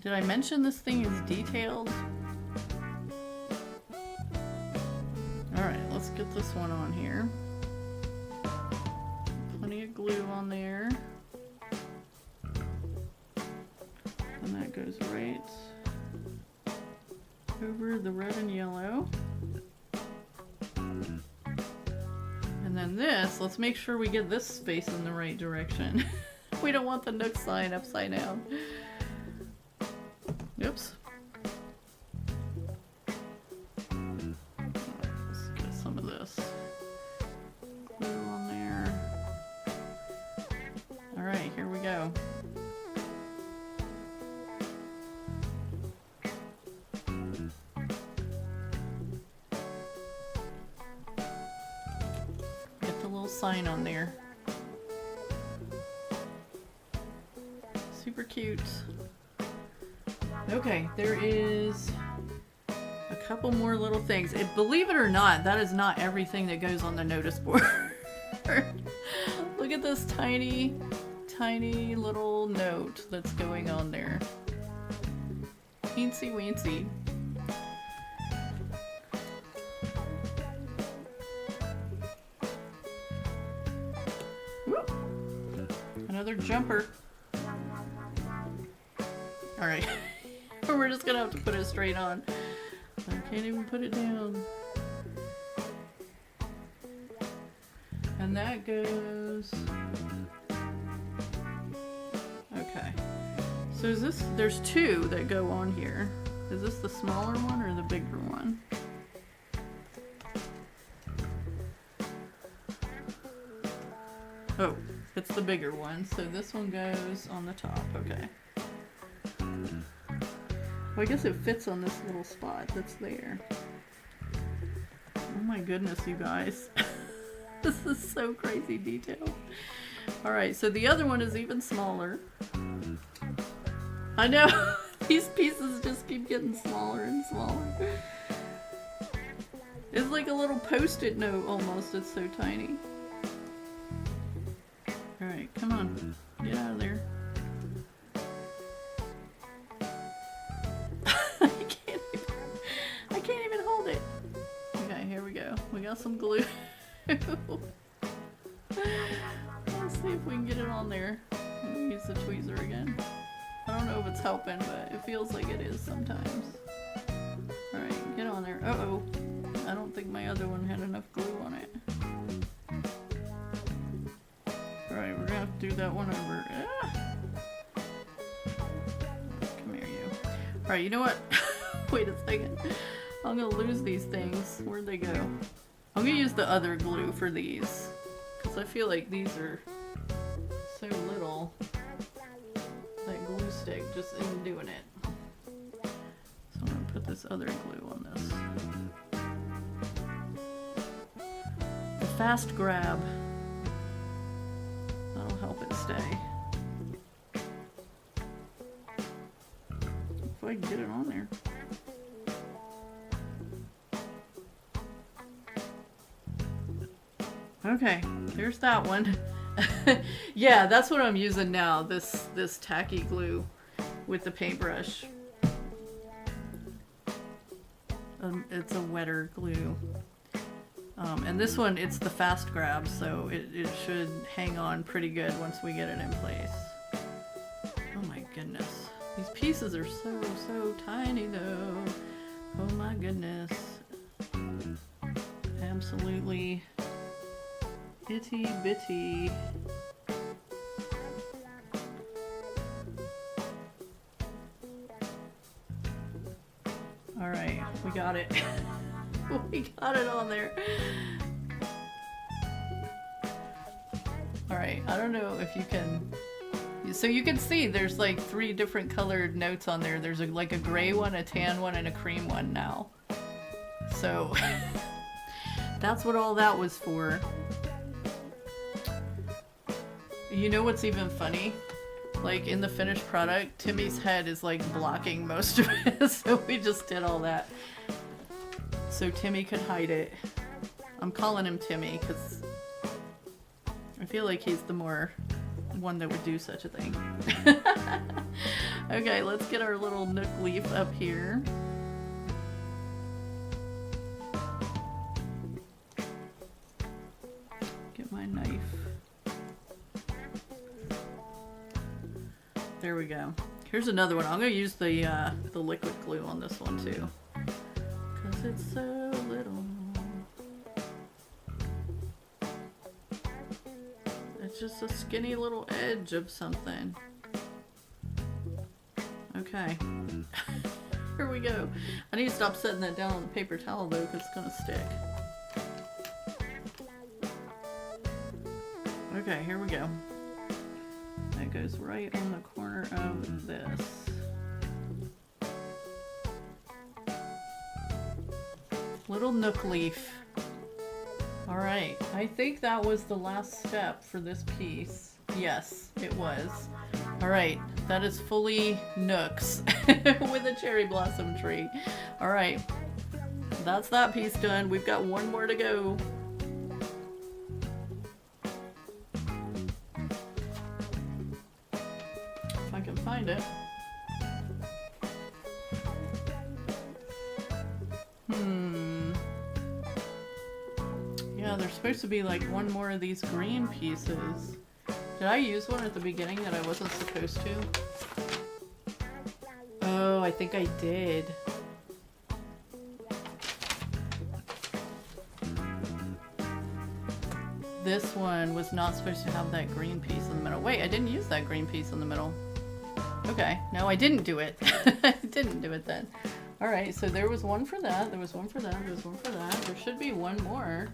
Did I mention this thing is detailed? Alright, let's get this one on here. Plenty of glue on there. And that goes right over the red and yellow. And then this, let's make sure we get this space in the right direction. We don't want the Nook sign upside down. Oops. Let's get some of this glue on there. Alright, here we go. Sign on there. Super cute. Okay, there is a couple more little things. Believe it or not, that is not everything that goes on the notice board. Look at this tiny, tiny little note that's going on there. Teensy weensy. Another jumper. Alright. We're just gonna have to put it straight on. I can't even put it down. And that goes... Okay. So is this... There's two that go on here. Is this the smaller one or the bigger one? Oh. It's the bigger one, so this one goes on the top, okay. Well, I guess it fits on this little spot that's there. Oh my goodness, you guys. This is so crazy detailed. Alright, so the other one is even smaller. I know, these pieces just keep getting smaller and smaller. It's like a little post-it note almost, it's so tiny. Alright, come on. Get out of there. I can't even hold it. Okay, here we go. We got some glue. Let's see if we can get it on there. I'm gonna use the tweezer again. I don't know if it's helping, but it feels like it is sometimes. Alright, get on there. Uh-oh. I don't think my other one had enough glue on it. Alright, we're gonna have to do that one over. Ah! Come here, you. Alright, you know what? Wait a second. I'm gonna lose these things. Where'd they go? I'm gonna use the other glue for these. Because I feel like these are so little that glue stick just in doing it. So I'm gonna put this other glue on this. The fast grab. That'll help it stay. If I can get it on there. Okay, there's that one. Yeah, that's what I'm using now, this tacky glue with the paintbrush. It's a wetter glue. And this one, it's the fast grab, so it should hang on pretty good once we get it in place. Oh my goodness. These pieces are so tiny though. Oh my goodness. Absolutely itty bitty. Alright, we got it. We got it on there. Alright, I don't know if you can... So you can see there's like 3 different colored notes on there. There's like a gray one, a tan one, and a cream one now. So that's what all that was for. You know what's even funny? Like in the finished product, Timmy's head is like blocking most of it, so we just did all that so Timmy could hide it. I'm calling him Timmy because I feel like he's the more one that would do such a thing. Okay, let's get our little nook leaf up here. Get my knife. There we go. Here's another one. I'm gonna use the liquid glue on this one too, cause it's so little. It's just a skinny little edge of something. Okay. Here we go. I need to stop setting that down on the paper towel though, cause it's gonna stick. Okay, here we go. That goes right on the corner of this. Little nook leaf. Alright, I think that was the last step for this piece. Yes, it was. Alright, that is fully nooks with a cherry blossom tree. Alright, that's that piece done. We've got one more to go. If I can find it. Yeah, there's supposed to be like one more of these green pieces. Did I use one at the beginning that I wasn't supposed to? Oh, I think I did. This one was not supposed to have that green piece in the middle. Wait, I didn't use that green piece in the middle. Okay, no, I didn't do it. I didn't do it then. Alright, so there was one for that, there was one for that, there was one for that. There should be one more.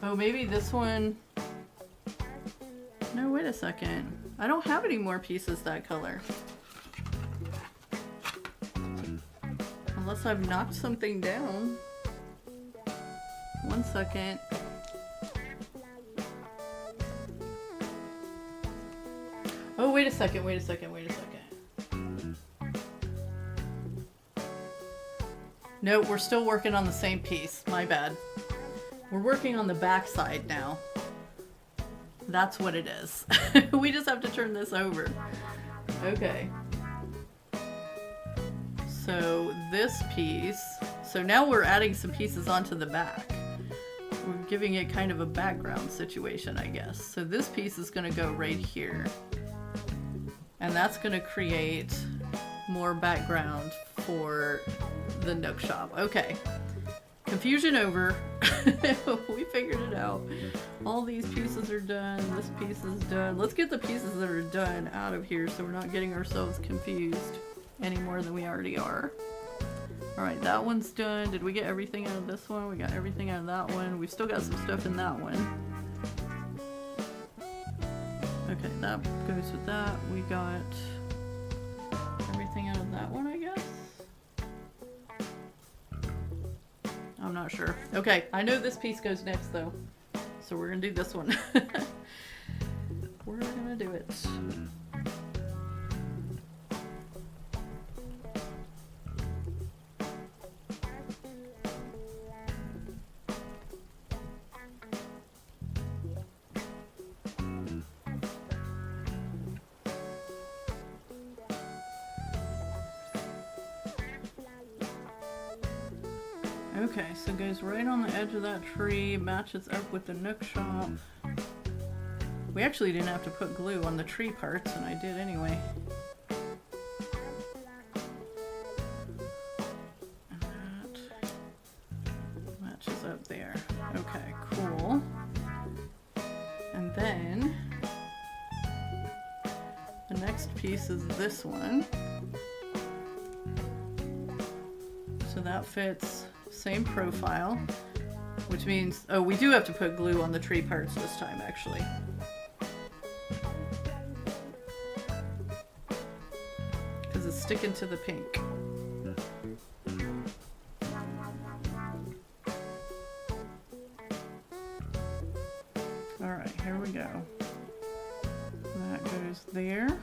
Oh, maybe this one... No, wait a second. I don't have any more pieces that color. Unless I've knocked something down. One second. Oh, wait a second, wait a second, wait a second. No, we're still working on the same piece. My bad. We're working on the back side now. That's what it is. We just have to turn this over. Okay. So this piece, so now we're adding some pieces onto the back. We're giving it kind of a background situation, I guess. So this piece is gonna go right here. And that's gonna create more background for the Nook shop. Okay. Confusion over. We figured it out. All these pieces are done. This piece is done. Let's get the pieces that are done out of here so we're not getting ourselves confused any more than we already are. Alright, that one's done. Did we get everything out of this one? We got everything out of that one. We've still got some stuff in that one. Okay, that goes with that. We got everything out of that one, I guess? I'm not sure. Okay, I know this piece goes next though. So we're gonna do this one. We're gonna do it. Okay, so it goes right on the edge of that tree, matches up with the nook shop. We actually didn't have to put glue on the tree parts, and I did anyway. And that matches up there. Okay, cool. And then the next piece is this one. So that fits. Same profile, which means, oh, we do have to put glue on the tree parts this time, actually. Because it's sticking to the pink. Alright, here we go. That goes there.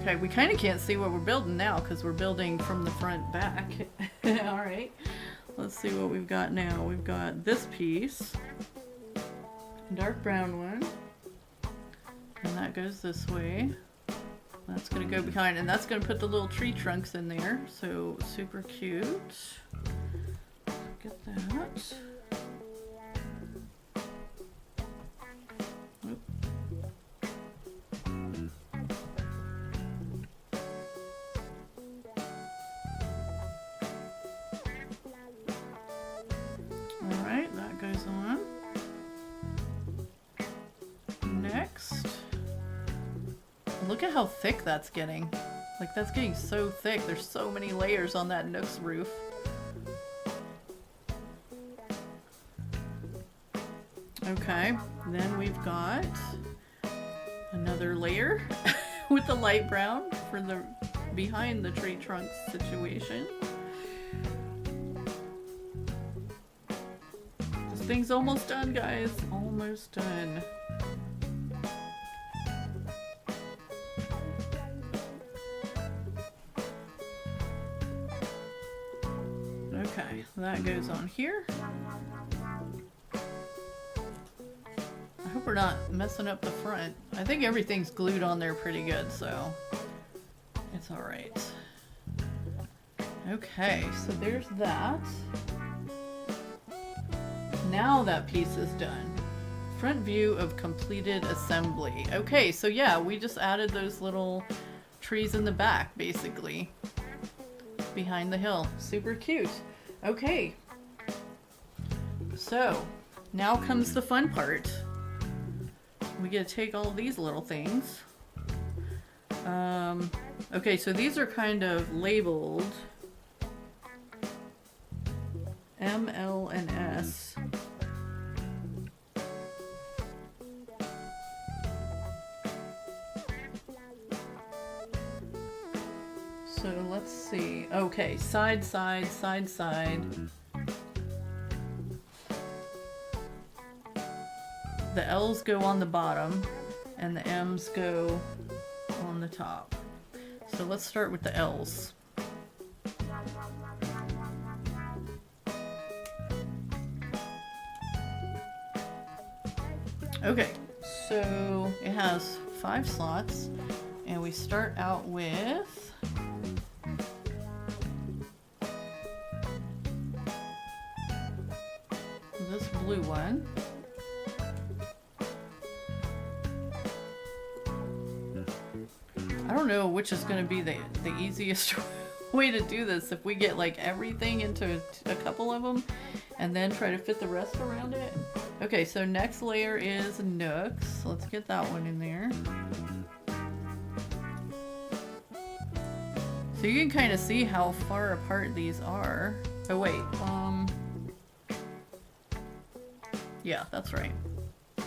Okay, we kind of can't see what we're building now because we're building from the front back. Alright, let's see what we've got now. We've got this piece, dark brown one, and that goes this way. That's going to go behind, and that's going to put the little tree trunks in there, so super cute. Get that. Alright, that goes on. Next. Look at how thick that's getting. Like, that's getting so thick. There's so many layers on that Nook's roof. Okay, then we've got another layer with the light brown for the behind the tree trunk situation. This thing's almost done, guys. Almost done. Okay, that goes on here. I hope we're not messing up the front. I think everything's glued on there pretty good, so it's alright. Okay, so there's that. Now that piece is done. Front view of completed assembly. Okay, so yeah, we just added those little trees in the back, basically. Behind the hill. Super cute. Okay. So, now comes the fun part. We get to take all these little things. Okay, so these are kind of labeled M, L, and S. So let's see. Okay, side, side, side, side. The L's go on the bottom and the M's go on the top. So let's start with the L's. Okay, so it has 5 slots, and we start out with this blue one. I don't know which is going to be the easiest way to do this. If we get like everything into a couple of them and then try to fit the rest around it. Okay, so next layer is Nooks. Let's get that one in there. So you can kind of see how far apart these are. Oh wait, yeah, that's right. I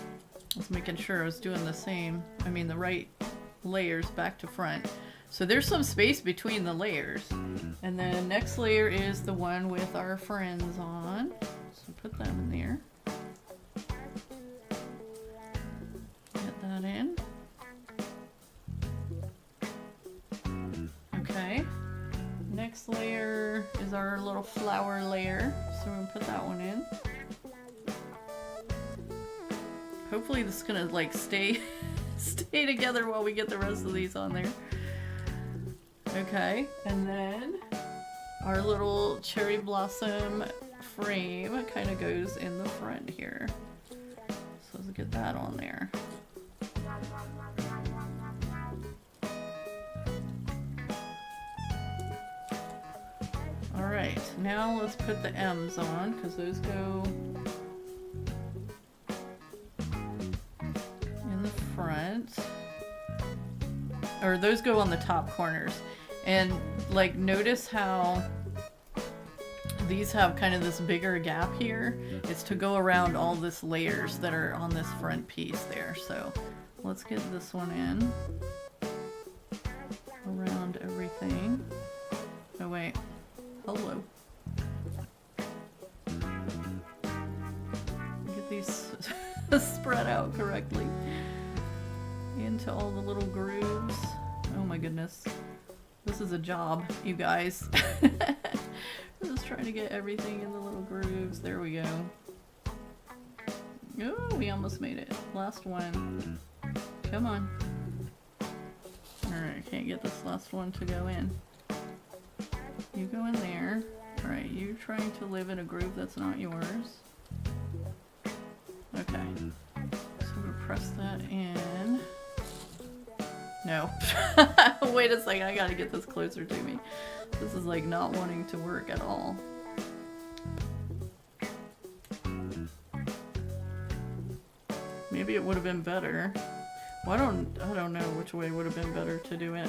was making sure I was doing the same. I mean the right layers back to front. So there's some space between the layers. And then next layer is the one with our friends on. So put them in there. Get that in. Okay. Next layer is our little flower layer. So we're gonna put that one in. Hopefully this is gonna like stay together while we get the rest of these on there. Okay, and then our little cherry blossom frame kind of goes in the front here. So let's get that on there. Alright, now let's put the M's on because those go in the front. Or those go on the top corners. And like notice how these have kind of this bigger gap here. It's to go around all this layers that are on this front piece there. So let's get this one in around everything. Oh wait, hello. Get these spread out correctly into all the little grooves. Oh my goodness. This is a job, you guys. Just trying to get everything in the little grooves. There we go. Oh, we almost made it. Last one. Come on. Alright, can't get this last one to go in. You go in there. Alright, you're trying to live in a groove that's not yours. Okay. So we'll press that in. No. Wait a second, I gotta get this closer to me. This is like not wanting to work at all. Maybe it would have been better. Well, I don't know which way would have been better to do it.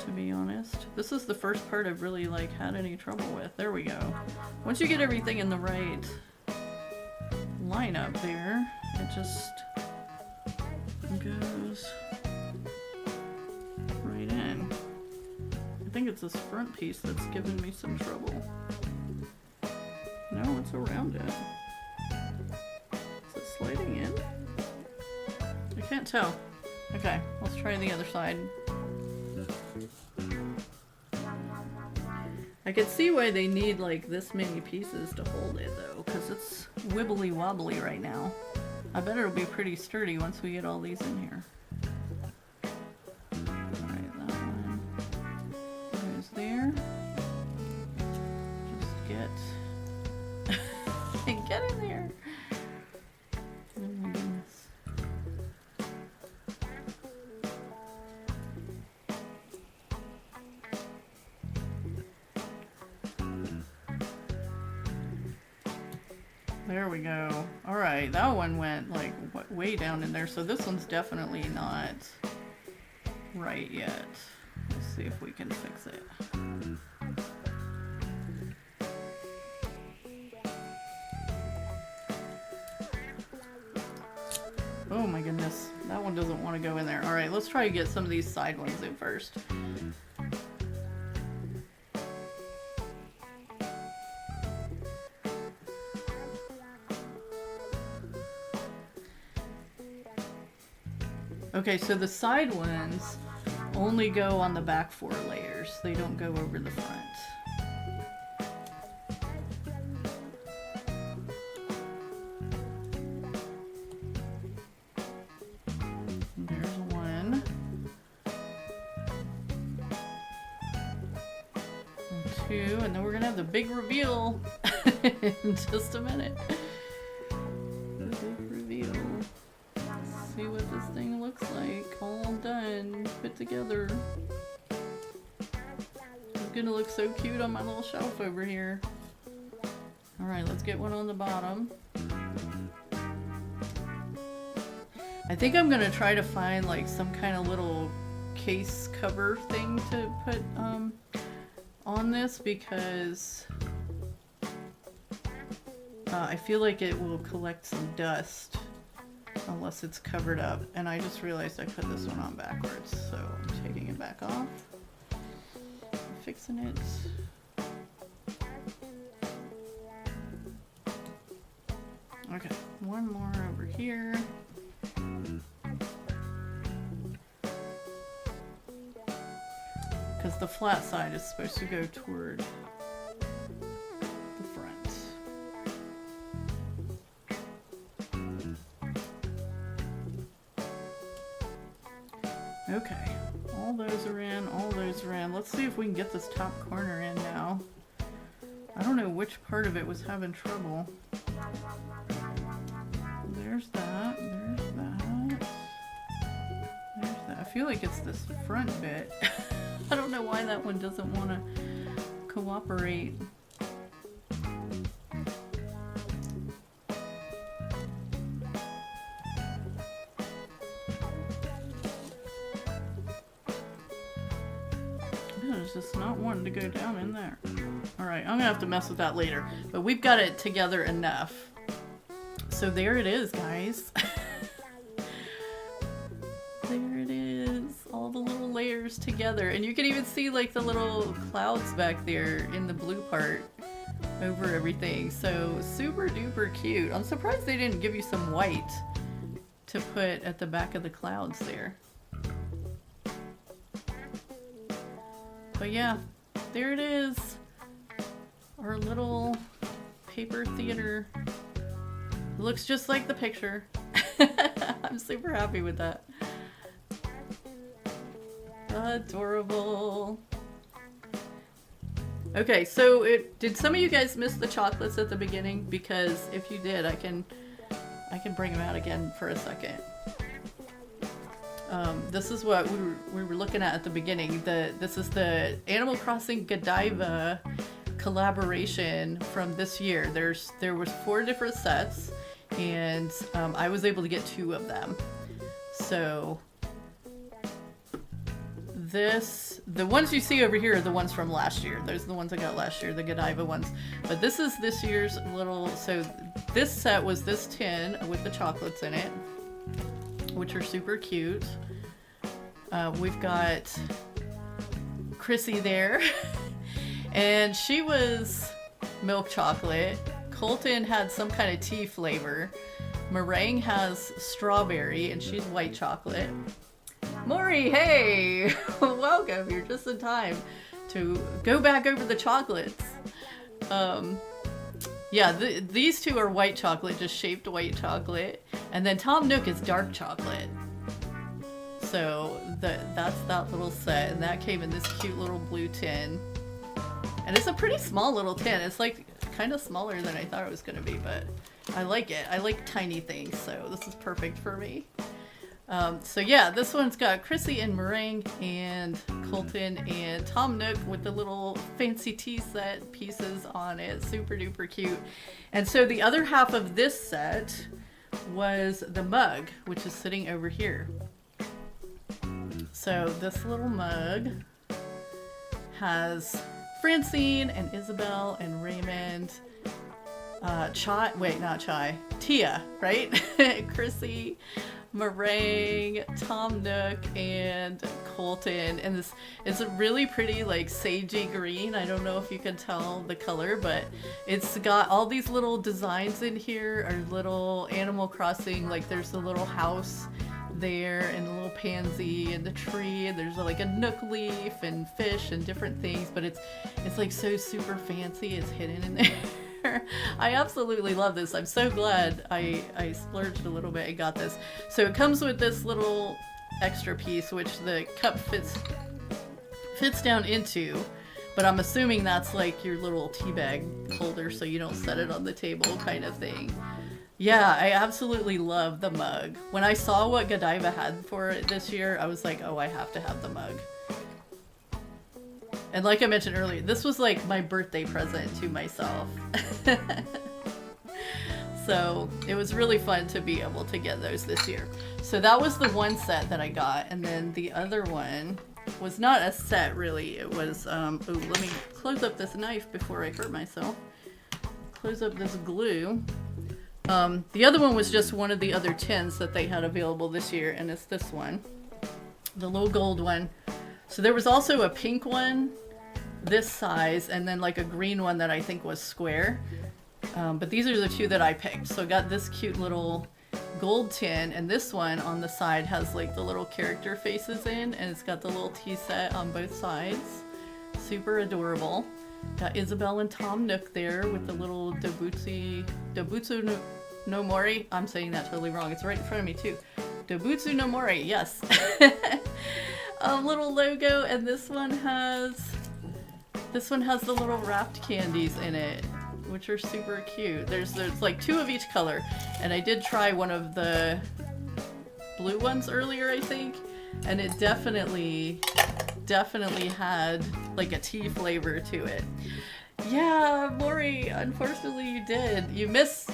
To be honest. This is the first part I've really like had any trouble with. There we go. Once you get everything in the right lineup there, it just goes right in. I think it's this front piece that's giving me some trouble. No, it's around it. Is it sliding in? I can't tell. Okay, let's try the other side. I can see why they need like this many pieces to hold it though, because it's wibbly wobbly right now. I bet it'll be pretty sturdy once we get all these in here. Alright, that one goes there. Just get in there. Oh my goodness. There we go. Alright, that one went like way down in there, so this one's definitely not right yet. Let's see if we can fix it. Oh my goodness, that one doesn't want to go in there. Alright, let's try to get some of these side ones in first. Okay, so the side ones only go on the back 4 layers. They don't go over the front. There's one. And 2, and then we're gonna have the big reveal in just a minute. The big reveal. See what this thing looks like, all done, put together. It's gonna look so cute on my little shelf over here. Alright, let's get one on the bottom. I think I'm gonna try to find like some kind of little case cover thing to put on this, because I feel like it will collect some dust unless it's covered up. And I just realized I put this one on backwards, so I'm taking it back off, fixing it. Okay, one more over here. Because the flat side is supposed to go toward the front. Okay, all those are in, all those are in. Let's see if we can get this top corner in now. I don't know which part of it was having trouble. There's that, there's that, there's that. I feel like it's this front bit. I don't know why that one doesn't want to cooperate. It's just not wanting to go down in there. Alright, I'm gonna have to mess with that later. But we've got it together enough. So there it is, guys. There it is. All the little layers together. And you can even see like the little clouds back there in the blue part over everything. So super duper cute. I'm surprised they didn't give you some white to put at the back of the clouds there. But yeah, there it is. Our little paper theater. It looks just like the picture. I'm super happy with that. Adorable. Okay, so did some of you guys miss the chocolates at the beginning? Because if you did, I can bring them out again for a second. This is what we were looking at the beginning. This is the Animal Crossing Godiva collaboration from this year. There was 4 different sets, and I was able to get 2 of them. So the ones you see over here are the ones from last year. Those are the ones I got last year, the Godiva ones. But this is this year's little. So this set was this tin with the chocolates in it, which are super cute. We've got Chrissy there, and she was milk chocolate. Colton had some kind of tea flavor. Meringue has strawberry, and she's white chocolate. Maury, hey! Welcome, you're just in time to go back over the chocolates. Yeah, these 2 are white chocolate, just shaped white chocolate. And then Tom Nook is dark chocolate. So that's that little set, and that came in this cute little blue tin. And it's a pretty small little tin. It's like kind of smaller than I thought it was going to be, but I like it. I like tiny things, so this is perfect for me. So yeah, this one's got Chrissy and Meringue and Colton and Tom Nook with the little fancy tea set pieces on it. Super duper cute. And so the other half of this set was the mug, which is sitting over here. So this little mug has Francine and Isabel and Raymond, Tia, right? Chrissy, Meringue, Tom Nook, and Colton. And this is a really pretty like sagey green. I don't know if you can tell the color, but it's got all these little designs in here, or little Animal Crossing, like there's the little house there and the little pansy and the tree, and there's like a nook leaf and fish and different things, but it's like so super fancy. It's hidden in there. I absolutely love this. I'm so glad I splurged a little bit and got this. So it comes with this little extra piece, which the cup fits down into, but I'm assuming that's like your little tea bag holder so you don't set it on the table kind of thing. Yeah, I absolutely love the mug. When I saw what Godiva had for it this year, I was like, oh, I have to have the mug. And like I mentioned earlier, this was like my birthday present to myself. So it was really fun to be able to get those this year. So that was the one set that I got. And then the other one was not a set really. It was, ooh, let me close up this knife before I hurt myself. Close up this glue. The other one was just one of the other tins that they had available this year. And it's this one, the little gold one. So there was also a pink one, this size, and then like a green one that I think was square. But these are the two that I picked. So I got this cute little gold tin, and this one on the side has like the little character faces in, and it's got the little tea set on both sides. Super adorable. Got Isabel and Tom Nook there with the little Dobutsu no Mori. I'm saying that totally wrong. It's right in front of me too. Dobutsu no Mori, yes. Little logo, and this one has the little wrapped candies in it, which are super cute. There's like two of each color, and I did try one of the blue ones earlier, I think, and it definitely had like a tea flavor to it. Yeah, Maury, unfortunately you did. You missed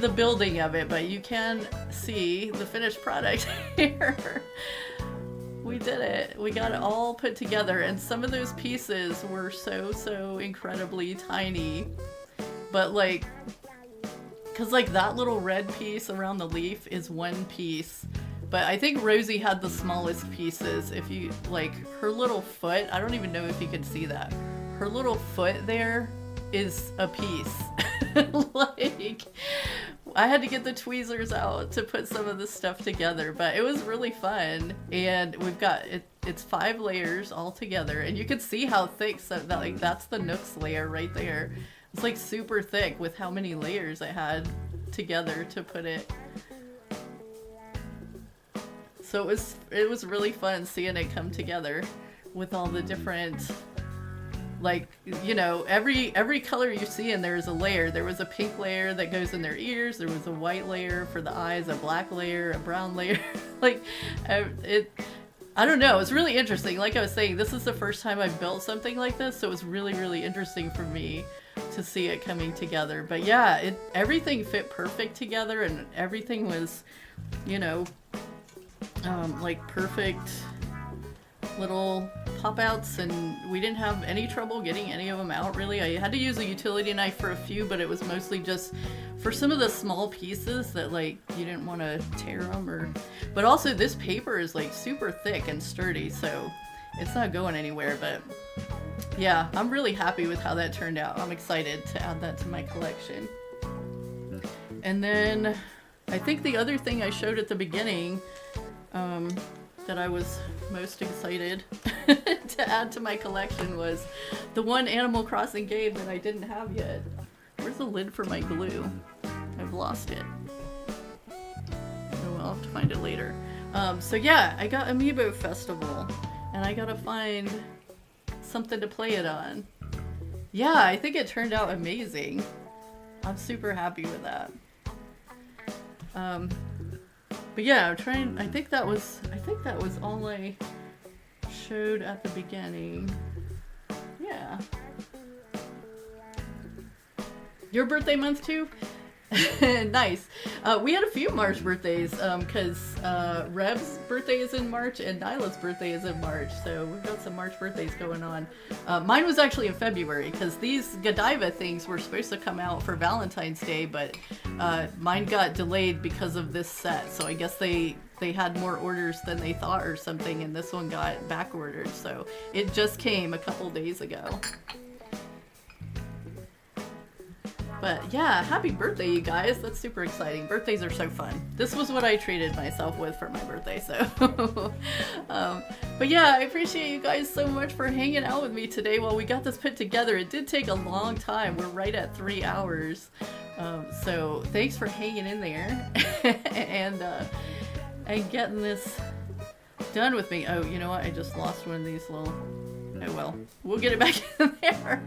the building of it, but you can see the finished product here. We did it. We got it all put together, and some of those pieces were so incredibly tiny. But like, cause like that little red piece around the leaf is one piece. But I think Rosie had the smallest pieces. If you, like, her little foot, I don't even know if you can see that. Her little foot there is a piece. Like, I had to get the tweezers out to put some of this stuff together, but it was really fun. And we've got, it's 5 layers all together, and you can see how thick, so that, like, that's the Nooks layer right there. It's like super thick with how many layers I had together to put it. So it was really fun seeing it come together with all the different, like, you know, every color you see in there is a layer. There was a pink layer that goes in their ears. There was a white layer for the eyes, a black layer, a brown layer. Like, I don't know. It's really interesting. Like I was saying, this is the first time I've built something like this, so it was really interesting for me to see it coming together. But yeah, everything fit perfect together, and everything was, you know, like perfect little pop outs, and we didn't have any trouble getting any of them out really. I had to use a utility knife for a few, but it was mostly just for some of the small pieces that, like, you didn't want to tear them, but also this paper is like super thick and sturdy, so it's not going anywhere. But yeah, I'm really happy with how that turned out. I'm excited to add that to my collection. And then I think the other thing I showed at the beginning, that I was most excited to add to my collection, was the one Animal Crossing game that I didn't have yet. Where's the lid for my glue? I've lost it. Oh, I'll have to find it later. So yeah, I got Amiibo Festival, and I gotta find something to play it on. Yeah, I think it turned out amazing. I'm super happy with that. But yeah, I'm trying. I think that was all I showed at the beginning. Yeah. Your birthday month too? Nice. We had a few March birthdays, because Reb's birthday is in March and Nyla's birthday is in March, so we've got some March birthdays going on. Mine was actually in February, because these Godiva things were supposed to come out for Valentine's Day, but mine got delayed because of this set, so I guess they had more orders than they thought or something, and this one got back ordered, so it just came a couple days ago. But yeah, happy birthday, you guys. That's super exciting. Birthdays are so fun. This was what I treated myself with for my birthday, so. But yeah, I appreciate you guys so much for hanging out with me today while we got this put together. It did take a long time. We're right at 3 hours. So thanks for hanging in there and getting this done with me. Oh, you know what? I just lost one of these little... Oh well, we'll get it back in there.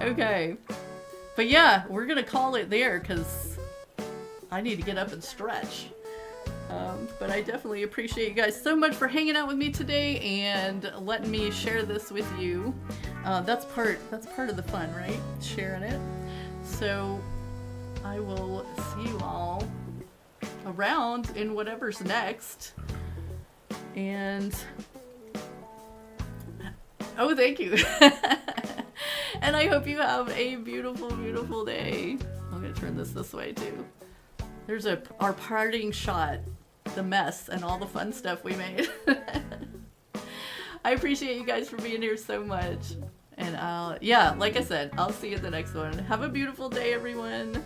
Okay. But yeah, we're gonna call it there because I need to get up and stretch. But I definitely appreciate you guys so much for hanging out with me today and letting me share this with you. That's part of the fun, right? Sharing it. So I will see you all around in whatever's next. And oh, thank you. And I hope you have a beautiful, beautiful day. I'm gonna turn this way too. There's our parting shot, the mess and all the fun stuff we made. I appreciate you guys for being here so much. And yeah, like I said, I'll see you at the next one. Have a beautiful day, everyone.